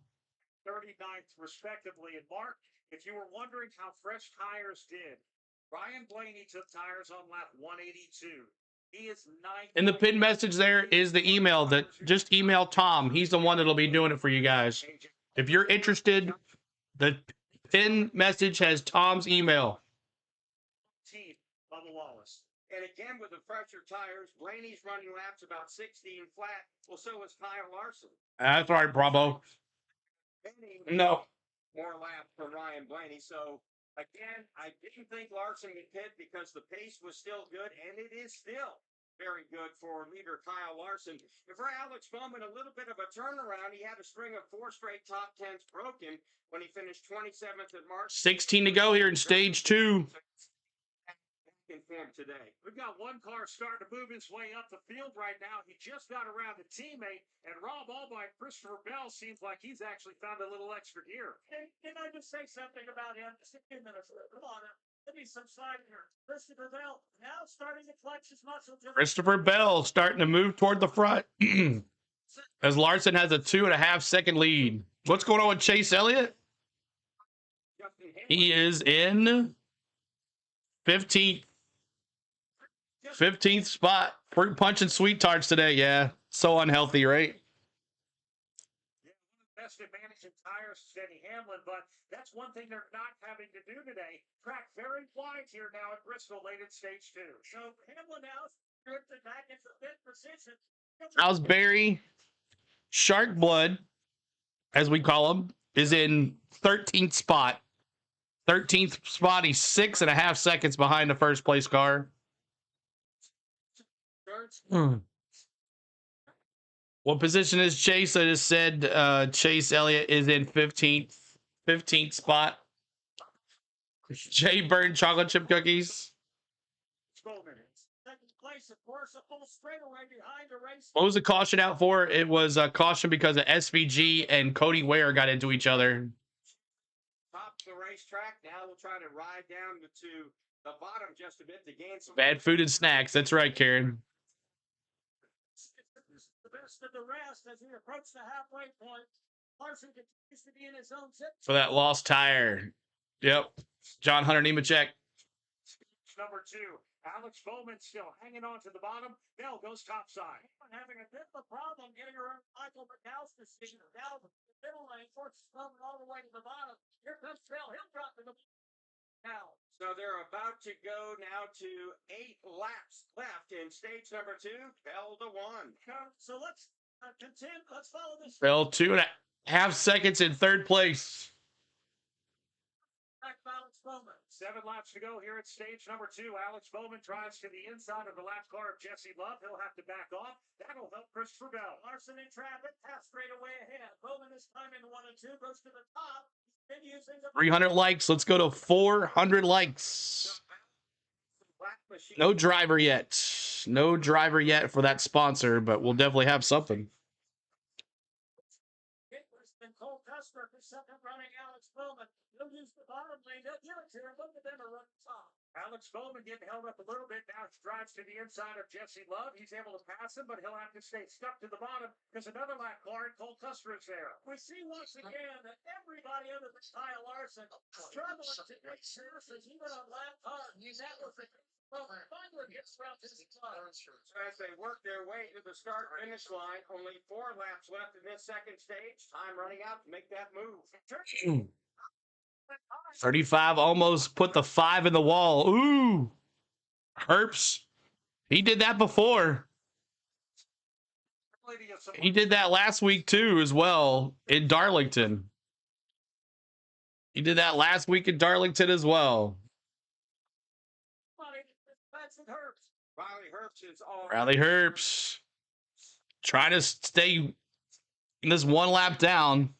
39th, respectively. And Mark, if you were wondering how fresh tires did, Ryan Blaney took tires on lap 182. He is 9. In the pin message there is the email that just email Tom. He's the one that'll be doing it for you guys. If you're interested, the pin message has Tom's email. Bubba Wallace. And again, with the fresher tires, Blaney's running laps about 16 flat. Well, so is Kyle Larson. That's right, Bravo. No. More laps for Ryan Blaney. So, again, I didn't think Larson would pit because the pace was still good, and it is still very good for leader Kyle Larson. And for Alex Bowman, a little bit of a turnaround. He had a string of 4 straight top 10s broken when he finished 27th at March. 16 to go here in stage 2. Informed today. We've got one car starting to move his way up the field right now. He just got around a teammate, and Rob Albright, Christopher Bell, seems like he's actually found a little extra gear. Can I just say something about him? Just a few minutes. Come on, let me subside here. Christopher Bell now starting to clutch his muscles. Christopher Bell starting to move toward the front as Larson has a 2.5 second lead. What's going on with Chase Elliott? He is in 15th spot. Fruit punch and sweet tarts today. Yeah, so unhealthy, right? Yeah, one of the best at managing tires is Denny Hamlin, but that's one thing they're not having to do today. Track very wide here now at Bristol late in stage 2. So Hamlin now is drifted back into 5th position. How's Barry? Shark Blood, as we call him, is in 13th spot. 13th spot. He's 6.5 seconds behind the first place car. What position is Chase? I just said Chase Elliott is in 15th spot. Jay Burn chocolate chip cookies. Second place, of course, a full straightaway behind the race. What was the caution out for? It was a caution because of SVG and Cody Ware got into each other. Top the racetrack. Now we'll try to ride down to the bottom just a bit to gain some. Bad food and snacks. That's right, Karen. The best of the rest as we approach the halfway point. Larson continues to be in his own zip. For that lost tire. Yep. John Hunter Nemechek. Number 2, Alex Bowman still hanging on to the bottom. Bell goes topside. Having a bit of a problem getting around Michael McCall's decision. Down the middle lane, forces Bowman all the way to the bottom. Here comes Bell. He'll drop in the now. So they're about to go now to 8 laps left in stage number 2. Bell to 1. So let's contend. Let's follow this. Bell 2.5 seconds in 3rd place. Alex Bowman. 7 laps to go here at stage number 2. Alex Bowman drives to the inside of the lap car of Jesse Love. He'll have to back off. That'll help Christopher Bell. Larson in traffic, half straight away ahead. Bowman is climbing 1 and 2, goes to the top. He's been using the 300 likes. Let's go to 400 likes. No driver yet. No driver yet for that sponsor, but we'll definitely have something. Cole Custer for second running Alex Bowman. He'll use the bottom lane. They'll give it to him. Both of them are running top. Alex Bowman getting held up a little bit. Now he drives to the inside of Jesse Love. He's able to pass him, but he'll have to stay stuck to the bottom because another lap car and Cole Custer is there. We see once again that everybody other than Kyle Larson struggling to make surface even on lap time. That was the finally gets around to the top. So as they work their way to the start-finish line, only 4 laps left in this second stage. Time running out to make that move. 35 almost put the 5 in the wall. Ooh. Herps. He did that before. He did that last week too as well in Darlington. He did that last week in Darlington as well. Riley Herbst trying to stay in this 1 lap down.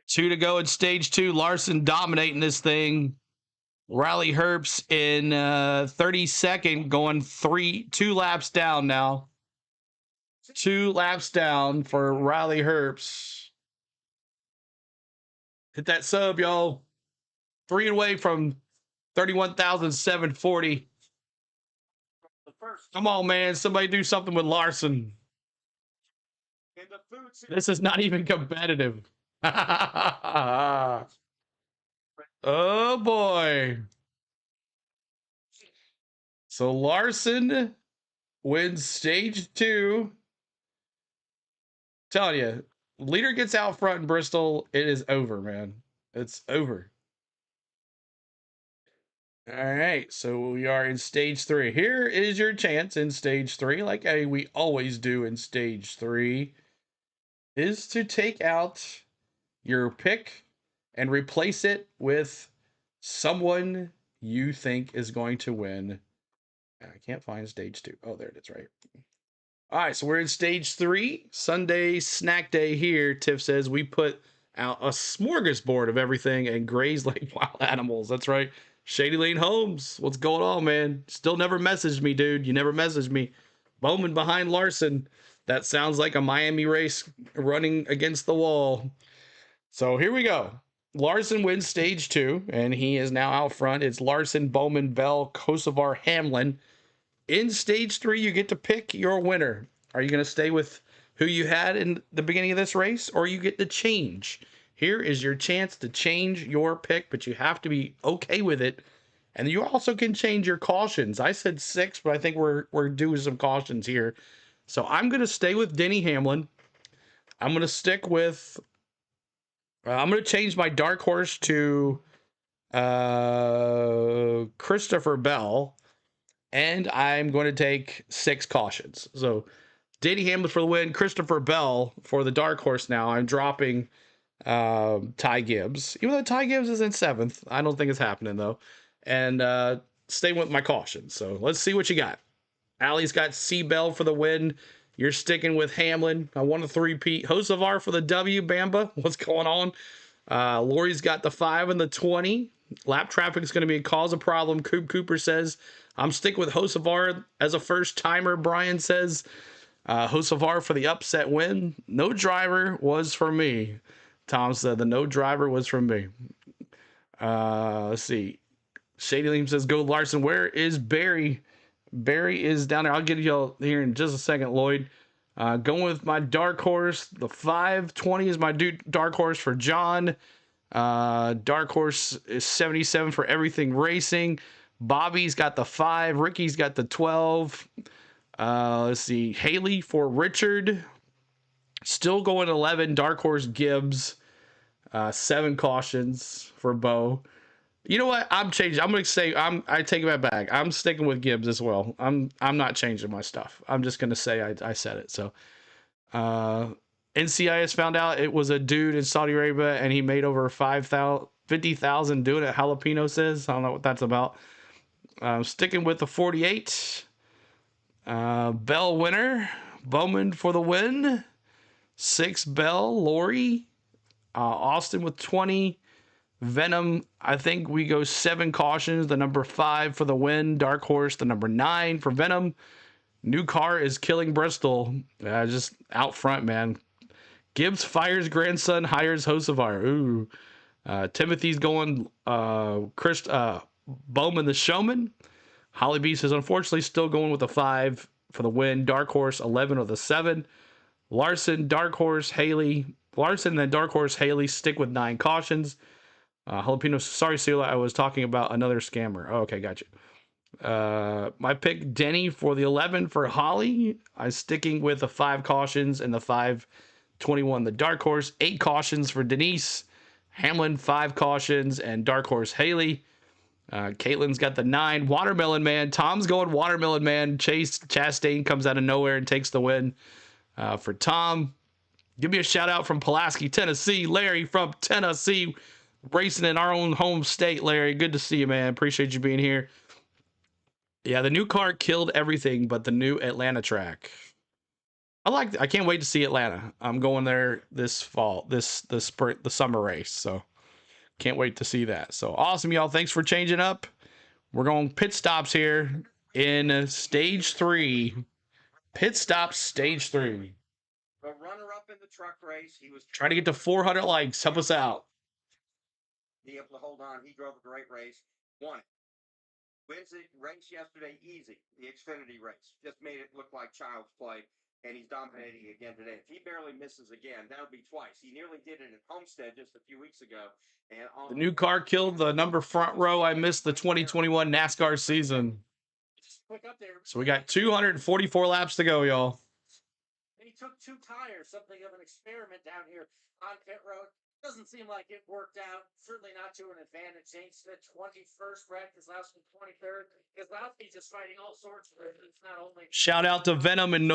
2 to go in stage 2. Larson dominating this thing. Riley Herbst in 32nd, going 2 laps down now. 2 laps down for Riley Herbst. Hit that sub, y'all. 3 away from 31,740. Come on, man. Somebody do something with Larson. This is not even competitive. Oh, boy. So Larson wins stage 2. Telling you, leader gets out front in Bristol, it is over, man. It's over. All right, so we are in stage 3. Here is your chance in stage 3, like we always do in stage 3, is to take out your pick and replace it with someone you think is going to win. I can't find stage 2. Oh, there it is, right. All right, so we're in stage 3. Sunday snack day here. Tiff says we put out a smorgasbord of everything and graze like wild animals. That's right. Shady Lane Holmes, what's going on, man? Still never messaged me, dude. You never messaged me. Bowman behind Larson. That sounds like a Miami race running against the wall. So here we go. Larson wins stage 2, and he is now out front. It's Larson, Bowman, Bell, Kosovar, Hamlin. In stage 3, you get to pick your winner. Are you going to stay with who you had in the beginning of this race, or you get to change? Here is your chance to change your pick, but you have to be okay with it. And you also can change your cautions. I said 6, but I think we're doing some cautions here. So I'm going to stay with Denny Hamlin. I'm going to stick with... I'm going to change my dark horse to Christopher Bell. And I'm going to take 6 cautions. So Denny Hamlin for the win. Christopher Bell for the dark horse now. I'm dropping... Ty Gibbs, even though Ty Gibbs is in 7th. I don't think it's happening though. And stay with my caution. So let's see what you got. Allie's got C Bell for the win. You're sticking with Hamlin. I won a 3-peat. Hocevar for the W, Bamba. What's going on? Lori's got the 5 and the 20. Lap traffic is going to be a cause of problem. Coop Cooper says, I'm sticking with Hocevar as a first timer. Brian says, Hocevar for the upset win. No driver was for me. Tom said the no driver was from me. Let's see. Shady Liam says, go Larson. Where is Barry? Barry is down there. I'll get y'all here in just a second, Lloyd. Going with my dark horse. The 520 is my dark horse for John. Dark horse is 77 for everything racing. Bobby's got the 5. Ricky's got the 12. Let's see. Haley for Richard. Still going 11. Dark horse Gibbs. 7 cautions for Bo. You know what? I'm changing. I'm gonna say I take it back. I'm sticking with Gibbs as well. I'm not changing my stuff. I'm just gonna say I said it. So NCIS found out it was a dude in Saudi Arabia and he made over 50,000 doing it. Jalapeno says. I don't know what that's about. Sticking with the 48. Bell winner. Bowman for the win. 6 Bell. Lori. Austin with 20. Venom, I think we go 7 cautions. The number 5 for the win. Dark horse, the number 9 for Venom. New car is killing Bristol. Just out front, man. Gibbs fires grandson, hires Hocevar. Ooh. Timothy's going Bowman the showman. Holly B says, unfortunately, still going with the 5 for the win. Dark horse, 11 of the 7. Larson, Dark horse, Haley. Larson, then Dark horse, Haley stick with 9 cautions. Jalapeno, sorry, Sula, I was talking about another scammer. Oh, okay, gotcha. My pick, Denny for the 11 for Holly. I'm sticking with the 5 cautions and the 521, the dark horse. 8 cautions for Denise. Hamlin, 5 cautions, and dark horse Haley. Caitlin's got the 9. Watermelon Man. Tom's going Watermelon Man. Chase Chastain comes out of nowhere and takes the win for Tom. Give me a shout out from Pulaski, Tennessee. Larry from Tennessee. Racing in our own home state, Larry. Good to see you, man. Appreciate you being here. Yeah, the new car killed everything but the new Atlanta track. I can't wait to see Atlanta. I'm going there this fall, the summer race. So can't wait to see that. So awesome, y'all. Thanks for changing up. We're going pit stops here in stage 3. Pit stops stage 3. The runner-up in the truck race. He was trying to get to 400 likes. Help us out. Be able to hold on. He drove a great race. Won it. Wins the race yesterday easy. The Xfinity race. Just made it look like child's play. And he's dominating again today. If he barely misses again, that'll be twice. He nearly did it at Homestead just a few weeks ago. And the new car killed the number front row. I missed the 2021 NASCAR season. So we got 244 laps to go, y'all. And he took 2 tires, something of an experiment down here on pit road. Doesn't seem like it worked out. Certainly not to an advantage. Changed to 21st, Brad Keselowski 23rd. Keselowski just fighting all sorts of reasons. Not only shout out to Venom in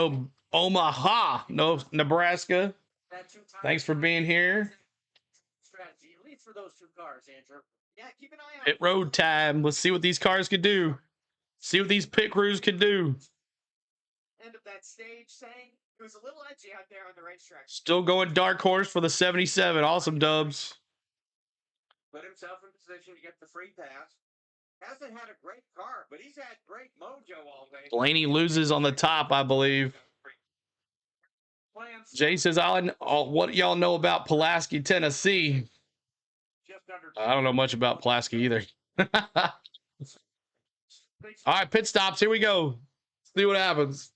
Omaha, Nebraska. Thanks for being here. Strategy, at least for those 2 cars, Andrew. Yeah, keep an eye on Pit road time. Let's see what these cars could do. See what these pit crews could do. End of that stage saying it was a little edgy out there on the racetrack. Still going dark horse for the 77. Awesome, Dubs. Put himself in position to get the free pass. Hasn't had a great car, but he's had great mojo all day. Blaney loses on the top, I believe. Jay says, what y'all know about Pulaski, Tennessee? I don't know much about Pulaski either. All right, pit stops. Here we go. See what happens.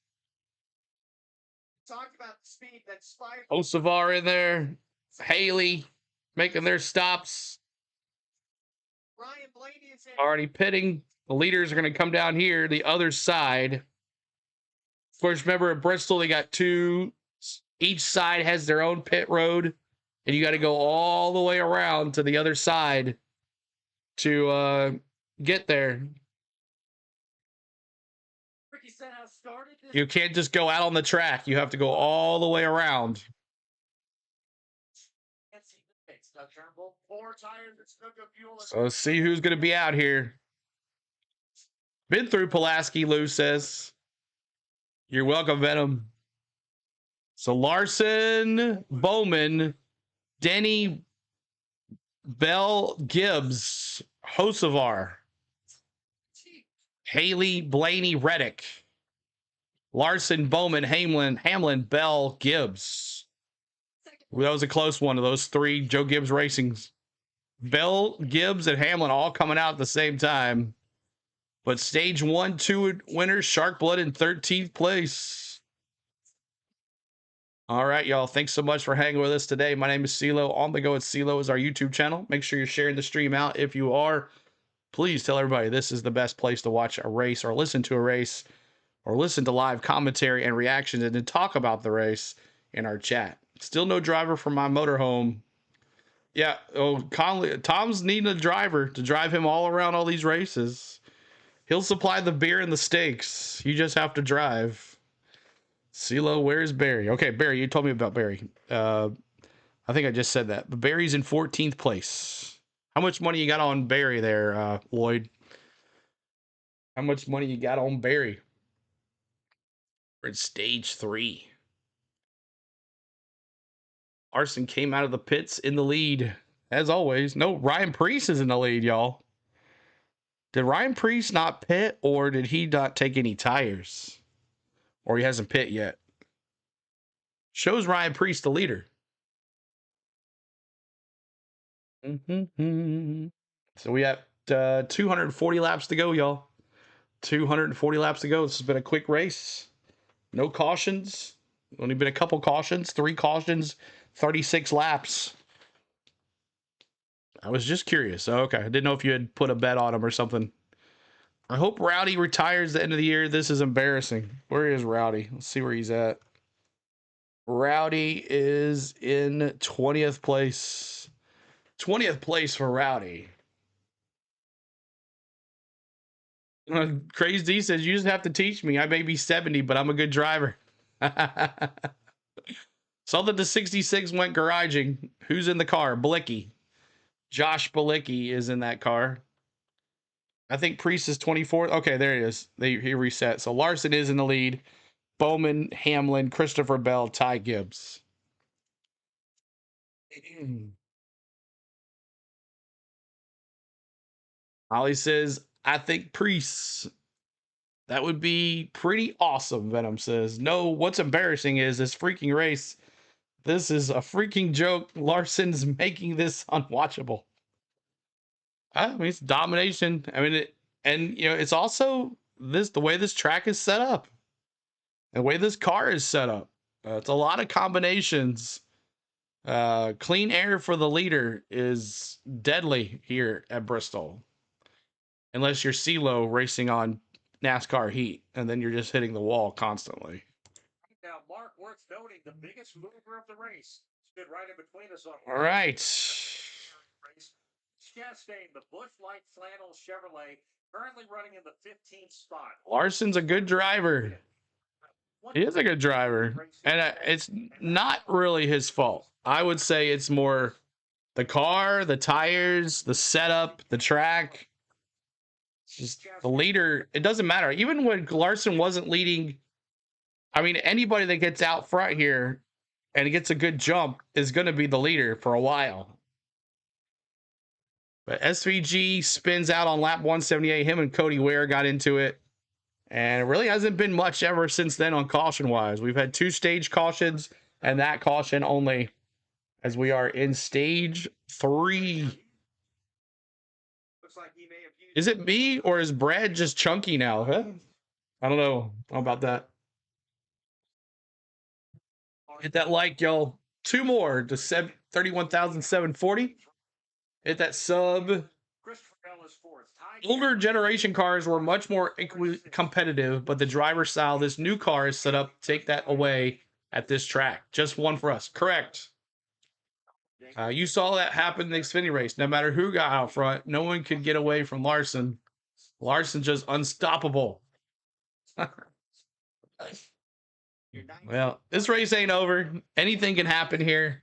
Talked about the speed that Spire. Hocevar in there. Haley making their stops. Ryan Blaney is in. Already pitting. The leaders are going to come down here, the other side. Of course, remember at Bristol, they got 2. Each side has their own pit road. And you got to go all the way around to the other side to get there. You can't just go out on the track. You have to go all the way around. So let's see who's going to be out here. Been through Pulaski, Lou says. You're welcome, Venom. So Larson, Bowman, Denny, Bell, Gibbs, Hocevar, Haley, Blaney, Reddick, Larson, Bowman, Hamlin, Bell, Gibbs. That was a close one of those three Joe Gibbs Racings. Bell, Gibbs, and Hamlin all coming out at the same time. But stage 1, 2 winners, Sharkblood in 13th place. All right, y'all. Thanks so much for hanging with us today. My name is CeeLo. On the Go at CeeLo is our YouTube channel. Make sure you're sharing the stream out. If you are, please tell everybody this is the best place to watch a race or listen to a race or listen to live commentary and reactions and to talk about the race in our chat. Still no driver for my motorhome. Yeah, Tom's needing a driver to drive him all around all these races. He'll supply the beer and the steaks. You just have to drive. CeeLo, where's Barry? Okay, Barry, you told me about Barry. I think I just said that. But Barry's in 14th place. How much money you got on Barry there, Lloyd? How much money you got on Barry? We're in stage 3. Arson came out of the pits in the lead, as always. No, Ryan Preece is in the lead, y'all. Did Ryan Preece not pit, or did he not take any tires? Or he hasn't pit yet? Shows Ryan Preece the leader. So we have 240 laps to go, y'all. 240 laps to go. This has been a quick race. No cautions. Only been a couple cautions. 3 cautions, 36 laps. I was just curious. Okay. I didn't know if you had put a bet on him or something. I hope Rowdy retires at the end of the year. This is embarrassing. Where is Rowdy? Let's see where he's at. Rowdy is in 20th place. 20th place for Rowdy. Crazy D says, you just have to teach me. I may be 70, but I'm a good driver. Saw that the 66 went garaging. Who's in the car? Blicky. Josh Balicki is in that car. I think Priest is 24th. Okay, there he is. He reset. So Larson is in the lead. Bowman, Hamlin, Christopher Bell, Ty Gibbs. Ollie says, I think Priest. That would be pretty awesome, Venom says. No, what's embarrassing is this freaking race. This is a freaking joke. Larson's making this unwatchable. I mean, it's domination. I mean, it's also the way this track is set up. The way this car is set up. It's a lot of combinations. Clean air for the leader is deadly here at Bristol. Unless you're CeeLo racing on NASCAR heat, and then you're just hitting the wall constantly. Now, Mark, worth noting, the biggest mover of the race stood right in between us on. All right. Chastain, the Busch Light Flannel Chevrolet, currently running in the 15th spot. Larson's a good driver. He is a good driver, and it's not really his fault. I would say it's more the car, the tires, the setup, the track. Just the leader. It doesn't matter. Even when Larson wasn't leading, I mean, anybody that gets out front here and gets a good jump is going to be the leader for a while. But SVG spins out on lap 178. Him and Cody Ware got into it. And it really hasn't been much ever since then on caution-wise. We've had 2 stage cautions and that caution only, as we are in stage 3. Is it me or is Brad just chunky now? Huh? I don't know about that. Hit that like, y'all. 2 more to 31,740. Hit that sub. Older generation cars were much more competitive, but the driver style, this new car is set up to take that away at this track. Just one for us. Correct. You saw that happen in the Xfinity race. No matter who got out front, no one could get away from Larson. Larson's just unstoppable. Well, this race ain't over. Anything can happen here.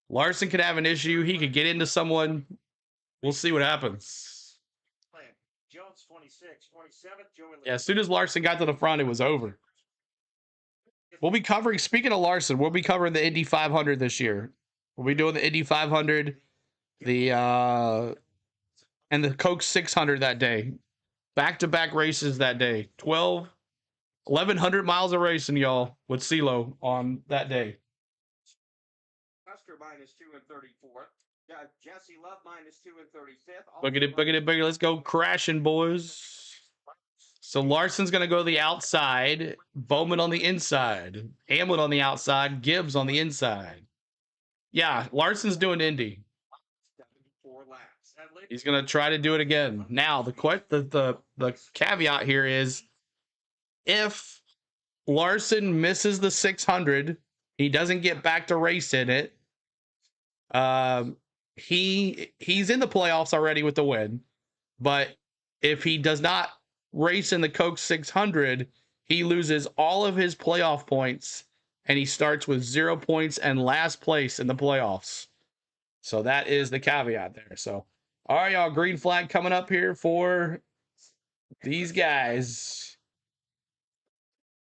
Larson could have an issue. He could get into someone. We'll see what happens. Yeah, as soon as Larson got to the front, it was over. We'll be covering, speaking of Larson, we'll be covering the Indy 500 this year. We'll be doing the Indy 500, and the Coke 600 that day. Back-to-back races that day. 1,100 miles of racing, y'all, with CeeLo on that day. Custer -2 and 34th. Jesse Love -2 and 35th. Boogity, boogity, boogity. Let's go crashing, boys. So Larson's going to go to the outside. Bowman on the inside. Hamlin on the outside. Gibbs on the inside. Yeah, Larson's doing Indy. 74 laps. He's going to try to do it again. Now, the caveat here is if Larson misses the 600, he doesn't get back to race in it. He's in the playoffs already with the win, but if he does not race in the Coke 600, he loses all of his playoff points and he starts with 0 points and last place in the playoffs. So that is the caveat there. So, all right, y'all, green flag coming up here for these guys.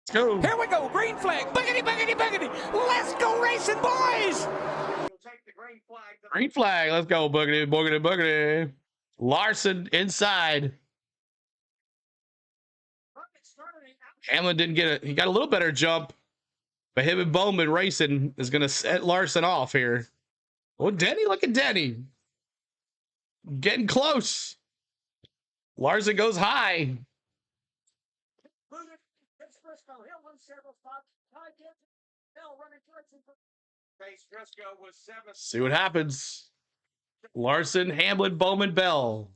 Let's go. Here we go, green flag. Boogity, boogity, boogity. Let's go racing, boys. Take the green flag. Green flag. Let's go. Boogity, boogity, boogity. Larson inside. Hamlin didn't get it. He got a little better jump, but him and Bowman racing is going to set Larson off here. Oh, Denny, look at Denny. Getting close. Larson goes high. See what happens. Larson, Hamlin, Bowman, Bell.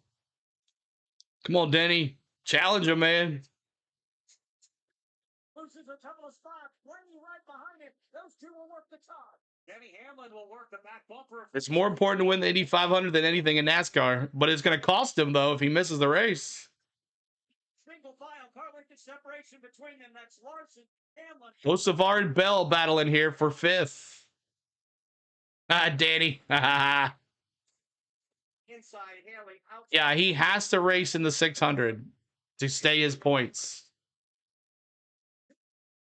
Come on, Denny. Challenge him, man. Loses a couple of spots. Blaney right behind him. Those two will work the top. Denny Hamlin will work the back bumper. It's more important to win the Indy 500 than anything in NASCAR, but it's going to cost him, though, if he misses the race. Single file, car length of separation between them. That's Larson, Hamlin. Osavar and Bell battling here for 5th. Ah, Danny. Inside Haley, outside. Yeah, he has to race in the 600 to stay his points.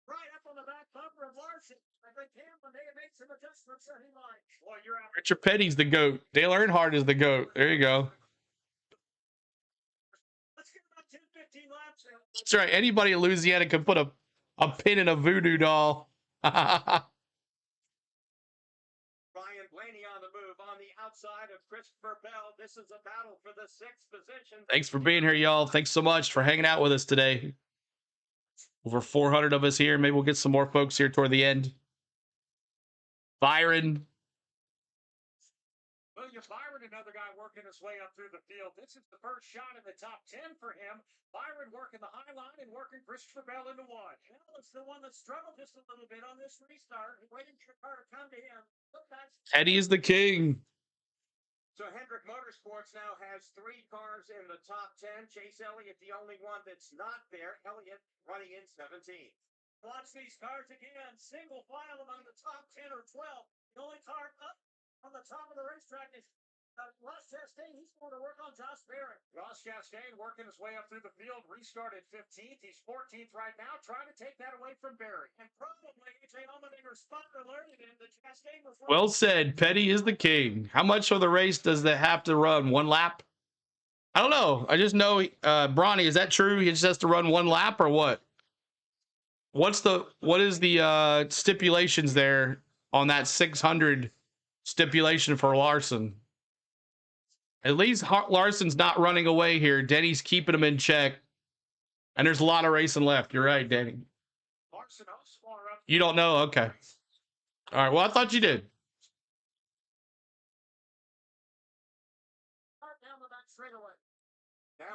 Right up on the back bumper of Larson. I think Hamlin may have made some adjustments that he likes. Boy, you're out. Richard Petty's the GOAT. Dale Earnhardt is the GOAT. There you go. Let's get about 10, 15 laps. That's right. Anybody in Louisiana can put a pin in a voodoo doll. Ryan Blaney on the move on the outside of Christopher Bell. This is a battle for the 6th position. Thanks for being here, y'all. Thanks so much for hanging out with us today. Over 400 of us here. Maybe we'll get some more folks here toward the end. Byron. William Byron, another guy working his way up through the field. This is the first shot in the top 10 for him. Byron working the high line and working Christopher Bell into one. Bell is the one that struggled just a little bit on this restart. Waiting for the car to come to him. Teddy is the king. So Hendrick Motorsports now has 3 cars in the top 10. Chase Elliott, the only one that's not there. Elliott running in 17. Watch these cars again. Single file among the top 10 or 12. The only car up on the top of the racetrack is Ross Chastain. He's going to work on Josh Berry. Ross Chastain working his way up through the field. Restarted 15th. He's 14th right now, trying to take that away from Berry. And probably AJ Allmendinger spot alerted him that Chastain was. Well said. Petty is the king. How much of the race does they have to run? 1 lap? I don't know. I just know, Bronny, is that true? He just has to run 1 lap or what? What is the stipulations there on that 600 stipulation for Larson? At least Larson's not running away here. Denny's keeping him in check. And there's a lot of racing left. You're right, Denny. Larson far up. You don't know? Okay. All right. Well, I thought you did. Down the back straightaway.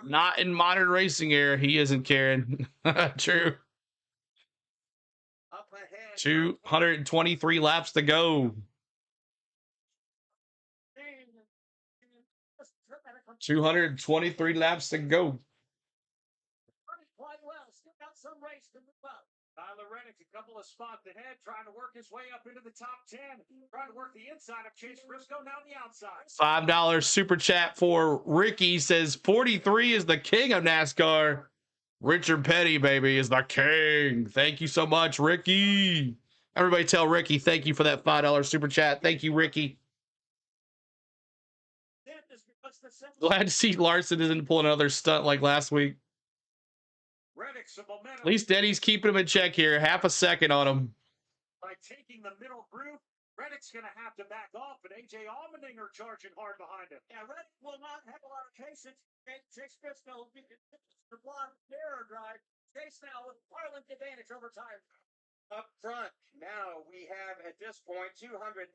Not in modern racing era. He isn't, Karen. True. Up ahead. 223 laps to go. 223 laps to go. Quite well. Still got some race to move up. Tyler Reddick, a couple of spots ahead, trying to work his way up into the top 10. Trying to work the inside of Chase Briscoe, now the outside. $5 super chat for Ricky says 43 is the king of NASCAR. Richard Petty, baby, is the king. Thank you so much, Ricky. Everybody tell Ricky thank you for that $5 super chat. Thank you, Ricky. Glad to see Larson isn't pulling another stunt like last week. At least Denny's keeping him in check here. Half a second on him. By taking the middle group, Reddick's going to have to back off, and A.J. Allmendinger charging hard behind him. Yeah, Reddick will not have a lot of patience. Chase Briscoe will be the blonde mirror drive. Chase now with Harlan advantage over time. Up front, now we have at this point 219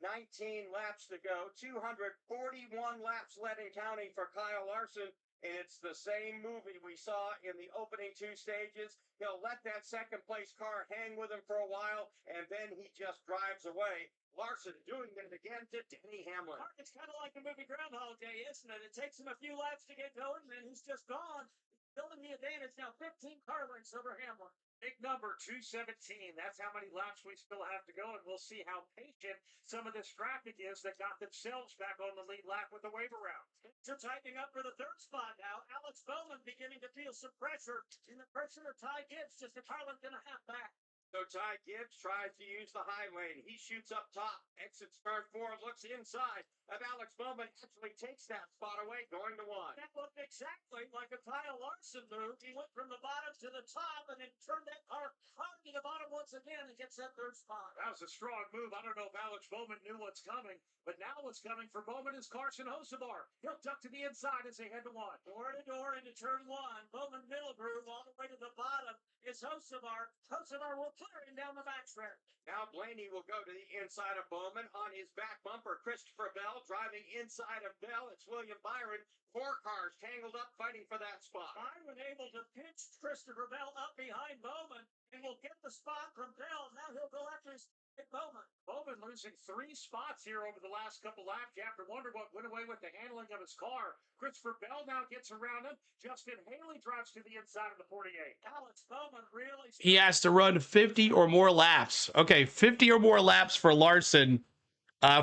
laps to go, 241 laps led and counting for Kyle Larson. And it's the same movie we saw in the opening two stages. He'll let that second place car hang with him for a while, and then he just drives away. Larson doing it again to Denny Hamlin. It's kind of like the movie Groundhog Day, isn't it? It takes him a few laps to get going, and then he's just gone. Building the advantage now, 15 car lengths over Hamlin. Big number, 217. That's how many laps we still have to go, and we'll see how patient some of this traffic is that got themselves back on the lead lap with the wave around. They're tightening up for the third spot now. Alex Bowman beginning to feel some pressure. In the pressure of Ty Gibbs, just a car length and a half back. So Ty Gibbs tries to use the high lane. He shoots up top, exits turn 4, looks inside of Alex Bowman, actually takes that spot away, going to 1. That looked exactly like a Kyle Larson move. He went from the bottom to the top and then turned that car hard to the bottom once again and gets that third spot. That was a strong move. I don't know if Alex Bowman knew what's coming, but now what's coming for Bowman is Carson Hocevar. He'll duck to the inside as they head to 1. Door to door into turn 1. Bowman middle groove all the way to the bottom is Hocevar. Hocevar will clear him down the backstretch. Now Blaney will go to the inside of Bowman. On his back bumper, Christopher Bell driving inside of Bell. It's William Byron. 4 cars tangled up fighting for that spot. Byron able to pinch Christopher Bell up behind Bowman and will get the spot from Bell. Now he'll go after his Bowman. Bowman losing 3 spots here over the last couple laps. You have to wonder what went away with the handling of his car. Christopher Bell now gets around him. Justin Haley drives to the inside of the 48. Alex Bowman really... He has to run 50 or more laps. Okay, 50 or more laps for Larson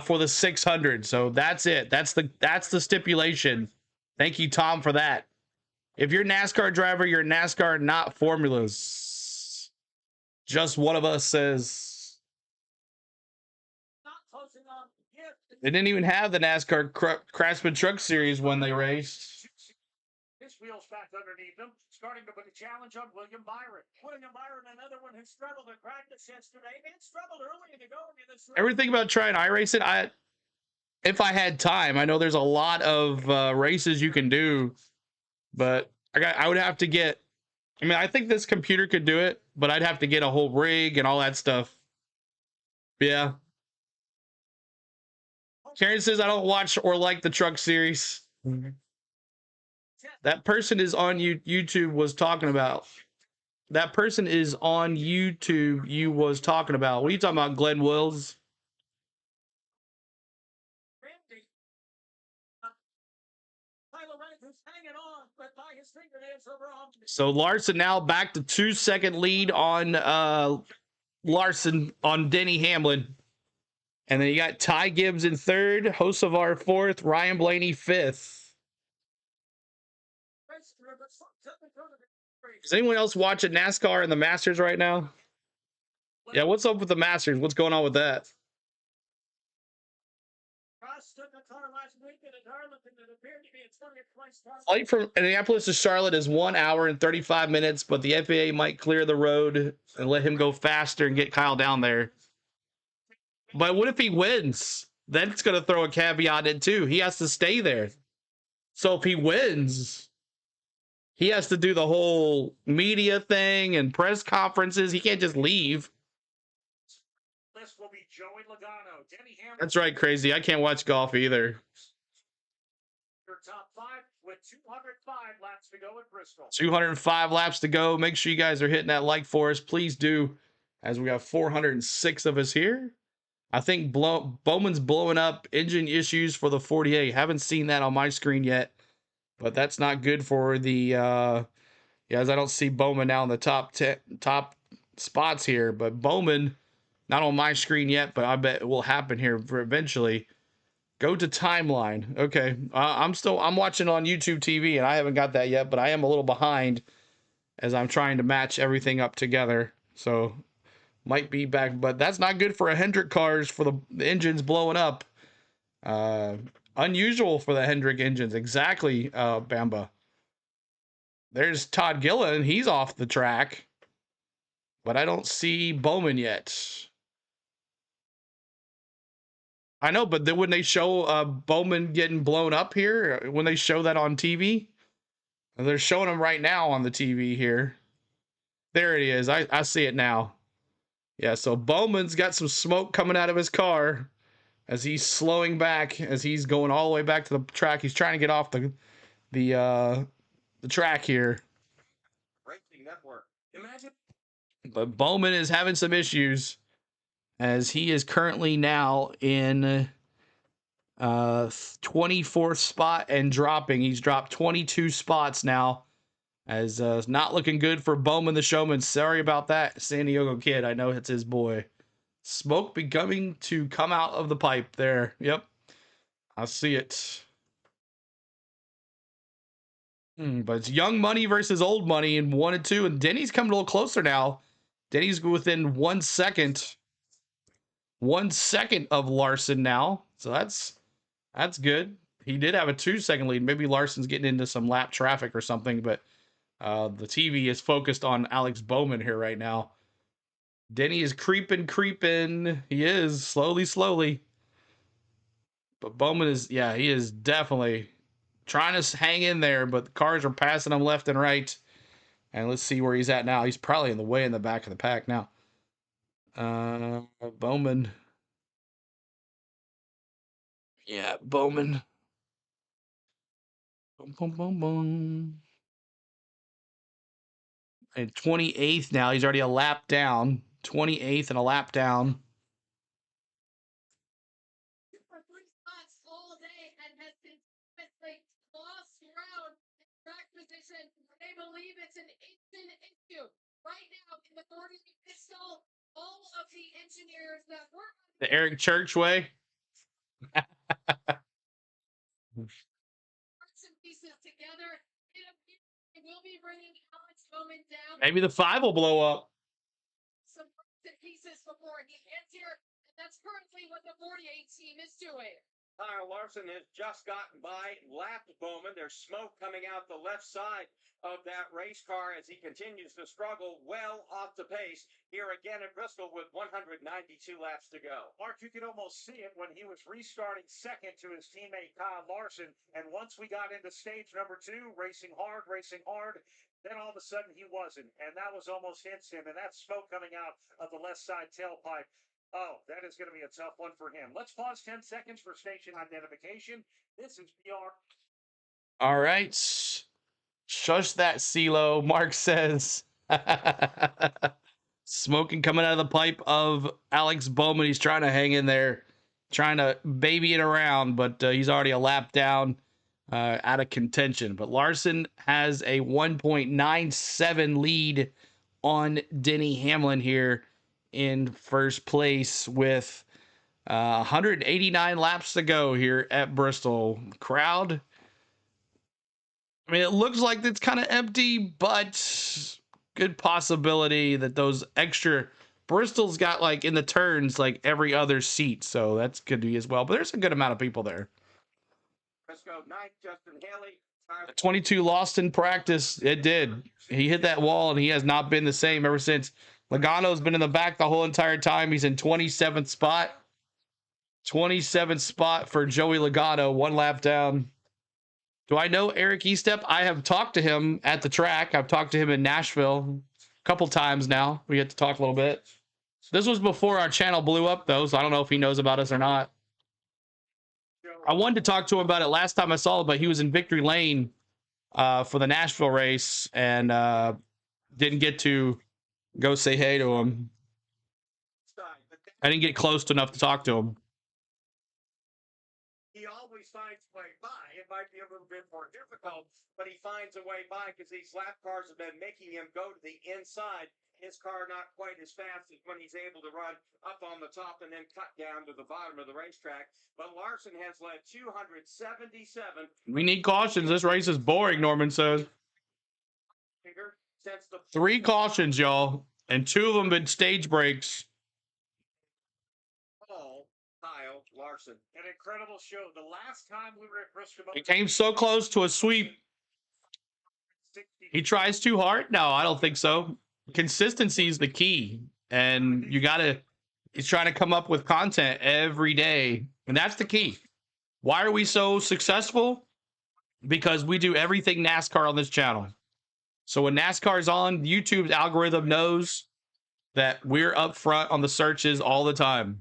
for the 600. So that's it. That's the stipulation. Thank you, Tom, for that. If you're a NASCAR driver, you're NASCAR, not formulas. Just one of us says... They didn't even have the NASCAR Craftsman Truck Series when they raced. His wheels back underneath them, starting to put a challenge on William Byron. William Byron, another one who struggled at practice yesterday. Man struggled early in the going in this race. Everything about trying iRace it, if I had time, I know there's a lot of races you can do, but I would have to get. I mean, I think this computer could do it, but I'd have to get a whole rig and all that stuff. Yeah. Karen says I don't watch or like the truck series. That person is on YouTube was talking about. That person is on YouTube you was talking about. What are you talking about, Glenn Wills? So Larson now back to 2-second lead on Larson on Denny Hamlin. And then you got Ty Gibbs in 3rd, Hocevar 4th, Ryan Blaney 5th. Is anyone else watching NASCAR and the Masters right now? Yeah, what's up with the Masters? What's going on with that? Flight from Indianapolis to Charlotte is 1 hour and 35 minutes, but the FAA might clear the road and let him go faster and get Kyle down there. But what if he wins? Then it's going to throw a caveat in too. He has to stay there. So if he wins, he has to do the whole media thing and press conferences. He can't just leave. This will be Joey Logano. Denny Hamlin. That's right, crazy. I can't watch golf either. Your top 5 with 205 laps to go at Bristol. 205 laps to go. Make sure you guys are hitting that like for us. Please do, as we got 406 of us here. I think Bowman's blowing up engine issues for the 48. Haven't seen that on my screen yet, but that's not good for the, as I don't see Bowman now in the top spots here, but Bowman, not on my screen yet, but I bet it will happen here for eventually. Go to timeline. Okay. I'm watching on YouTube TV and I haven't got that yet, but I am a little behind as I'm trying to match everything up together. So might be back, but that's not good for a Hendrick cars for the engines blowing up. Unusual for the Hendrick engines. Exactly, Bamba. There's Todd Gillen. He's off the track, but I don't see Bowman yet. I know, but then when they show Bowman getting blown up here, when they show that on TV, they're showing him right now on the TV here. There it is. I see it now. Yeah, so Bowman's got some smoke coming out of his car as he's slowing back, as he's going all the way back to the track. He's trying to get off the track here. Racing network. Imagine. But Bowman is having some issues as he is currently now in 24th spot and dropping. He's dropped 22 spots now, as not looking good for Bowman the Showman. Sorry about that, San Diego Kid. I know it's his boy. Smoke beginning to come out of the pipe there. Yep, I see it. But it's young money versus old money in 1 and 2, and Denny's coming a little closer now. Denny's within 1 second. 1 second of Larson now, so that's good. He did have a 2-second lead. Maybe Larson's getting into some lap traffic or something, but the TV is focused on Alex Bowman here right now. Denny is creeping. He is slowly. But Bowman is, yeah, he is definitely trying to hang in there, but the cars are passing him left and right. And let's see where he's at now. He's probably in the back of the pack now. Bowman. Yeah, Bowman. Boom. And 28th now. He's already a lap down. 28th and a lap down. For 3 spots all day and has continuously lost ground in track position. They believe it's an engine issue. Right now in the 40 pistol, all of the engineers that work on The Eric Church way. parts and pieces together, it appears they will be bringing Alex Bowman down. Maybe the 5 will blow up. Some parts and pieces before he gets here, and that's currently what the 48 team is doing. Kyle Larson has just gotten by, lapped Bowman. There's smoke coming out the left side of that race car as he continues to struggle well off the pace here again at Bristol with 192 laps to go. Mark, you could almost see it when he was restarting second to his teammate Kyle Larson. And once we got into stage number 2, racing hard, then all of a sudden he wasn't. And that was almost instant. And that smoke coming out of the left side tailpipe. Oh, that is going to be a tough one for him. Let's pause 10 seconds for station identification. This is PR. All right. Shush that, CeeLo, Mark says. Smoking coming out of the pipe of Alex Bowman. He's trying to hang in there, trying to baby it around, but he's already a lap down, out of contention. But Larson has a 1.97 lead on Denny Hamlin here in first place with 189 laps to go here at Bristol. Crowd, I mean, it looks like it's kind of empty, but good possibility that those extra Bristol's got, like, in the turns, like every other seat, so that's good to be as well. But there's a good amount of people there. Let's go. 9th, Justin Haley. 22 lost in practice. It did. He hit that wall, and he has not been the same ever since. Logano's been in the back the whole entire time. He's in 27th spot. 27th spot for Joey Logano, 1 lap down. Do I know Eric Estep? I have talked to him at the track. I've talked to him in Nashville a couple times now. We get to talk a little bit. This was before our channel blew up, though, so I don't know if he knows about us or not. I wanted to talk to him about it last time I saw him, but he was in Victory Lane for the Nashville race and didn't get to go say hey to him. I didn't get close enough to talk to him. He always finds a way by. It might be a little bit more difficult, but he finds a way by because these lap cars have been making him go to the inside. His car not quite as fast as when he's able to run up on the top and then cut down to the bottom of the racetrack. But Larson has led 277. We need cautions. This race is boring, Norman says. since the 3 cautions, y'all, and 2 of them been stage breaks. Paul Kyle Larson. An incredible show. The last time we were at Bristol Motor He came so close to a sweep. 60, He tries too hard? No, I don't think so. Consistency is the key, and you gotta. He's trying to come up with content every day, and that's the key. Why are we so successful? Because we do everything NASCAR on this channel. So when NASCAR's on, YouTube's algorithm knows that we're up front on the searches all the time.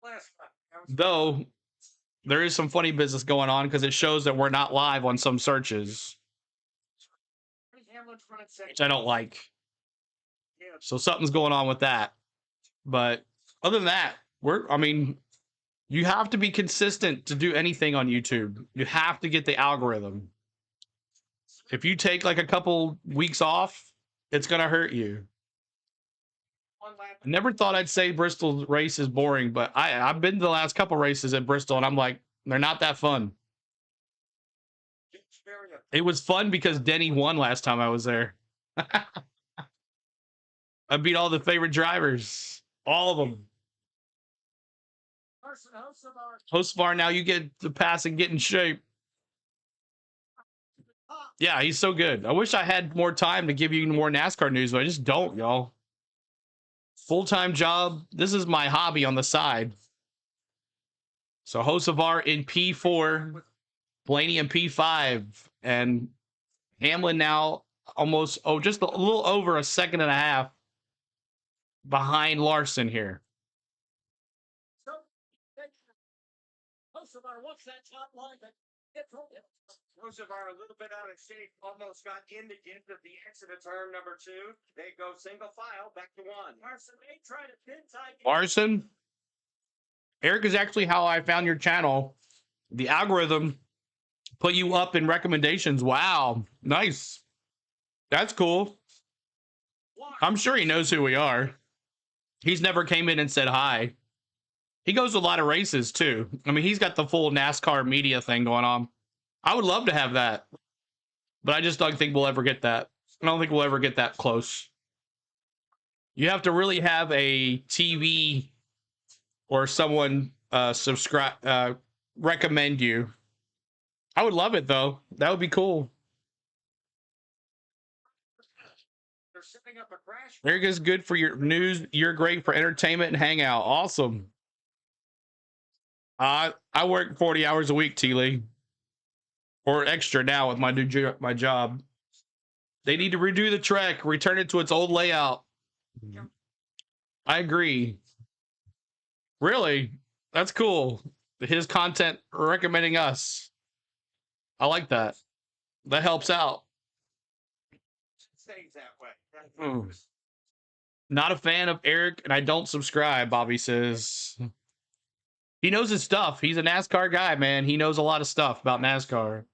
Last time. Though there is some funny business going on because it shows that we're not live on some searches, Hamlin's running second. which I don't like. Yeah, So something's going on with that. But other than that, you have to be consistent to do anything on YouTube. You have to get the algorithm. If you take like a couple weeks off, it's going to hurt you. one lap. I never thought I'd say Bristol race is boring, but I've been to the last couple races at Bristol, and I'm like, they're not that fun. It was fun because Denny won last time I was there. I beat all the favorite drivers. All of them. Hocevar, now you get to pass and get in shape. Yeah, he's so good. I wish I had more time to give you more NASCAR news, but I just don't, y'all. Full-time job. This is my hobby on the side. So Hocevar in P4, Blaney in P5, and Hamlin now almost, just a little over a second and a half behind Larson here. What's that top line that Roosevelt a little bit out of shape, almost got into the exit of turn number 2. They go single file back to 1. Larson may try to pin tie. Larson, Eric is actually how I found your channel. The algorithm put you up in recommendations. Wow, nice. That's cool. I'm sure he knows who we are. He's never came in and said hi. He goes to a lot of races too. I mean, he's got the full NASCAR media thing going on. I would love to have that, but I just don't think we'll ever get that. I don't think we'll ever get that close. You have to really have a TV or someone recommend you. I would love it though. That would be cool. They're setting up a crash. Eric is good for your news. You're great for entertainment and hangout. Awesome. I work 40 hours a week, T-Lee. Or extra now with my job. They need to redo the track, return it to its old layout. I agree. Really? That's cool. His content recommending us. I like that. That helps out. Stays that way. Not a fan of Eric, and I don't subscribe, Bobby says. He knows his stuff. He's a NASCAR guy, man. He knows a lot of stuff about NASCAR.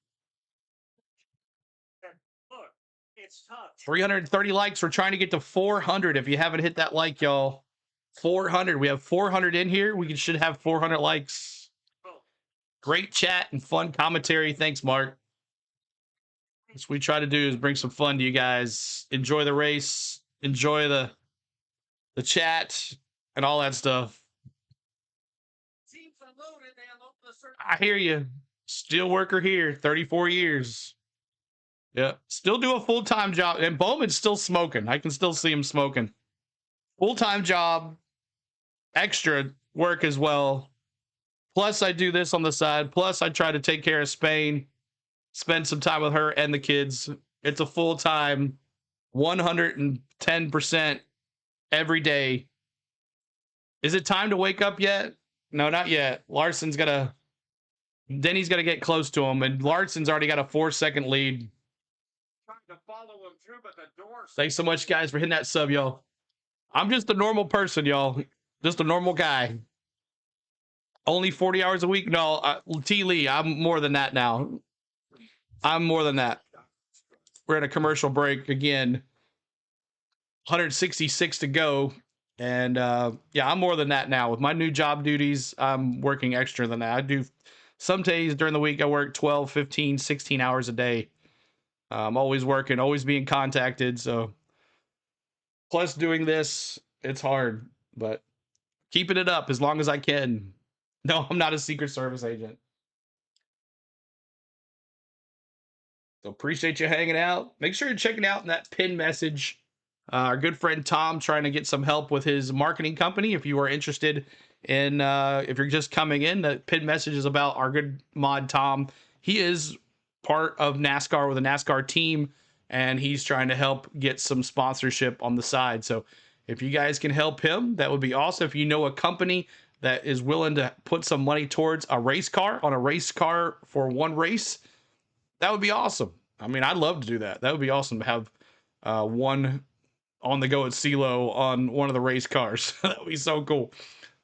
Look, it's tough. 330 likes. We're trying to get to 400. If you haven't hit that like, y'all, 400. We have 400 in here. We should have 400 likes. Great chat and fun commentary. Thanks, Mark. What we try to do is bring some fun to you guys. Enjoy the race. Enjoy the chat and all that stuff. I hear you. Steel worker here, 34 years. Yeah, still do a full-time job. And Bowman's still smoking. I can still see him smoking. Full-time job, extra work as well. Plus, I do this on the side. Plus, I try to take care of Spain, spend some time with her and the kids. It's a full-time, 110% every day. Is it time to wake up yet? No, not yet. Denny's got to get close to him, and Larson's already got a 4-second lead. Trying to follow him through, but the door. Thanks so much, guys, for hitting that sub, y'all. I'm just a normal person, y'all. Just a normal guy. Only 40 hours a week? No, T. Lee, I'm more than that now. I'm more than that. We're at a commercial break again. 166 to go. And yeah, I'm more than that now. With my new job duties, I'm working extra than that. I do some days during the week, I work 12, 15, 16 hours a day. I'm always working, always being contacted. So plus doing this, it's hard, but keeping it up as long as I can. No, I'm not a Secret Service agent. So appreciate you hanging out. Make sure you're checking out that pin message. Our good friend Tom trying to get some help with his marketing company. If you are interested in, if you're just coming in, the pin message is about our good mod Tom. He is part of NASCAR with a NASCAR team, and he's trying to help get some sponsorship on the side. So if you guys can help him, that would be awesome. If you know a company that is willing to put some money towards a race car, on a race car for one race, that would be awesome. I mean, I'd love to do that. That would be awesome to have one on the go at CeeLo on one of the race cars. That would be so cool.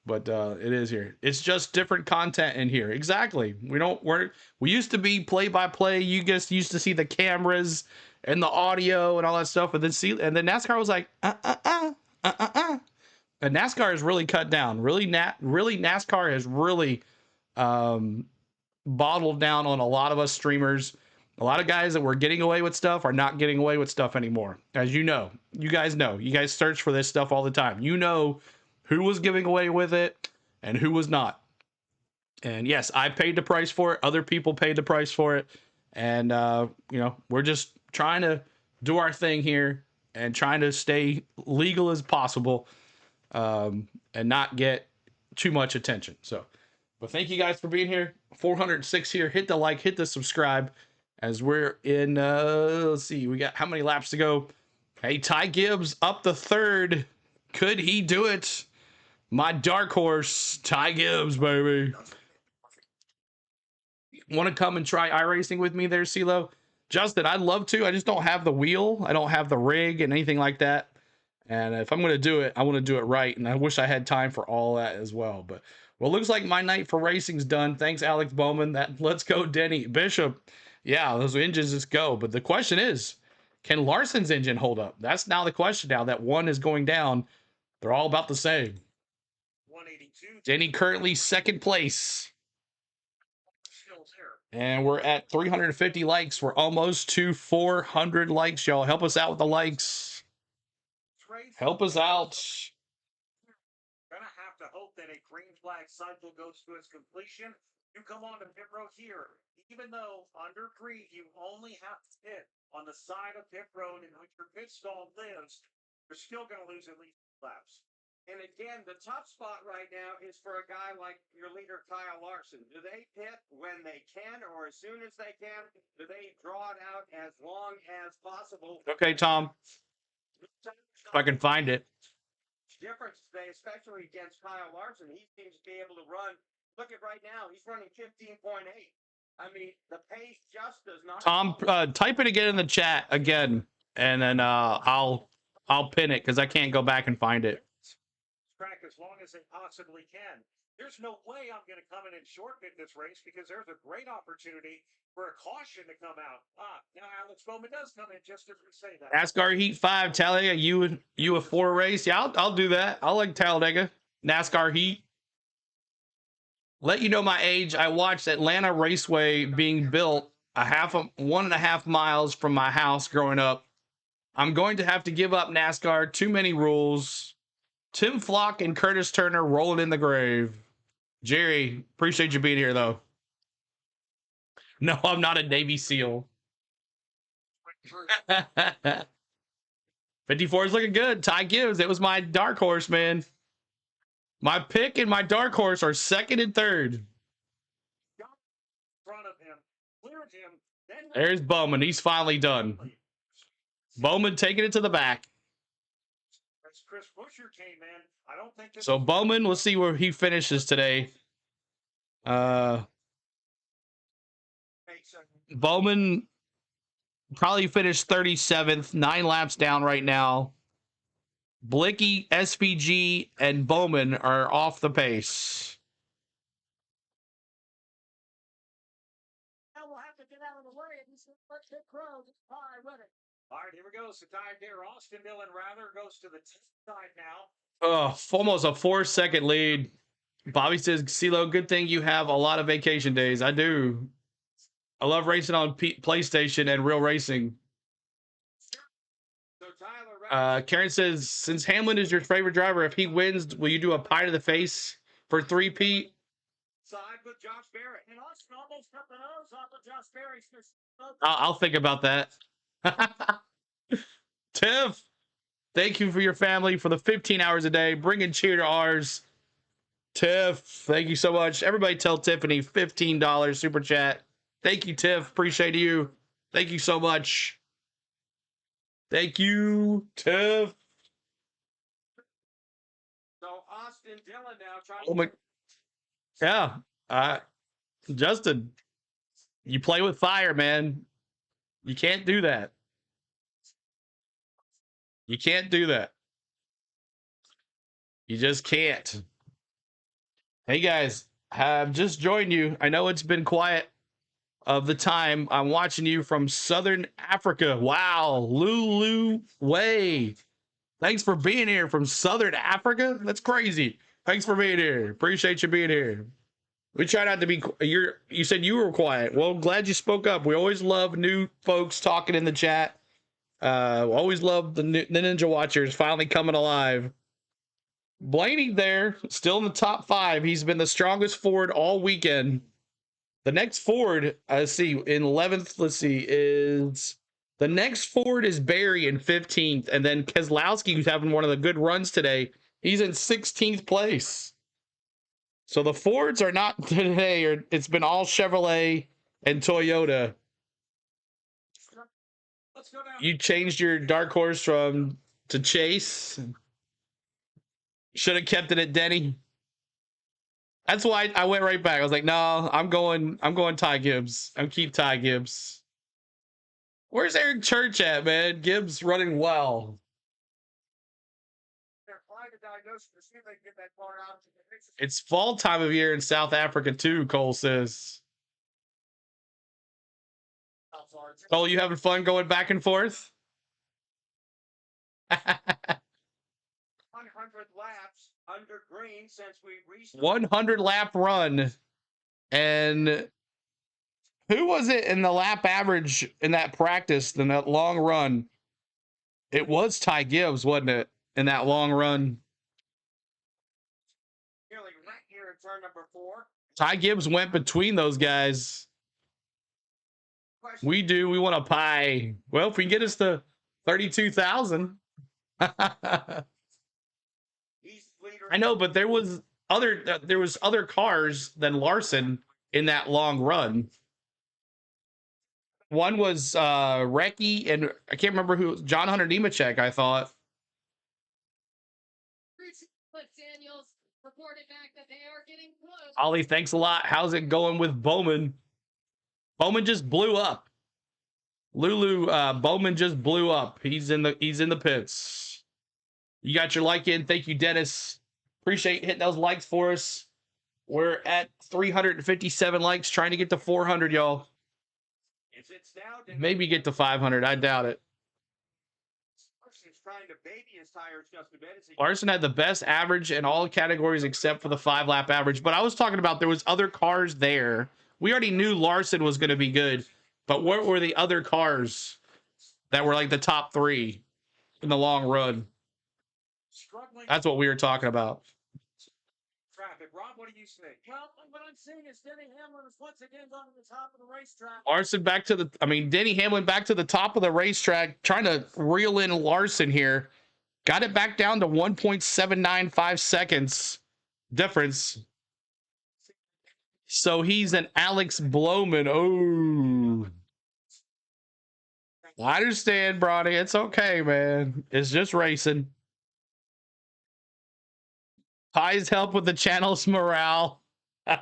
But it is here. It's just different content in here. Exactly. We used to be play by play. You guys used to see the cameras and the audio and all that stuff. And then NASCAR was like, And NASCAR has really cut down. Really NASCAR has really bottled down on a lot of us streamers. A lot of guys that were getting away with stuff are not getting away with stuff anymore. As you know, you guys search for this stuff all the time. You know who was giving away with it and who was not. And yes, I paid the price for it. Other people paid the price for it. And, we're just trying to do our thing here and trying to stay legal as possible and not get too much attention. So, but thank you guys for being here. 406 here. Hit the like, hit the subscribe. As we're in, let's see, we got how many laps to go? Hey, Ty Gibbs up the third. Could he do it? My dark horse, Ty Gibbs, baby. Want to come and try iRacing with me there, CeeLo? Justin, I'd love to. I just don't have the wheel. I don't have the rig and anything like that. And if I'm going to do it, I want to do it right. And I wish I had time for all that as well. But, well, looks like my night for racing's done. Thanks, Alex Bowman. Let's go, Denny. Bishop. Yeah, those engines just go. But the question is, can Larson's engine hold up? That's now the question now that one is going down. They're all about the same. 182. Denny currently second place. And we're at 350 likes. We're almost to 400 likes, y'all. Help us out with the likes. Help us out. Gonna have to hope that a green flag cycle goes to its completion. You come on to pit road here. Even though under green, you only have to pit on the side of pit road in which your pit stall lives, you're still going to lose at least laps. And again, the tough spot right now is for a guy like your leader, Kyle Larson. Do they pit when they can or as soon as they can? Do they draw it out as long as possible? Okay, Tom. If I can find it. Difference today, especially against Kyle Larson. He seems to be able to run. Look at right now. He's running 15.8. I mean, the pace just does not. Tom, type it again in the chat again, and then I'll pin it because I can't go back and find it. Track as long as they possibly can. There's no way I'm going to come in and short pit this race because there's a great opportunity for a caution to come out. Now Alex Bowman does come in just as we say that. NASCAR Heat 5, Talladega, you a 4 race? Yeah, I'll do that. I'll like Talladega. NASCAR Heat. Let you know my age. I watched Atlanta Raceway being built 1.5 miles from my house growing up. I'm going to have to give up NASCAR. Too many rules. Tim Flock and Curtis Turner rolling in the grave. Jerry, appreciate you being here, though. No, I'm not a Navy SEAL. 54 is looking good. Ty Gibbs, it was my dark horse, man. My pick and my dark horse are second and third. Front of him, cleared him. There's Bowman. He's finally done. Bowman taking it to the back. As Chris Buescher came in, I don't think so Bowman, let's see where he finishes today. Bowman probably finished 37th, 9 laps down right now. Blicky, SVG, and Bowman are off the pace. Now we'll have to get out of the way and just let pit road. All right, here we go. So dive there. Austin Dillon Rather goes to the side now. Oh, almost a 4-second lead. Bobby says, CeeLo, good thing you have a lot of vacation days. I do. I love racing on PlayStation and real racing. So Tyler Karen says, since Hamlin is your favorite driver, if he wins, will you do a pie to the face for 3-peat? side with Josh Barrett. And Austin almost cut the nose off of Josh Berry's. I'll think about that. Tiff, thank you for your family for the 15 hours a day. Bringing cheer to ours. Tiff, thank you so much. Everybody tell Tiffany $15 super chat. Thank you, Tiff. Appreciate you. Thank you so much. Thank you, Tiff. So Austin Dillon now trying Oh my. Yeah. Justin, you play with fire, man. You can't do that. You can't do that. You just can't. Hey guys, I've just joined you. I know it's been quiet of the time. I'm watching you from Southern Africa. Wow, Lulu Way. Thanks for being here from Southern Africa. That's crazy. Thanks for being here. Appreciate you being here. We try not to be. You said you were quiet. Well, glad you spoke up. We always love new folks talking in the chat. Always love the Ninja Watchers finally coming alive. Blaney there, still in the top 5. He's been the strongest Ford all weekend. The next Ford, I see, in 11th, let's see, is... The next Ford is Barry in 15th, and then Keselowski, who's having one of the good runs today, he's in 16th place. So the Fords are not today, it's been all Chevrolet and Toyota. Let's go down. You changed your dark horse to Chase. Should have kept it at Denny. That's why I went right back. I was like, no, I'm going Ty Gibbs. I'm keep Ty Gibbs. Where's Eric Church at, man? Gibbs running well. They're applying the diagnosis to see if they can get that car out. It's fall time of year in South Africa too, Cole says. Cole, you having fun going back and forth? 100 laps under green since we restarted. 100 lap run. And who was it in the lap average in that practice, in that long run? It was Ty Gibbs, wasn't it? In that long run. Nearly right here in turn number 4. Ty Gibbs went between those guys. We want a pie. Well, if we can get us to 32,000. I know, but there was other cars than Larson in that long run. One was Recchi, and I can't remember who. John Hunter Nemechek, I thought. Cliff Daniels reported back that they are getting close. Ollie, thanks a lot. How's it going with Bowman? Bowman just blew up. Bowman just blew up. He's in the pits. You got your like in. Thank you, Dennis. Appreciate hitting those likes for us. We're at 357 likes, trying to get to 400, y'all. Maybe get to 500. I doubt it. Larson's trying to baby his tires just a bit. Larson had the best average in all categories except for the 5-lap average. But I was talking about there was other cars there. We already knew Larson was going to be good. But what were the other cars that were like the top 3 in the long run? That's what we were talking about. Traffic. Rob, what do you think? Well, what I'm seeing is Denny Hamlin is once again going to the top of the racetrack. Denny Hamlin back to the top of the racetrack, trying to reel in Larson here. Got it back down to 1.795 seconds difference. So he's an Alex Bowman. Oh. I understand, Bronny. It's okay, man. It's just racing. Pies help with the channel's morale. Hit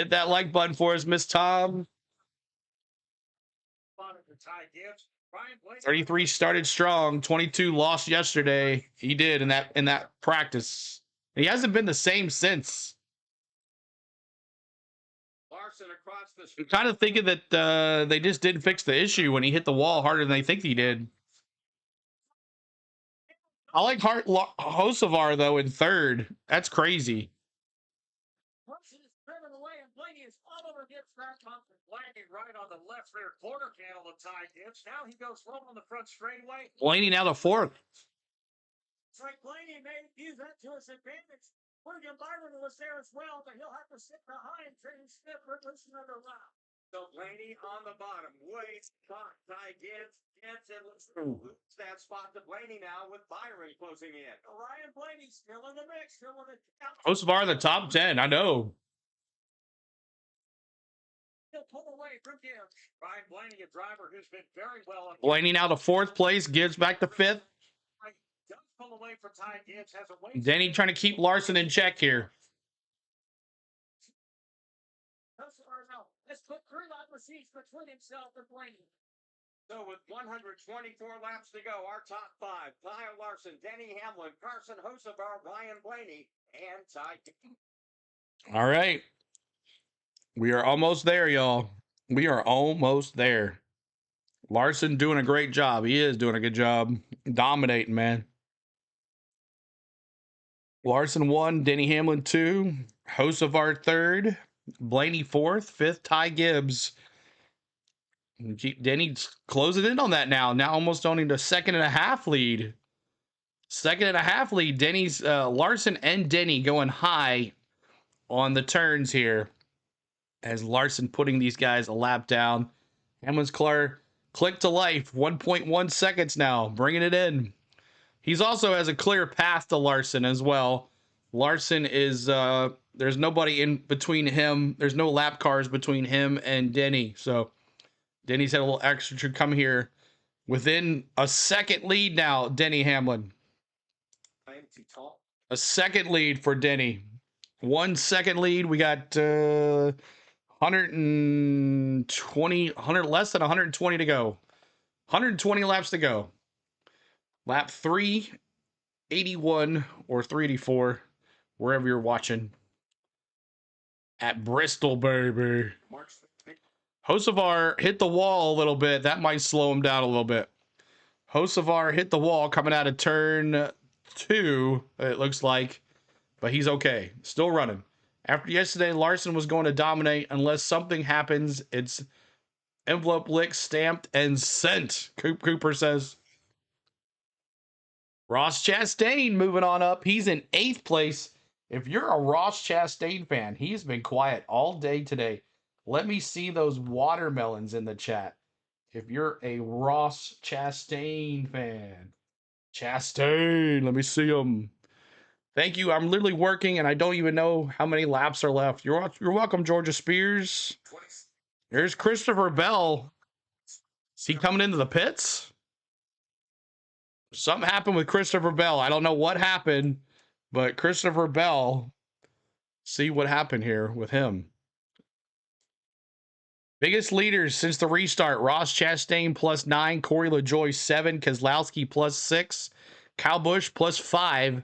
that like button for us, Miss Tom. 33 started strong. 22 lost yesterday. He did in that practice. He hasn't been the same since. Larson across the I'm kind of thinking that they just didn't fix the issue when he hit the wall harder than they think he did. I like Hocevar, though, in third. That's crazy. Miller gets that pump landing right on the left rear quarter panel of Ty Gibbs. Now he goes slow on the front straightaway. Blaney now the fourth. Frank Blaney may use that to his advantage. William Byron was there as well, but he'll have to sit behind Training Smith for at least another lap. So Blaney on the bottom, way top. Ty Gibbs gets and looks that spot to Blaney now with Byron closing in. Ryan Blaney still in the mix, still in the Hocevar in the top 10. I know. He'll pull away from Gibbs. Ryan Blaney, a driver who's been very well. Blaney now to fourth place. Gibbs back to fifth. Does pull away from Ty Gibbs. Has a way. Denny trying to keep Larson in check here. Let's put 3 lap receipts between himself and Blaney. So with 124 laps to go, our top 5: Kyle Larson, Denny Hamlin, Carson Hocevar, Ryan Blaney, and Ty Gibbs. All right. We are almost there, y'all. We are almost there. Larson doing a great job. He is doing a good job. Dominating, man. Larson 1, Denny Hamlin 2, Hocevar 3rd, Blaney 4th, 5th, Ty Gibbs. Denny's closing in on that now. Now almost owning the 2.5 lead. 2.5 lead. Denny's Larson and Denny going high on the turns here. As Larson putting these guys a lap down. Hamlin's car click to life. 1.1 seconds now. Bringing it in. He's also has a clear path to Larson as well. Larson is, there's nobody in between him. There's no lap cars between him and Denny. So Denny's had a little extra to come here. Within a second lead now, Denny Hamlin. A second lead for Denny. 1 second lead. We got 120, less than 120 to go. 120 laps to go. Lap 381 or 384, wherever you're watching. At Bristol, baby. Hocevar hit the wall a little bit. That might slow him down a little bit. Hocevar hit the wall coming out of turn 2, it looks like. But he's okay. Still running. After yesterday, Larson was going to dominate unless something happens. It's envelope licked, stamped, and sent, Cooper says. Ross Chastain moving on up. He's in 8th place. If you're a Ross Chastain fan, he's been quiet all day today. Let me see those watermelons in the chat. If you're a Ross Chastain fan. Chastain, let me see them. Thank you. I'm literally working, and I don't even know how many laps are left. You're welcome, Georgia Spears. There's Christopher Bell. Is he coming into the pits? Something happened with Christopher Bell. I don't know what happened, but Christopher Bell, see what happened here with him. Biggest leaders since the restart: Ross Chastain +9, Corey LaJoie 7, Keselowski +6, Kyle Busch +5,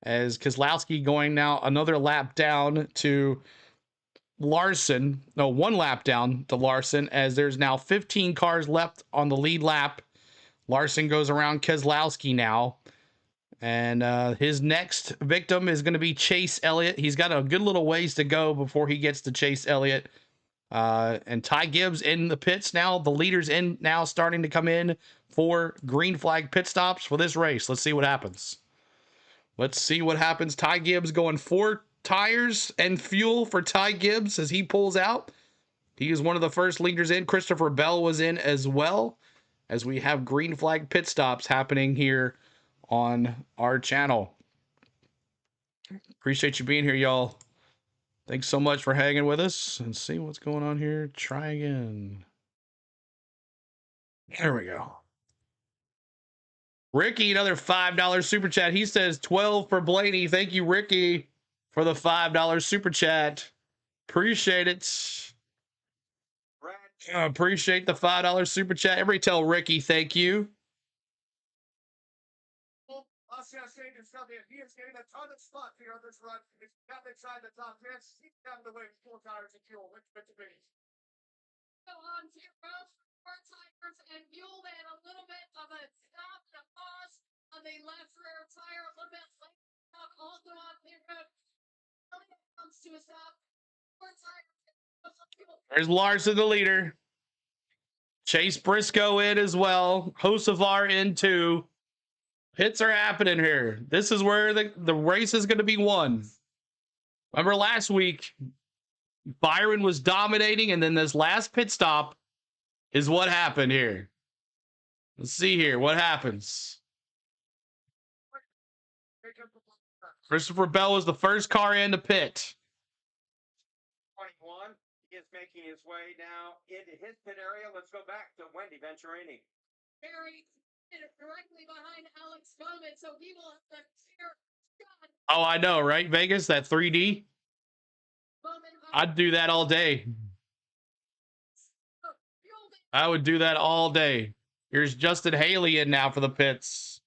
as Keselowski going now another lap down to Larson. No, 1 lap down to Larson, as there's now 15 cars left on the lead lap. Larson goes around Keselowski now. And his next victim is going to be Chase Elliott. He's got a good little ways to go before he gets to Chase Elliott. And Ty Gibbs in the pits now. The leaders in now, starting to come in for green flag pit stops for this race. Let's see what happens. Let's see what happens. Ty Gibbs going 4 tires and fuel for Ty Gibbs as he pulls out. He is one of the first leaders in. Christopher Bell was in as well, as we have green flag pit stops happening here on our channel. Appreciate you being here, y'all. Thanks so much for hanging with us. And see what's going on here. Try again. There we go. Ricky, another $5 super chat. He says 12 for Blaney. Thank you, Ricky, for the $5 super chat. Appreciate it. Appreciate the $5 super chat. Everybody tell Ricky thank you. He is getting a ton of spots here on this run. He's got inside the top 10. He's down the way 4 tires and fuel. Which bit to be? Go on to your road for tires and fuel. They had a little bit of a stop and a pause on the left rear tire. A little bit late. Also on the road. Really comes to a stop. 4 tires. There's Larson, the leader. Chase Briscoe in as well. Hocevar in too. Hits are happening here. This is where the race is going to be won. Remember last week, Byron was dominating, and then this last pit stop is what happened here. Let's see here what happens. Christopher Bell was the first car in the pit. 21 is making his way now into his pit area. Let's go back to Wendy Venturini. Barry directly behind Alex Bowman, so he will have the clear shot. Oh, I know, right? Vegas, that 3D. I'd do that all day. I would do that all day. Here's Justin Haley in now for the pits.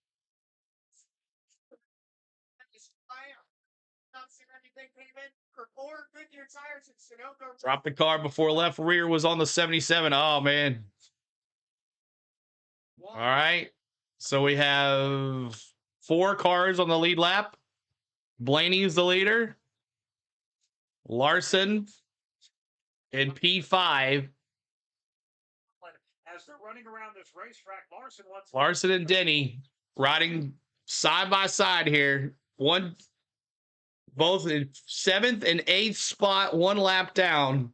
Dropped the car before left rear was on the 77. Oh, man. All right. So we have 4 cars on the lead lap. Blaney's the leader. Larson in P5. As they're running around this racetrack, Larson and Denny riding side by side here. Both in 7th and 8th spot, 1 lap down.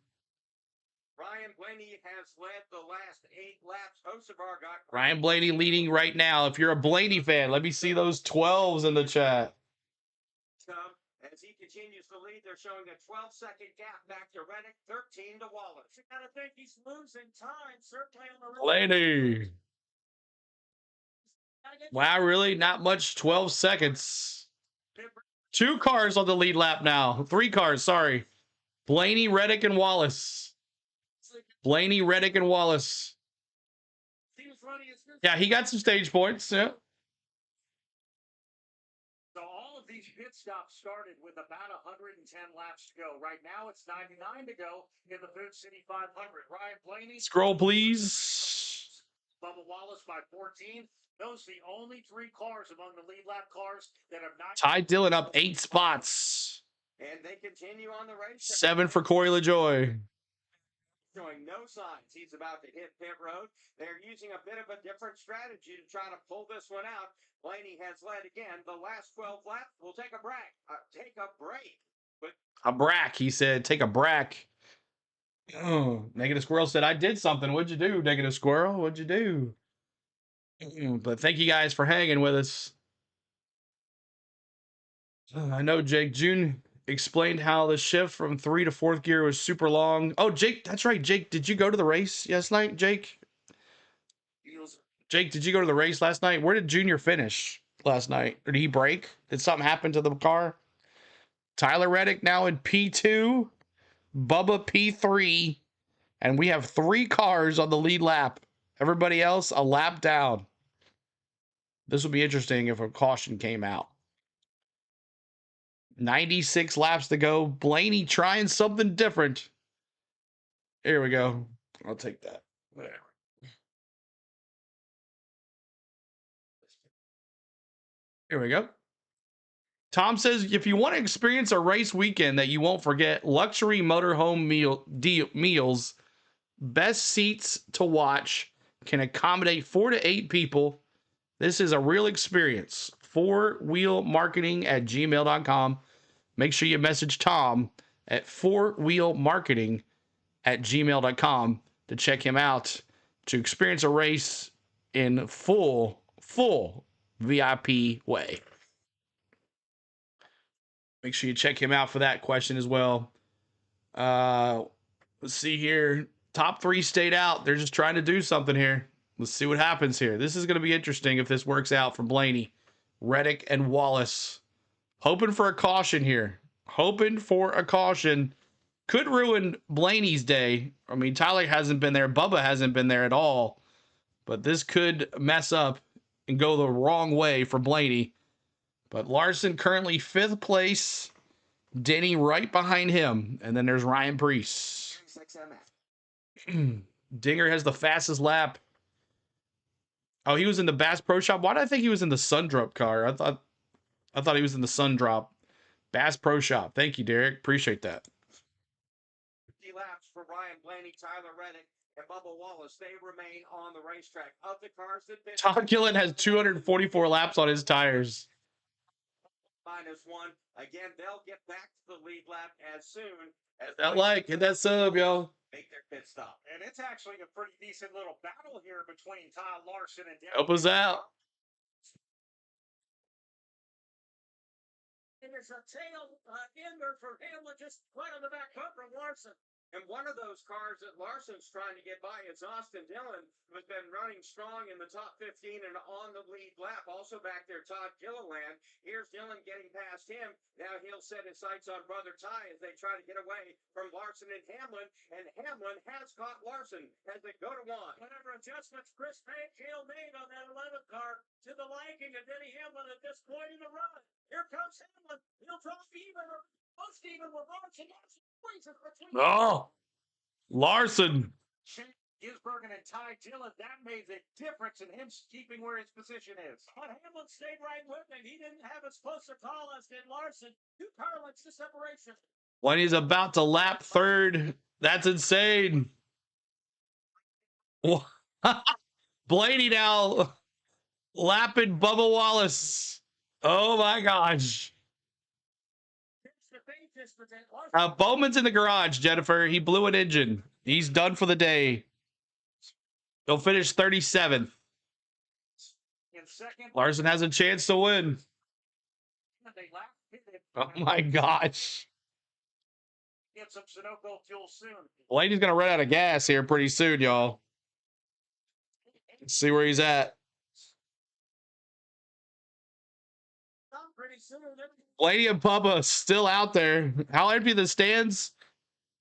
Ryan Blaney has led the last 8 laps. Hocevar got Ryan Blaney leading right now. If you're a Blaney fan, let me see those 12s in the chat. As he continues to lead, they're showing a 12-second gap back to Reddick, 13 to Wallace. You gotta think he's losing time, certainly on the Blaney. Wow, really? Not much, 12 seconds. 2 cars on the lead lap now. 3 cars, sorry. Blaney, Reddick, and Wallace. Blaney, Reddick, and Wallace. Yeah, he got some stage points. Yeah. So all of these pit stops started with about 110 laps to go. Right now, it's 99 to go in the Food City 500. Ryan Blaney. Scroll, please. Bubba Wallace by 14. Those are the only 3 cars among the lead lap cars that have not. Ty Dillon up 8 spots. And they continue on the race. 7 for Corey LaJoy. Showing no signs he's about to hit pit road. They're using a bit of a different strategy to try to pull this one out. Blaney has led again the last 12 laps. We'll take a break. But A brack, he said. Take a brack. Oh, Negative Squirrel said, I did something. What'd you do, Negative Squirrel? What'd you do? But thank you guys for hanging with us. I know Jake June explained how the shift from 3 to 4th gear was super long. Oh, Jake, that's right. Jake, did you go to the race last night, Jake? Jake, did you go to the race last night? Where did Junior finish last night? Or did he break? Did something happen to the car? Tyler Reddick now in P2. Bubba P3. And we have 3 cars on the lead lap. Everybody else a lap down. This would be interesting if a caution came out. 96 laps to go. Blaney trying something different. Here we go. I'll take that. Whatever. Here we go. Tom says, if you want to experience a race weekend that you won't forget, luxury motorhome meals, best seats to watch, can accommodate 4 to 8 people. This is a real experience. 4wheelmarketing@gmail.com. Make sure you message Tom at 4wheelmarketing@gmail.com to check him out, to experience a race in full VIP way. Make sure you check him out for that question as well. Let's see here. Top 3 stayed out. They're just trying to do something here. Let's see what happens here. This is going to be interesting if this works out for Blaney, Reddick, and Wallace. Hoping for a caution here. Hoping for a caution. Could ruin Blaney's day. I mean, Tyler hasn't been there. Bubba hasn't been there at all. But this could mess up and go the wrong way for Blaney. But Larson currently 5th place. Denny right behind him. And then there's Ryan Preece. Dinger has the fastest lap. Oh, he was in the Bass Pro Shop. Why did I think he was in the Sundrop car? I thought he was in the Sundrop. Bass Pro Shop. Thank you, Derek. Appreciate that. 50 laps for for Ryan Blaney, Tyler Reddick, and Bubba Wallace. They remain on the racetrack. Of the cars that finished, Todd Gillen has 244 laps on his tires. -1. Again, they'll get back to the lead lap as soon as That like, hit that sub, yo. make their pit stop. And it's actually a pretty decent little battle here between Kyle Larson and Denny. Help us out. And there's a tail ender for Hamlin just right on the back bumper of Larson. And one of those cars that Larson's trying to get by is Austin Dillon, who has been running strong in the top 15 and on the lead lap. Also back there, Todd Gilliland. Here's Dillon getting past him. Now he'll set his sights on Brother Ty as they try to get away from Larson and Hamlin. And Hamlin has caught Larson as they go to one. Whatever adjustments Chris Pagel made on that 11 car to the liking of Denny Hamlin at this point in the run. Here comes Hamlin. He'll drop even or most even with Larson. Oh, Larson. Gisbergen and Ty Dillon, that made the difference in him keeping where his position is. But Hamlin stayed right with him. He didn't have as close a call as did Larson. 2 car lengths to separation. When he's about to lap third, that's insane. Blaney now lapping Bubba Wallace. Oh my gosh. Bowman's in the garage, Jennifer. He blew an engine. He's done for the day. He'll finish 37th. In second, Larson has a chance to win. Oh my gosh. get some Sunoco fuel soon. Blaney's going to run out of gas here pretty soon, y'all. Let's see where he's at. Pretty soon. Blaney and Bubba still out there. How empty the stands?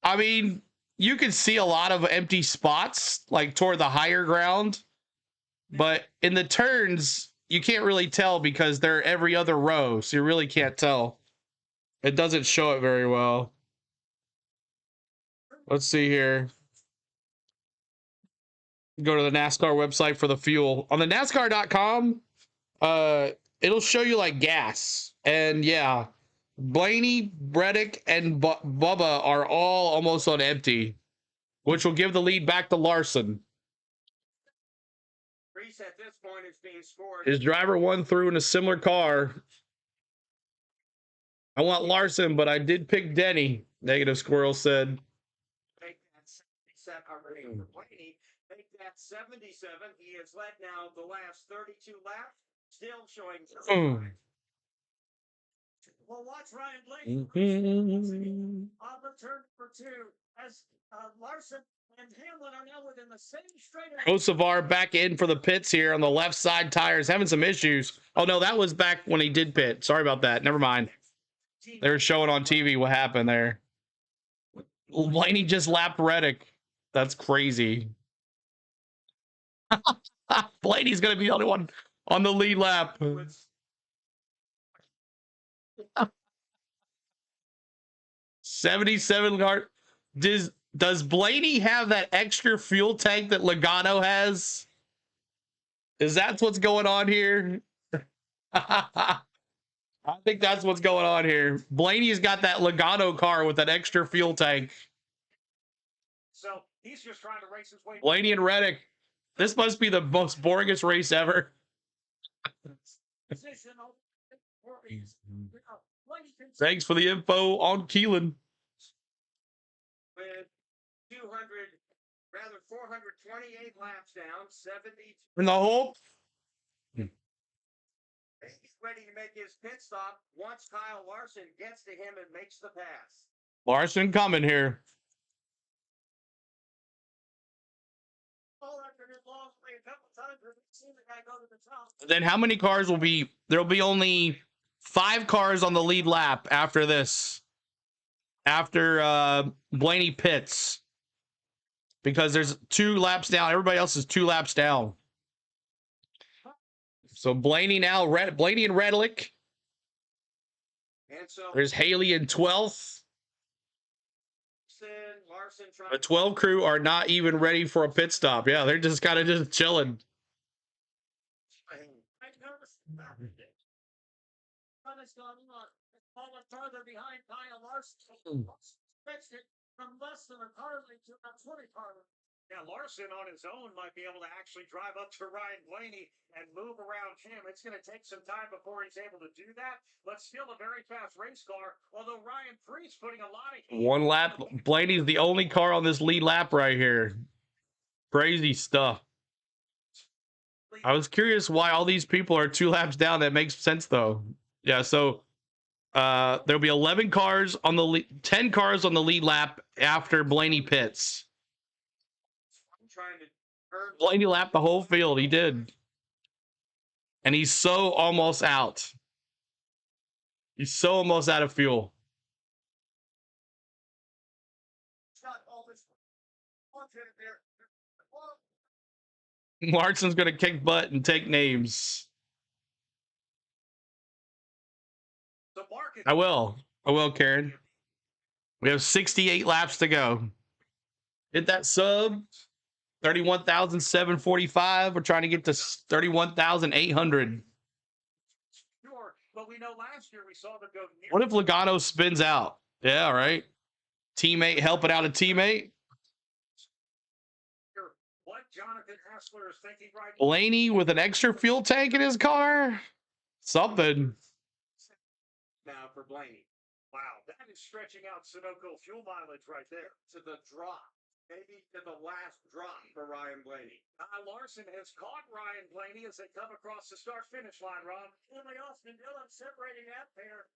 I mean, you can see a lot of empty spots, like toward the higher ground. But in the turns, you can't really tell because they're every other row. So you really can't tell. It doesn't show it very well. Let's see here. Go to the NASCAR website for the fuel. On the NASCAR.com, it'll show you like gas. And yeah, Blaney, Reddick, and Bubba are all almost on empty, which will give the lead back to Larson. Reese at this point is being scored. His driver won through in a similar car. I want Larson, but I did pick Denny, Negative Squirrel said. Make that 77 already for Blaney. Make that 77. He has led now the last 32 laps, still showing. Well, watch Ryan Blaney Mm-hmm. on the turn for 2 as Larson and Hamlin are now within the same straight. Kosovar back in for the pits here on the left side tires, having some issues. Oh no, that was back when he did pit. Sorry about that. Never mind. They were showing on TV what happened there. Blaney just lapped Reddick. That's crazy. Blaney's gonna be the only one on the lead lap. 77 car. Does Blaney have that extra fuel tank that Logano has? Is that what's going on here? I think that's what's going on here. Blaney's got that Logano car with that extra fuel tank. So he's just trying to race his way. Blaney and Reddick. This must be the most boringest race ever. Thanks for the info on Keelan. With 428 laps down, 70. In the hole. He's ready to make his pit stop once Kyle Larson gets to him and makes the pass. Larson coming here. Then how many cars will be? There'll be only 5 cars on the lead lap after this. After Blaney pits. Because there's 2 laps down. Everybody else is 2 laps down. So Blaney now, Blaney and Reddick. And so There's Haley in 12th. Larson The 12 crew are not even ready for a pit stop. Yeah, they're just kind of just chilling. Further behind Kyle Larson. Stretched it from less than a car length to about 20 car lengths. Now, Larson on his own might be able to actually drive up to Ryan Blaney and move around him. It's going to take some time before he's able to do that, but still a very fast race car. Although Ryan Priest putting a lot of heat. One lap. Blaney's the only car on this lead lap right here. Crazy stuff. I was curious why all these people are 2 laps down. That makes sense though. Yeah, so there'll be 11 cars on the 10 cars on the lead lap after Blaney pits. Blaney lapped the whole field. He did. And he's so almost out. He's so almost out of fuel. Larson's going to kick butt and take names. I will, Karen. We have 68 laps to go. Hit that sub. 31,745. We're trying to get to 31,800. Sure, but we know last year we saw them go near. What if Logano spins out? Yeah, right. Teammate helping out a teammate. What Jonathan Hassler is thinking right now. Blaney with an extra fuel tank in his car. Something. Now for Blaney. Wow, that is stretching out Sunoco fuel mileage right there. To the drop. Maybe to the last drop for Ryan Blaney. Larson has caught Ryan Blaney as they come across the start-finish line, Rob. Emily Austin Dillon separating that pair.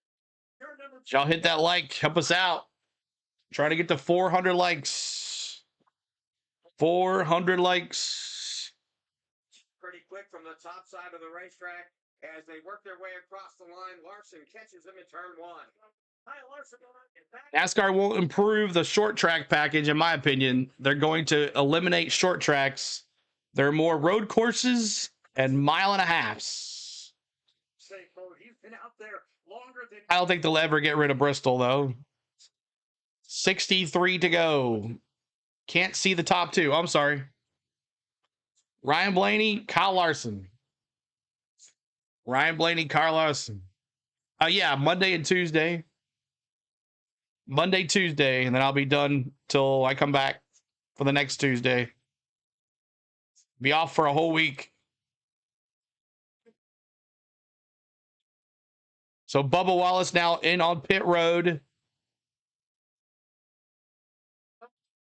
Y'all hit that like. Help us out. Trying to get to 400 likes. 400 likes. Pretty quick from the top side of the racetrack. As they work their way across the line, Larson catches them in turn 1. NASCAR won't improve the short track package, in my opinion. They're going to eliminate short tracks. There are more road courses and mile and a halves. I don't think they'll ever get rid of Bristol, though. 63 to go. Can't see the top 2. I'm sorry. Ryan Blaney, Kyle Larson. Ryan Blaney, Kyle Larson. Yeah, Monday and Tuesday. Monday, Tuesday, and then I'll be done till I come back for the next Tuesday. Be off for a whole week. So Bubba Wallace now in on pit road.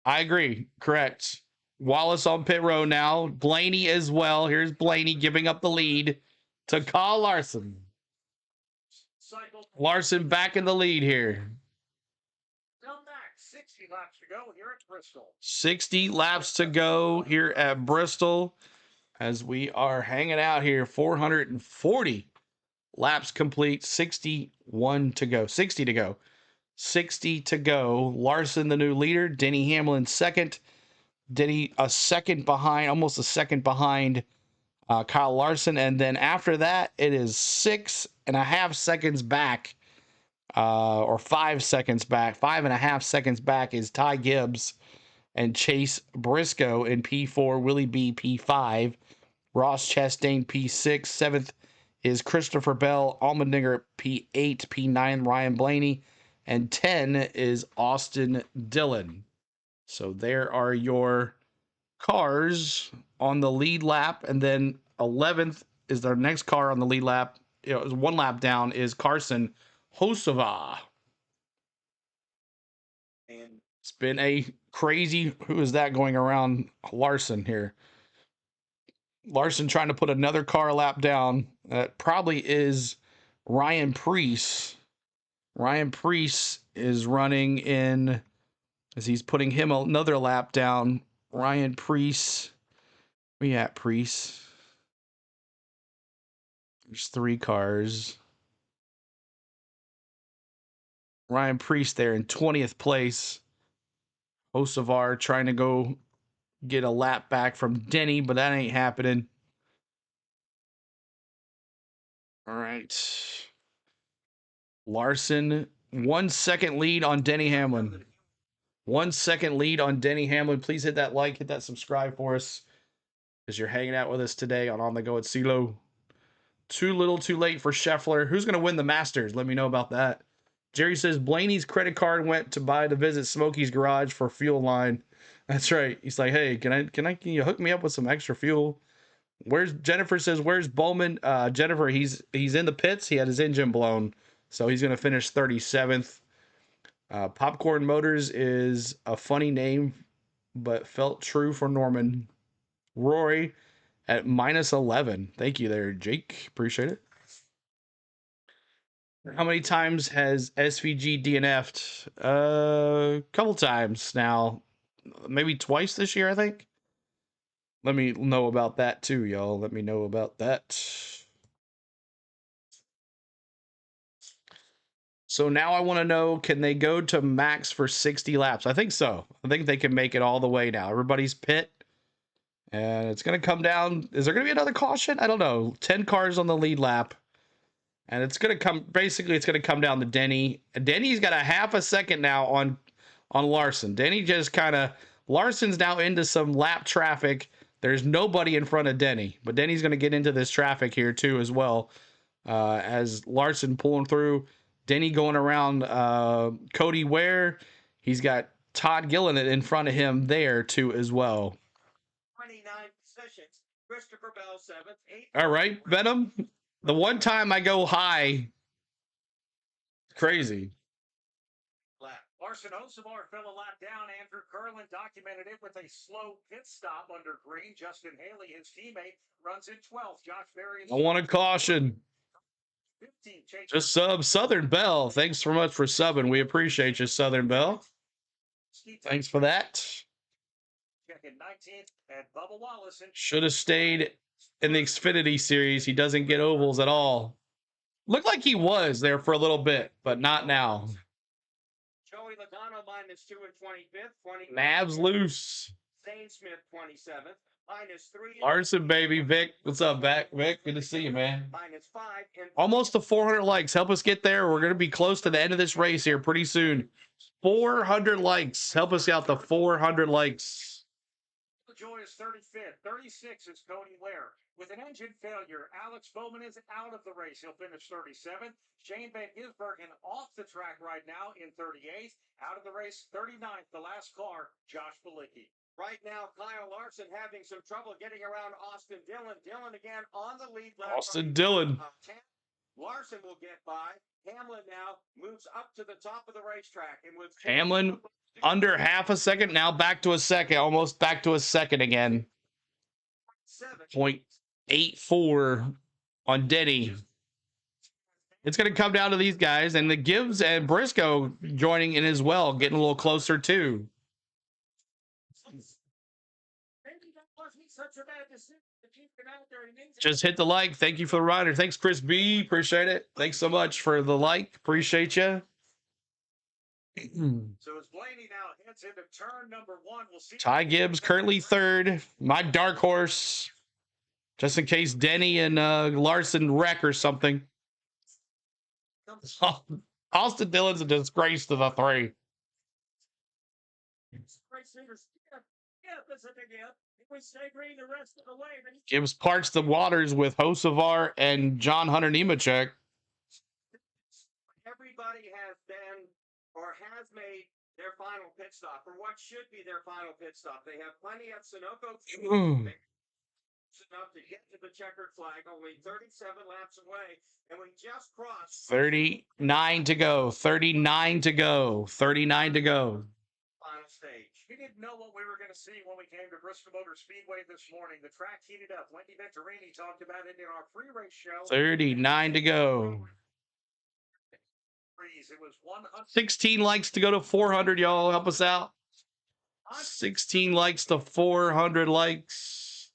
I agree. Correct. Wallace on pit road now. Blaney as well. Here's Blaney giving up the lead to Kyle Larson. Larson back in the lead here. 60 laps to go here at Bristol. 60 laps to go here at Bristol as we are hanging out here. 440 laps complete. 61 to go. 60 to go. 60 to go. Larson, the new leader. Denny Hamlin second. Denny a second behind, almost a second behind Kyle Larson. And then after that, it is 6.5 seconds back. Or 5 seconds back, 5.5 seconds back is Ty Gibbs and Chase Briscoe in P4, Willie B P5, Ross Chastain P6, 7th is Christopher Bell, Allmendinger P8, P9 Ryan Blaney, and 10 is Austin Dillon. So there are your cars on the lead lap, and then 11th is their next car on the lead lap. You know, 1 lap down is Carson Hocevar. And it's been a crazy, who is that going around Larson here? Larson trying to put another car lap down. That probably is Ryan Preece. Ryan Preece is running in as he's putting him another lap down. Ryan Preece. Where you at, Preece? There's 3 cars. Ryan Preece there in 20th place. Hocevar trying to go get a lap back from Denny, but that ain't happening. All right. Larson, 1 second lead on Denny Hamlin. 1 second lead on Denny Hamlin. Please hit that like, hit that subscribe for us as you're hanging out with us today on the Go at CeeLo. Too little, too late for Scheffler. Who's going to win the Masters? Let me know about that. Jerry says Blaney's credit card went to buy to visit Smokey's garage for fuel line. That's right. He's like, hey, can you hook me up with some extra fuel? Where's Jennifer says, where's Bowman? Jennifer, he's in the pits. He had his engine blown, so he's gonna finish 37th. Popcorn Motors is a funny name, but felt true for Norman. Rory at -11. Thank you there, Jake. Appreciate it. How many times has SVG DNF'd? A couple times now. Maybe twice this year, I think. Let me know about that too, y'all. Let me know about that. So now I want to know, can they go to max for 60 laps? I think so. I think they can make it all the way now. Everybody's pit. And it's going to come down. Is there going to be another caution? I don't know. 10 cars on the lead lap. And it's going to come, basically, it's going to come down to Denny. Denny's got a half a second now on Larson. Denny just kind of, Larson's now into some lap traffic. There's nobody in front of Denny. But Denny's going to get into this traffic here too as well. As Larson pulling through. Denny going around Cody Ware. He's got Todd Gillen in front of him there too as well. 29 positions. Christopher Bell 7th. 8th. All right, Venom. The one time I go high, crazy. Larson Osamar fell a lap down. Andrew Curlin documented it with a slow pit stop under green. Justin Haley, his teammate, runs in 12th. Josh Berry. I want a caution. 15. Just sub Southern Bell. Thanks so much for subbing. We appreciate you, Southern Bell. Thanks for that. Checking 19th and Bubba Wallace. Should have stayed in the Xfinity Series. He doesn't get ovals at all. Looked like he was there for a little bit, but not now. Joey Logano -2 and 25th. Nabs loose. Zane Smith 27th. -3. Larson, baby. Vic, what's up, Vic? Good to see you, man. -5. And Almost to 400 likes. Help us get there. We're going to be close to the end of this race here pretty soon. 400 likes. Help us out to 400 likes. Joy is 35th. 36 is Cody Ware. With an engine failure, Alex Bowman is out of the race. He'll finish 37th. Shane Van Gisbergen off the track right now in 38th. Out of the race, 39th, the last car, Josh Balicki. Right now, Kyle Larson having some trouble getting around Austin Dillon. Dillon again on the lead lap. Austin Dillon. Larson will get by. Hamlin now moves up to the top of the racetrack. And with Hamlin under half a second, now back to a second, almost back to a second again. 0.84 on Denny. It's going to come down to these guys, and the Gibbs and Briscoe joining in as well, getting a little closer too. Just hit the like. Thank you for the rider. Thanks, Chris B. Appreciate it. Thanks so much for the like. Appreciate you. So as Blaney now heads into turn number 1, we'll see. Ty Gibbs currently third. My dark horse. Just in case Denny and Larson wreck or something. Austin Dillon's a disgrace to the three. Gibbs parts the waters with Hocevar and John Hunter Nemechek. Everybody has been or has made their final pit stop, or what should be their final pit stop. They have plenty of Sunoco enough to get to the checkered flag, only 37 laps away, and we just crossed 39 to go. 39 to go. 39 to go. Final stage. We didn't know what we were going to see when we came to Bristol Motor Speedway this morning. The track heated up. Wendy Venturini talked about it in our pre-race show. 39 to go. It was 100. 16 likes to go to 400, y'all. Help us out. 16 likes to 400 likes.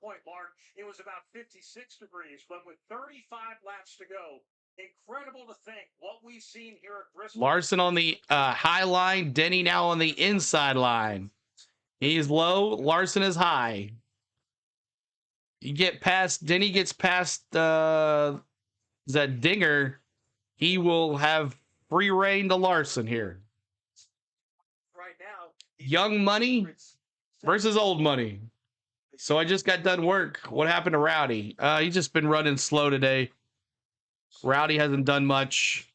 Point mark. It was about 56 degrees, but with 35 laps to go, incredible to think what we've seen here at Bristol. Larson on the high line. Denny now on the inside line. He's low. Larson is high. You get past, Denny gets past that Dinger. He will have free reign to Larson here. Right now, Young money versus old money. So I just got done work. What happened to Rowdy? He's just been running slow today. Rowdy hasn't done much.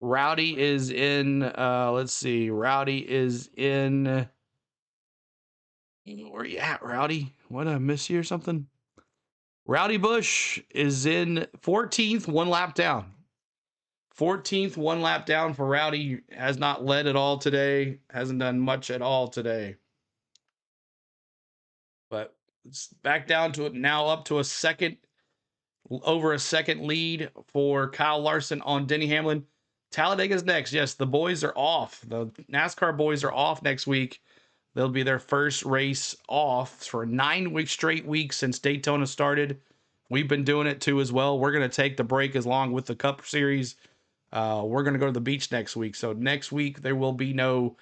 Rowdy is in, let's see. Rowdy is in, where you at, Rowdy? What, did I miss you or something? Rowdy Bush is in 14th, 1 lap down. 14th, 1 lap down for Rowdy. Has not led at all today. Hasn't done much at all today. But it's back down to it now, up to a second, over a second lead for Kyle Larson on Denny Hamlin. Talladega's next. Yes, the boys are off. The NASCAR boys are off next week. They'll be their first race off for 9 straight weeks since Daytona started. We've been doing it too as well. We're going to take the break along with the Cup Series. We're going to go to the beach next week. So next week there will be no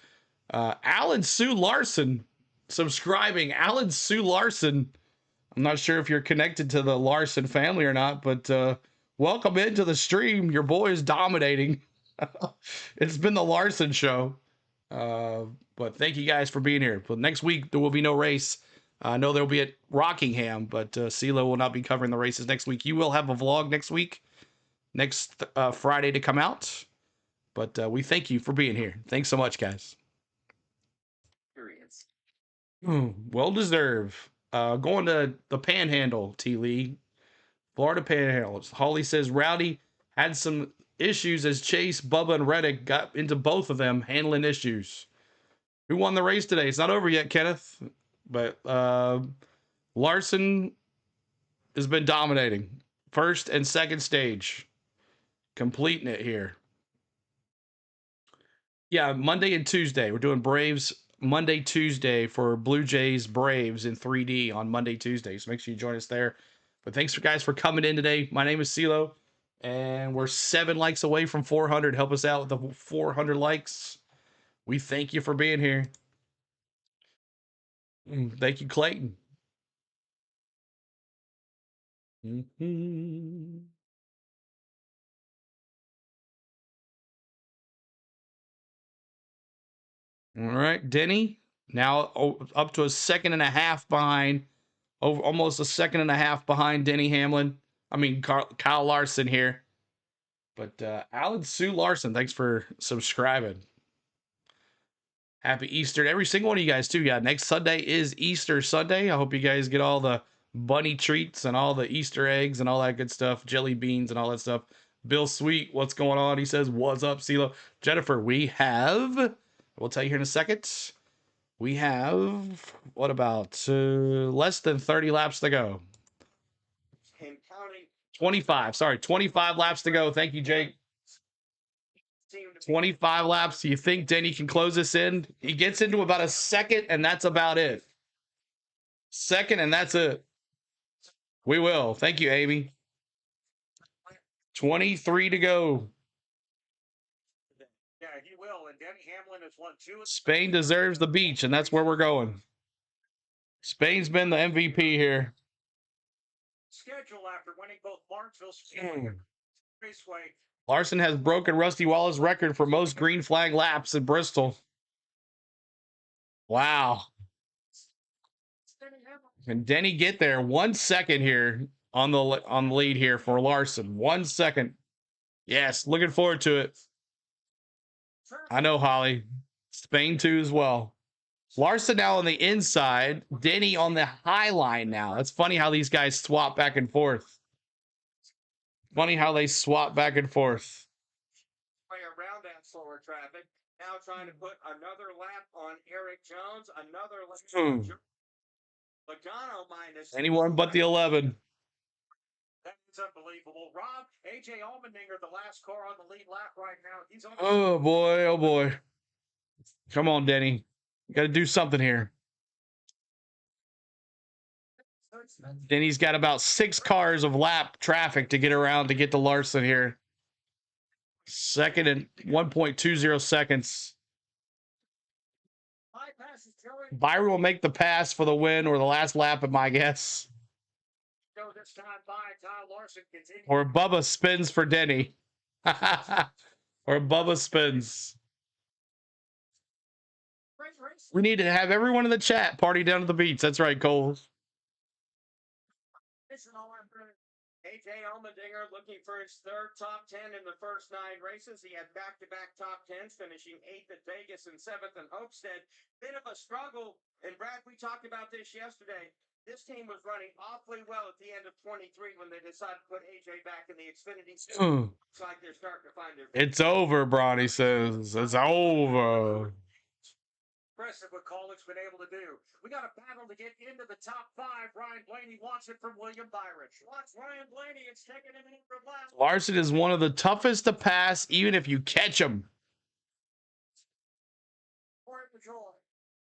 Alan Sue Larson subscribing. Alan Sue Larson. I'm not sure if you're connected to the Larson family or not, but welcome into the stream. Your boy is dominating. It's been the Larson show. But thank you guys for being here. But next week there will be no race. I know there will be at Rockingham, but CeeLo will not be covering the races next week. You will have a vlog next week, next Friday to come out. But we thank you for being here. Thanks so much, guys. Well deserved. Going to the Panhandle, T. Lee. Florida Panhandle. Holly says Rowdy had some issues as Chase, Bubba, and Reddick got into both of them handling issues. Who won the race today? It's not over yet, Kenneth. But Larson has been dominating. First and second stage. Completing it here. Yeah, Monday and Tuesday. We're doing Braves Monday, Tuesday for Blue Jays Braves in 3D on Monday, Tuesday. So make sure you join us there. But thanks for guys for coming in today. My name is CeeLo, and we're 7 likes away from 400. Help us out with the 400 likes. We thank you for being here. Thank you, Clayton. All right, Denny, now up to a second and a half behind, almost a second and a half behind Denny Hamlin. I mean, Kyle Larson here. But Alan Sue Larson, thanks for subscribing. Happy Easter to every single one of you guys, too. Yeah, next Sunday is Easter Sunday. I hope you guys get all the bunny treats and all the Easter eggs and all that good stuff, jelly beans and all that stuff. Bill Sweet, what's going on? He says, what's up, CeeLo? Jennifer, we have, we'll tell you here in a second. We have, what about less than 30 laps to go? 25, sorry, 25 laps to go. Thank you, Jake. 25 laps. Do you think Denny can close this in? He gets into about a second, and that's about it. Second, and that's it. We will. Thank you, Amy. 23 to go. Yeah, he will. And Denny Hamlin has won 2. Spain deserves the beach, and that's where we're going. Spain's been the MVP here. Schedule after winning both Martinsville Speedway Raceway. Larson has broken Rusty Wallace's record for most green flag laps in Bristol. Wow. Can Denny get there? 1 second here on the lead here for Larson. 1 second. Yes, looking forward to it. I know, Holly. Spain too as well. Larson now on the inside. Denny on the high line now. It's funny how these guys swap back and forth. Funny how they swap back and forth. Around that slower traffic. Now trying to put another lap on Eric Jones. Another lap. Logano minus. Anyone but the 11. That's unbelievable. Rob, AJ Allmendinger, the last car on the lead lap right now. He's on. Oh boy, oh boy. Come on, Denny. You got to do something here. Denny's got about 6 cars of lap traffic to get around to get to Larson here. Second and 1.20 seconds. Byron will make the pass for the win or the last lap, at my guess. Or Bubba spins for Denny. Or Bubba spins. We need to have everyone in the chat party down at the beach. That's right, Cole. AJ Allmendinger looking for his third top 10 in the first 9 races. He had back-to-back top 10s, finishing 8th at Vegas and 7th in Homestead. Bit of a struggle, and Brad, we talked about this yesterday. This team was running awfully well at the end of 23 when they decided to put AJ back in the Xfinity Series. It's like they're starting to find their... It's over, Bronny says. It's over. Impressive what Collick's been able to do. We got a battle to get into the top 5. Ryan Blaney wants it from William Byron. Watch Ryan Blaney. It's taking him in from last. Larson is one of the toughest to pass, even if you catch him.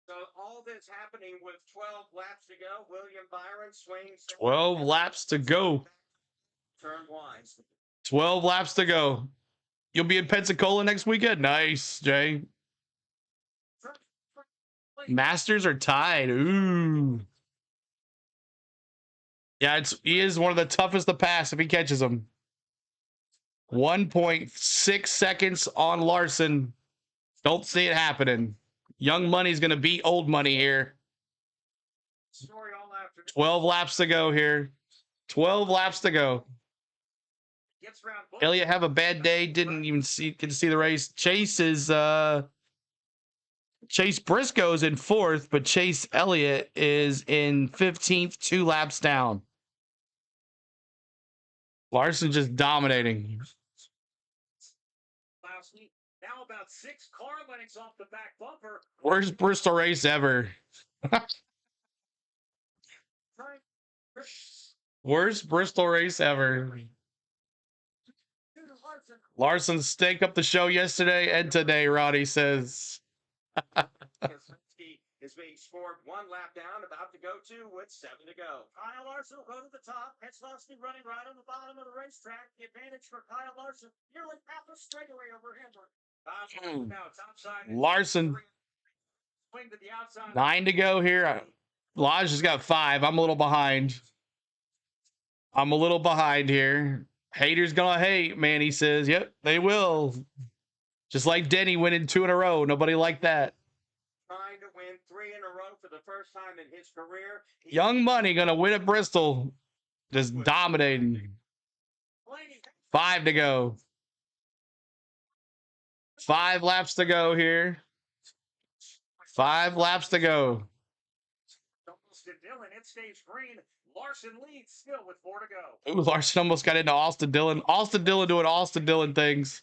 So all this happening with 12 laps to go. William Byron swings. 12 laps to go. Turn wide. 12 laps to go. You'll be in Pensacola next weekend? Nice, Jay. Masters are tied. Ooh. Yeah, he is one of the toughest to pass if he catches them. 1.6 seconds on Larson. Don't see it happening. Young Money's going to beat old money here. 12 laps to go here. 12 laps to go. Elliott have a bad day. Didn't even get to see the race. Chase Briscoe's in 4th, but Chase Elliott is in 15th, 2 laps down. Larson just dominating. Now about 6 car lengths off the back bumper. Worst Bristol race ever. Worst Bristol race ever. Larson stank up the show yesterday and today, Roddy says. Is being scored 1 lap down, about to go 2 with 7 to go. Kyle Larson will go to the top. Keselowski running right on the bottom of the racetrack. The advantage for Kyle Larson. Nearly half a straightaway over Hendrick. Now it's outside. Larson. Swing to the outside. 9 to go here. Lodge has got 5. I'm a little behind. Here. Haters gonna hate, man, he says. Yep, they will. Just like Denny winning 2 in a row. Nobody liked that. Trying to win 3 in a row for the first time in his career. Young Money gonna win at Bristol. Just dominating. 5 to go. 5 laps to go here. 5 laps to go. Austin Dillon, it stays green. Larson leads still with 4 to go. Ooh, Larson almost got into Austin Dillon. Austin Dillon doing Austin Dillon things.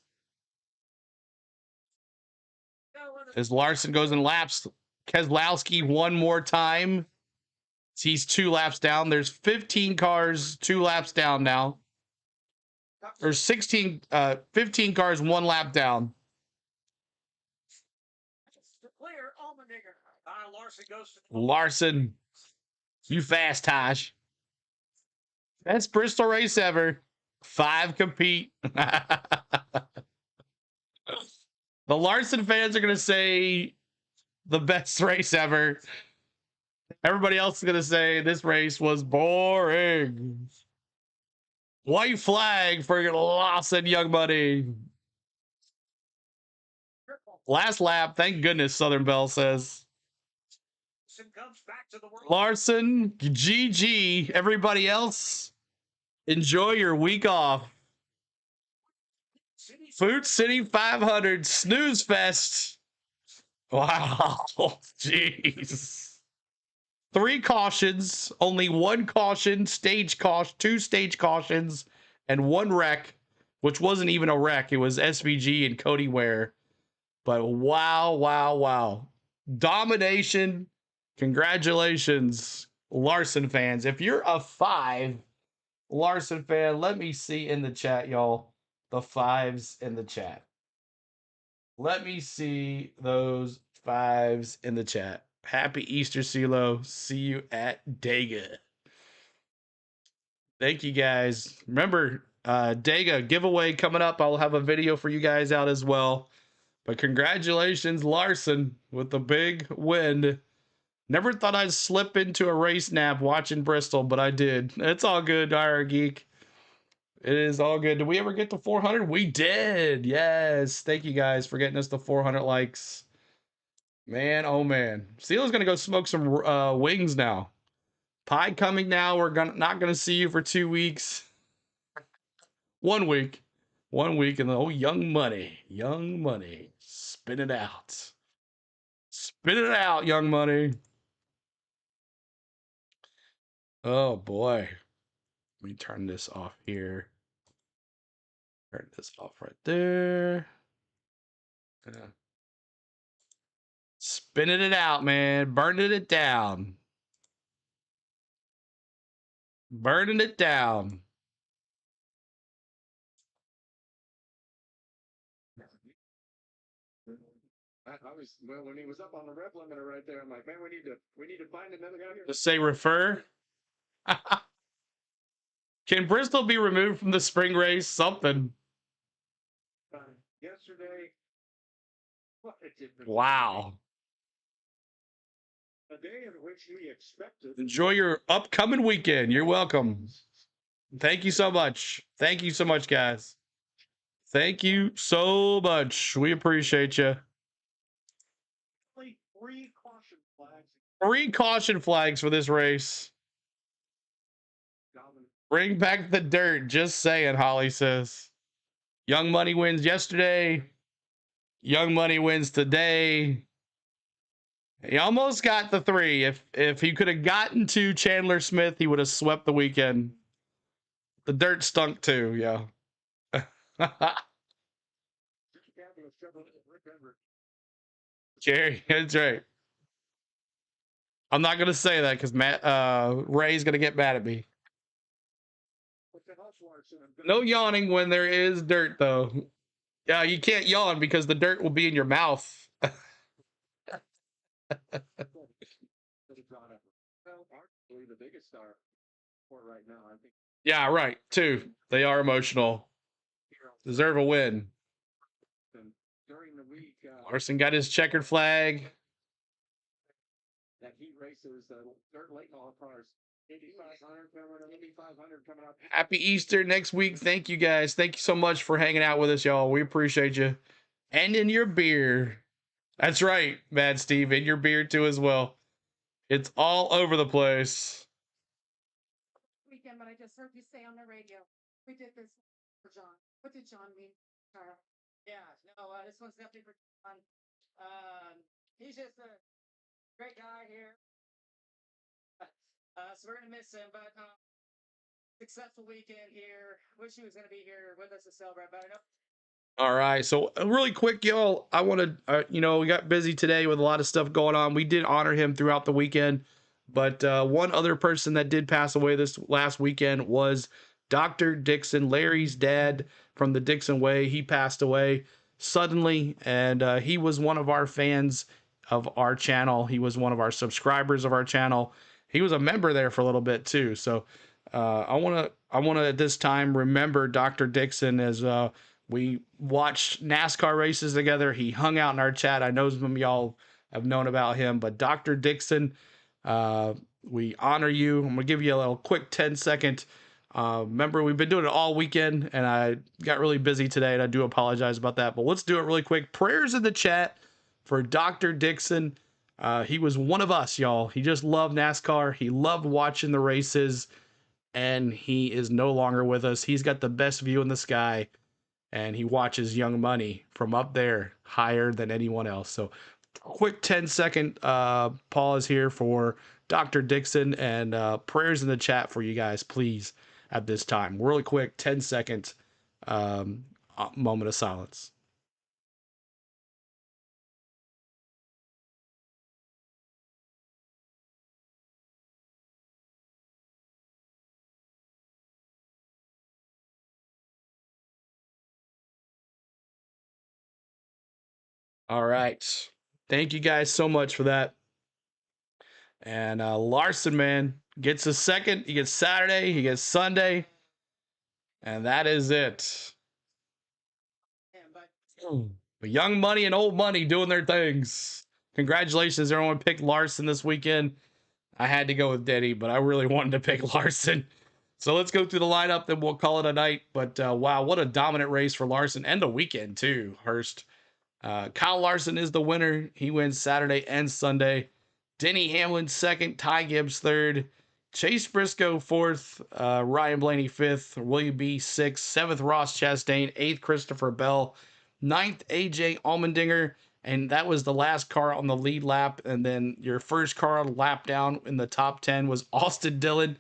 As Larson goes in laps, Keselowski 1 more time. He's 2 laps down. There's 15 cars, 2 laps down now. There's 15 cars, 1 lap down. Larson, you fast, Taj. Best Bristol race ever. 5 compete. The Larson fans are going to say the best race ever. Everybody else is going to say this race was boring. White flag for Lawson, Young Money. Last lap, thank goodness, Southern Belle says. Larson, GG. Everybody else, enjoy your week off. Food City 500 snooze fest. Wow. Jeez. 3 cautions, only 1 caution, stage caution, 2 stage cautions, and 1 wreck, which wasn't even a wreck. It was SVG and Cody Ware. But wow. Domination. Congratulations, Larson fans. If you're a 5 Larson fan, let me see in the chat, y'all. The 5s in the chat. Let me see those 5s in the chat. Happy Easter, CeeLo. See you at Dega. Thank you, guys. Remember, Dega giveaway coming up. I'll have a video for you guys out as well. But congratulations, Larson, with the big win. Never thought I'd slip into a race nap watching Bristol, but I did. It's all good, IR Geek. It is all good. Did we ever get to 400? We did. Yes. Thank you guys for getting us to 400 likes. Man, oh man. CeeLo's going to go smoke some wings now. Pie coming now. We're not going to see you for 2 weeks. 1 week. 1 week, and oh, Young Money. Young Money. Spin it out. Spin it out, Young Money. Oh, boy. Let me turn this off here. Turn this off right there. Spinning it out, man. Burning it down. Burning it down. I was when he was up on the rev limiter right there. I'm like, man, we need to find another guy here. Just say refer. Can Bristol be removed from the spring race? Something. Yesterday. What a difference. Wow. A day in which we expected. Enjoy your upcoming weekend. You're welcome. Thank you so much. Thank you so much, guys. Thank you so much. We appreciate you. 3 caution flags. 3 caution flags for this race. Bring back the dirt. Just saying, Holly says. Young Money wins yesterday. Young Money wins today. He almost got the 3. If he could have gotten to Chandler Smith, he would have swept the weekend. The dirt stunk too, yeah. Jerry, that's right. I'm not gonna say that because Ray's gonna get mad at me. No yawning when there is dirt, though. Yeah, you can't yawn because the dirt will be in your mouth. The biggest star for right now, I think. Yeah, right. 2. They are emotional. Deserve a win. During the week, Larson got his checkered flag. That heat races, dirt late model cars. 8,500 coming up. Happy Easter next week. Thank you, guys. Thank you so much for hanging out with us, y'all. We appreciate you. And in your beer. That's right, Mad Steve. In your beer, too, as well. It's all over the place. Weekend, but I just heard you say on the radio, we did this for John. What did John mean, Carl? Yeah, no, this one's definitely for John. He's just a great guy here. So we're gonna miss him, but successful weekend here. Wish he was gonna be here with us to celebrate, but I know. All right, so really quick, y'all, I want to, we got busy today with a lot of stuff going on. We did honor him throughout the weekend, but one other person that did pass away this last weekend was Dr. Dixon, Larry's dad from the Dixon Way. He passed away suddenly, and he was one of our fans of our channel. He was one of our subscribers of our channel. He was a member there for a little bit too. So I want to at this time remember Dr. Dixon as we watched NASCAR races together. He hung out in our chat. I know some of y'all have known about him, but Dr. Dixon, we honor you. I'm going to give you a little quick 10-second. Remember, we've been doing it all weekend, and I got really busy today, and I do apologize about that. But let's do it really quick. Prayers in the chat for Dr. Dixon. He was one of us, y'all. He just loved NASCAR. He loved watching the races, and he is no longer with us. He's got the best view in the sky, and he watches Young Money from up there higher than anyone else. So quick 10-second pause here for Dr. Dixon, and prayers in the chat for you guys, please, at this time. Really quick, 10-second moment of silence. All right. Thank you guys so much for that. And Larson, man, gets a second. He gets Saturday. He gets Sunday. And that is it. But Young Money and Old Money doing their things. Congratulations, everyone picked Larson this weekend. I had to go with Denny, but I really wanted to pick Larson. So let's go through the lineup, then we'll call it a night. But wow, what a dominant race for Larson and the weekend too, Hurst. Kyle Larson is the winner. He wins Saturday and Sunday. Denny Hamlin second, Ty Gibbs third, Chase Briscoe 4th, Ryan Blaney 5th, William B 6th, 7th Ross Chastain, 8th Christopher Bell, 9th AJ Allmendinger, and that was the last car on the lead lap. And then your first car on lap down in the top 10 was Austin Dillon.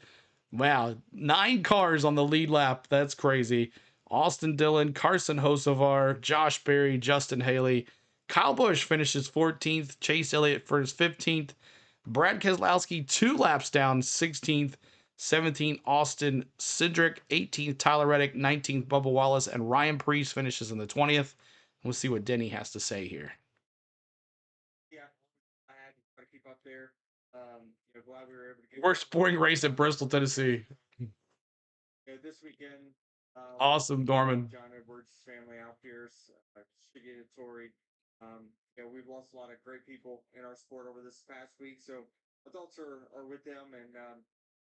Wow, 9 cars on the lead lap. That's crazy. Austin Dillon, Carson Hocevar, Josh Berry, Justin Haley. Kyle Busch finishes 14th, Chase Elliott for his 15th, Brad Keselowski 2 laps down, 16th, 17th Austin Cindric, 18th Tyler Reddick, 19th Bubba Wallace, and Ryan Preece finishes in the 20th. We'll see what Denny has to say here. Yeah, I had to try to keep up there. Glad we were able to get Worst boring race at Bristol, Tennessee. this weekend. Awesome, Dorman. John Edwards' family out here, Shiggy and Tori. We've lost a lot of great people in our sport over this past week, so adults are with them, and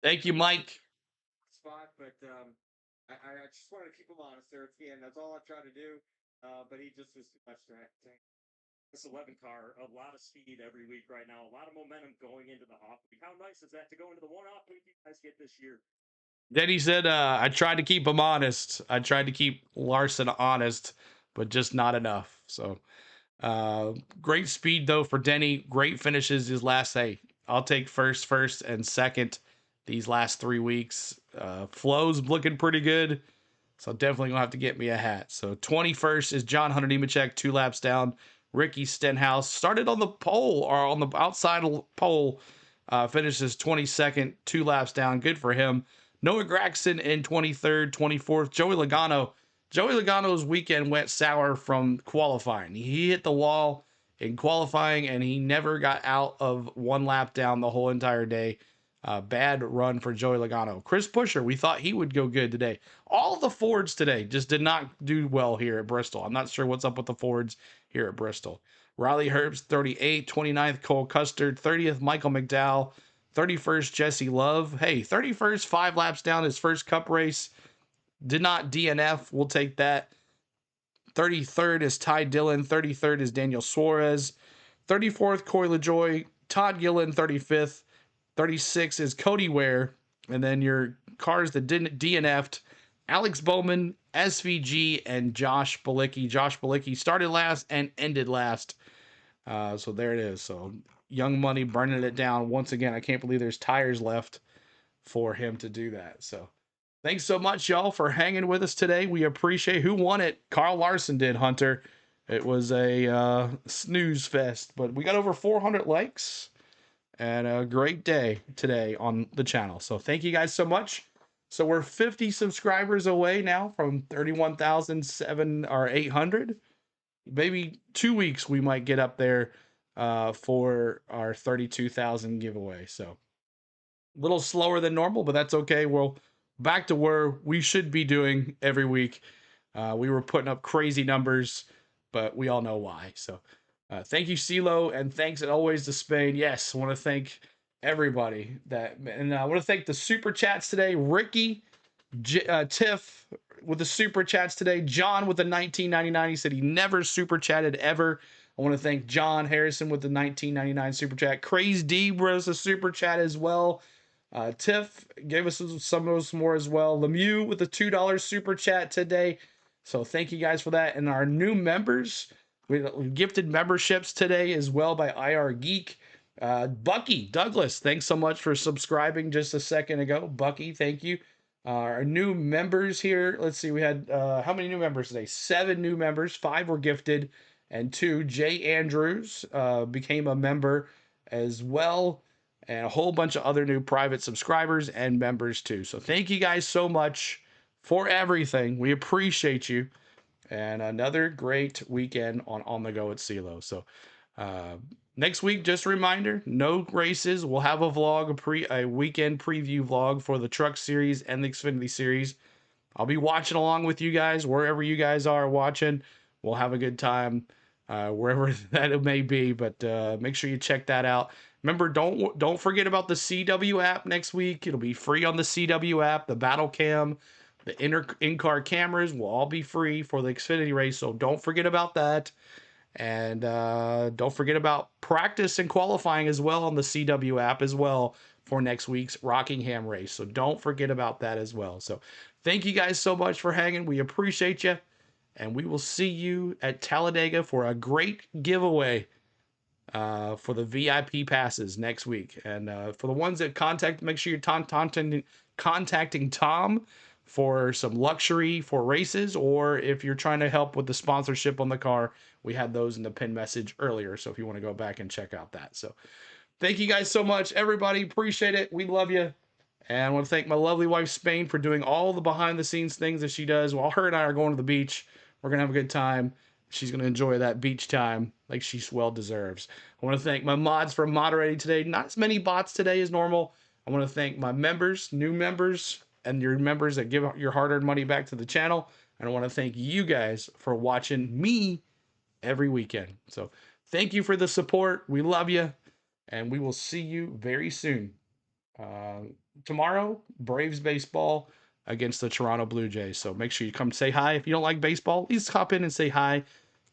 thank you, Mike. Spot, but I just wanted to keep him honest there at the end. That's all I tried to do, but he just was too much to take. This 11 car, a lot of speed every week right now, a lot of momentum going into the off week. How nice is that to go into the one off week you guys get this year? Then he said, I tried to keep him honest. I tried to keep Larson honest, but just not enough. So great speed, though, for Denny. Great finishes his last. Hey, I'll take first, and second these last 3 weeks. Flo's looking pretty good. So definitely going to have to get me a hat. So 21st is John Hunter Nemechek, 2 laps down. Ricky Stenhouse started on the pole, or on the outside pole, finishes 22nd, 2 laps down. Good for him. Noah Gragson in 23rd, 24th. Joey Logano. Joey Logano's weekend went sour from qualifying. He hit the wall in qualifying, and he never got out of 1 lap down the whole entire day. Bad run for Joey Logano. Chris Buescher, we thought he would go good today. All the Fords today just did not do well here at Bristol. I'm not sure what's up with the Fords here at Bristol. Riley Herbst, 38th, 29th, Cole Custard, 30th, Michael McDowell, 31st, Jesse Love. Hey, 31st, 5 laps down, his first cup race. Did not DNF. We'll take that. 33rd is Ty Dillon. 33rd is Daniel Suarez. 34th, Corey LaJoy. Todd Gillen, 35th. 36 is Cody Ware. And then your cars that didn't DNF'd, Alex Bowman, SVG, and Josh Balicki. Josh Balicki started last and ended last. So there it is. So Young Money burning it down once again. I can't believe there's tires left for him to do that. So thanks so much, y'all, for hanging with us today. We appreciate. Who won it? Carl Larson did, Hunter. It was a snooze fest, but we got over 400 likes and a great day today on the channel. So thank you guys so much. So we're 50 subscribers away now from 31,700 or 800. Maybe 2 weeks we might get up there for our 32,000 giveaway. So a little slower than normal, but that's okay. We'll back to where we should be doing every week. We were putting up crazy numbers, but we all know why. So thank you, CeeLo, and thanks as always to Spain. Yes, I want to thank everybody and I want to thank the super chats today. Ricky, Tiff with the super chats today. John with the 1999. He said he never super chatted ever. I want to thank John Harrison with the 1999 super chat. Craze D was a super chat as well. Tiff gave us some of those more as well. Lemieux with the $2 super chat today. So thank you guys for that. And our new members, we gifted memberships today as well by IR Geek. Bucky Douglas, thanks so much for subscribing just a second ago. Bucky, thank you. Our new members here. Let's see. We had how many new members today? 7 new members. 5 were gifted, and 2. Jay Andrews became a member as well, and a whole bunch of other new private subscribers and members too. So thank you guys so much for everything. We appreciate you. And another great weekend on the go at CeeLo. So next week, just a reminder, no races. We'll have a vlog, a weekend preview vlog for the Truck Series and the Xfinity Series. I'll be watching along with you guys, wherever you guys are watching. We'll have a good time wherever that it may be, but make sure you check that out. Remember, don't forget about the CW app next week. It'll be free on the CW app. The Battle Cam, the in-car cameras will all be free for the Xfinity race, so don't forget about that. And don't forget about practice and qualifying as well on the CW app as well. for next week's Rockingham race. So don't forget about that as well. So thank you guys so much for hanging. We appreciate you. And we will see you at Talladega for a great giveaway for the VIP passes next week. And for the ones that make sure you're contacting Tom for some luxury for races, or if you're trying to help with the sponsorship on the car, we had those in the pin message earlier. So if you want to go back and check out that. So thank you guys so much, everybody. Appreciate it. We love you. And I want to thank my lovely wife, Spain, for doing all the behind the scenes things that she does while her and I are going to the beach. We're going to have a good time. She's going to enjoy that beach time like she well deserves. I want to thank my mods for moderating today. Not as many bots today as normal. I want to thank my members, new members, and your members that give your hard-earned money back to the channel. And I want to thank you guys for watching me every weekend. So thank you for the support. We love you. And we will see you very soon. Tomorrow, Braves baseball against the Toronto Blue Jays. So make sure you come say hi. If you don't like baseball, please hop in and say hi.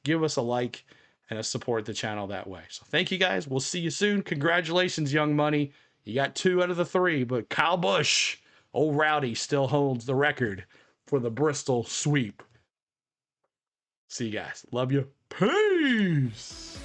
Give us a like and support the channel that way. So thank you guys. We'll see you soon. Congratulations, Young Money. You got 2 out of the 3, but Kyle Busch, old Rowdy, still holds the record for the Bristol sweep. See you guys. Love you. Peace.